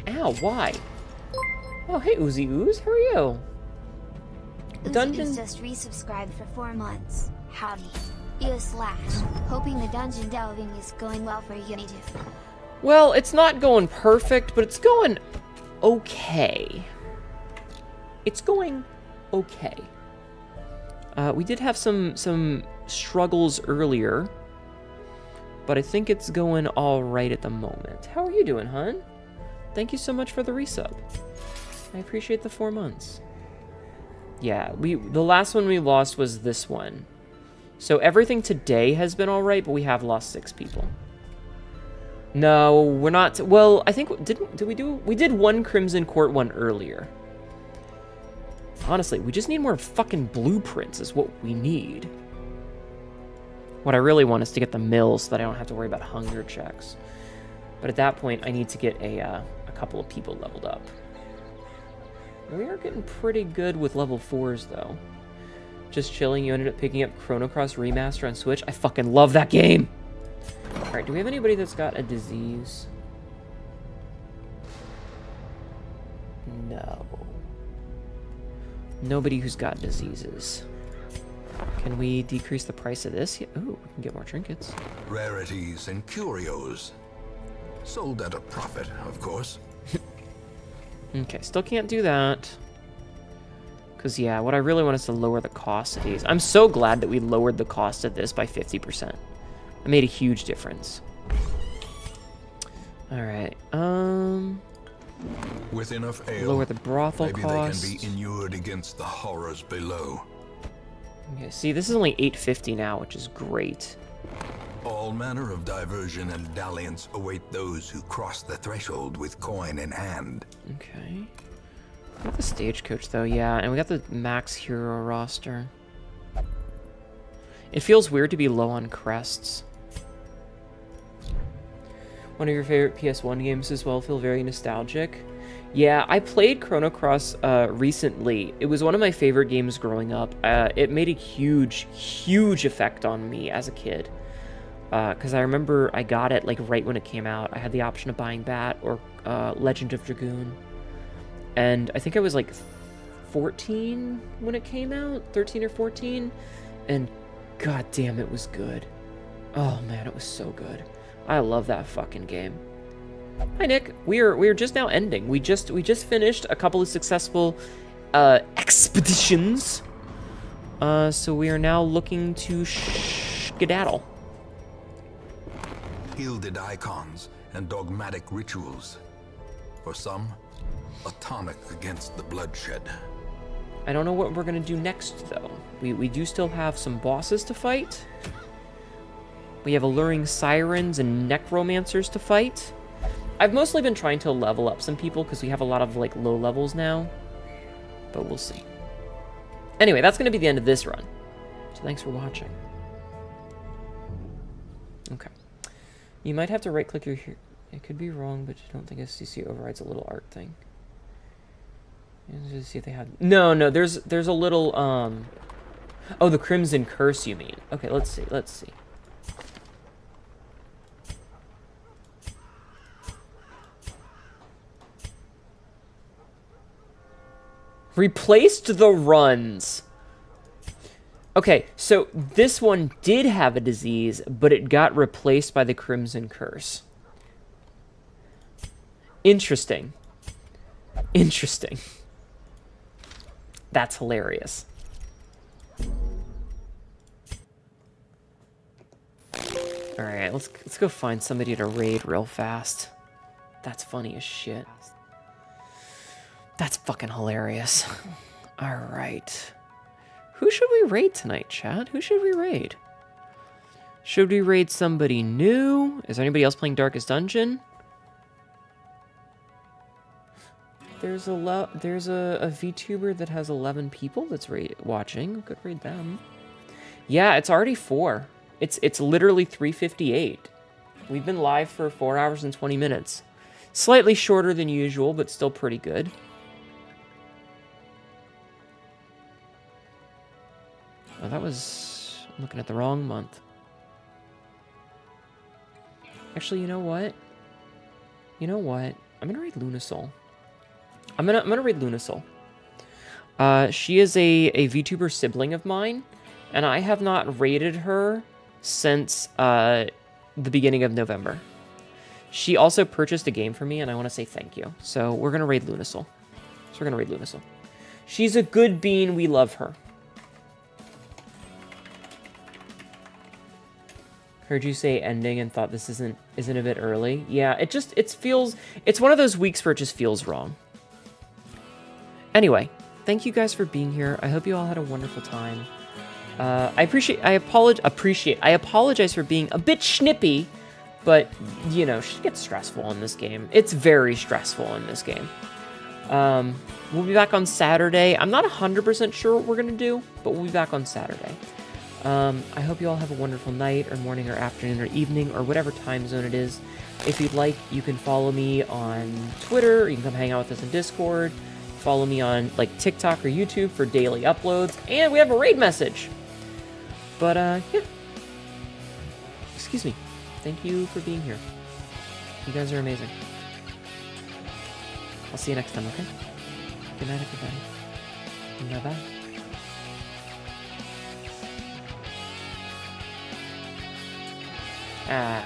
Ow, why? Oh, hey, Uzi Ooze, how are you? Dungeon... Uzi just resubscribed for 4 months. Howdy. EO/. Hoping the dungeon delving is going well for Hnetu. Well, it's not going perfect, but it's going okay. It's going okay. We did have some struggles earlier, but I think it's going all right at the moment. How are you doing, hun? Thank you so much for the resub. I appreciate the 4 months. Yeah, the last one we lost was this one. So everything today has been all right, but we have lost 6 people. No, we're not. Well, I think we did one Crimson Court one earlier. Honestly, we just need more fucking blueprints is what we need. What I really want is to get the mill so that I don't have to worry about hunger checks. But at that point, I need to get a couple of people leveled up. We are getting pretty good with level 4s, though. Just chilling, you ended up picking up Chrono Cross Remaster on Switch. I fucking love that game! Alright, do we have anybody that's got a disease? No. Nobody who's got diseases. Can we decrease the price of this? Yeah. Ooh, we can get more trinkets. Rarities and curios. Sold at a profit, of course. Okay, still can't do that. Because, yeah, what I really want is to lower the cost of these. I'm so glad that we lowered the cost of this by 50%. It made a huge difference. Alright, With enough ale, Lower the brothel maybe cost. they can be inured against the horrors below. Okay, see, this is only $8.50 now, which is great. All manner of diversion and dalliance await those who cross the threshold with coin in hand. Okay. We got the stagecoach, though, yeah, and we got the max hero roster. It feels weird to be low on crests. One of your favorite PS1 games as well, feel very nostalgic. Yeah, I played Chrono Cross recently. It was one of my favorite games growing up. It made a huge, huge effect on me as a kid. Because I remember I got it like right when it came out. I had the option of buying that or Legend of Dragoon. And I think I was like 14 when it came out, 13 or 14. And god damn, it was good. Oh man, it was so good. I love that fucking game. Hi Nick, we're just now ending. We just finished a couple of successful expeditions. So we are now looking to skedaddle. Gilded icons and dogmatic rituals. For some, a tonic against the bloodshed. I don't know what we're gonna do next though. We do still have some bosses to fight. We have alluring sirens and necromancers to fight. I've mostly been trying to level up some people because we have a lot of like low levels now. But we'll see. Anyway, that's gonna be the end of this run. So thanks for watching. Okay. You might have to right click your here. It could be wrong, but I don't think SCC overrides a little art thing. Let's see if they have. No, there's a little oh, the Crimson Curse you mean. Okay, let's see. Replaced the runs. Okay, so this one did have a disease, but it got replaced by the Crimson Curse. Interesting. That's hilarious. Alright, let's go find somebody to raid real fast. That's funny as shit. That's fucking hilarious. Alright. Who should we raid tonight, chat? Who should we raid? Should we raid somebody new? Is there anybody else playing Darkest Dungeon? There's a VTuber that has 11 people that's watching. Could raid them. Yeah, it's already 4. It's literally 3:58. We've been live for 4 hours and 20 minutes. Slightly shorter than usual, but still pretty good. Oh, that was... I'm looking at the wrong month. Actually, you know what? I'm gonna raid Lunasoul. I'm gonna raid Lunasoul. She is a VTuber sibling of mine, and I have not raided her since the beginning of November. She also purchased a game for me, and I want to say thank you. So we're gonna raid Lunasoul. She's a good bean. We love her. Heard you say ending and thought this isn't a bit early. Yeah, it feels, it's one of those weeks where it just feels wrong. Anyway, thank you guys for being here. I hope you all had a wonderful time. I apologize for being a bit snippy, but you know, shit gets stressful in this game. It's very stressful in this game. We'll be back on Saturday. I'm not 100% sure what we're gonna do, but we'll be back on Saturday. I hope you all have a wonderful night or morning or afternoon or evening or whatever time zone it is. If you'd like, you can follow me on Twitter, or you can come hang out with us on Discord. Follow me on like TikTok or YouTube for daily uploads, and we have a raid message. But yeah. Excuse me. Thank you for being here. You guys are amazing. I'll see you next time, okay? Good night, everybody. Bye-bye. Ah.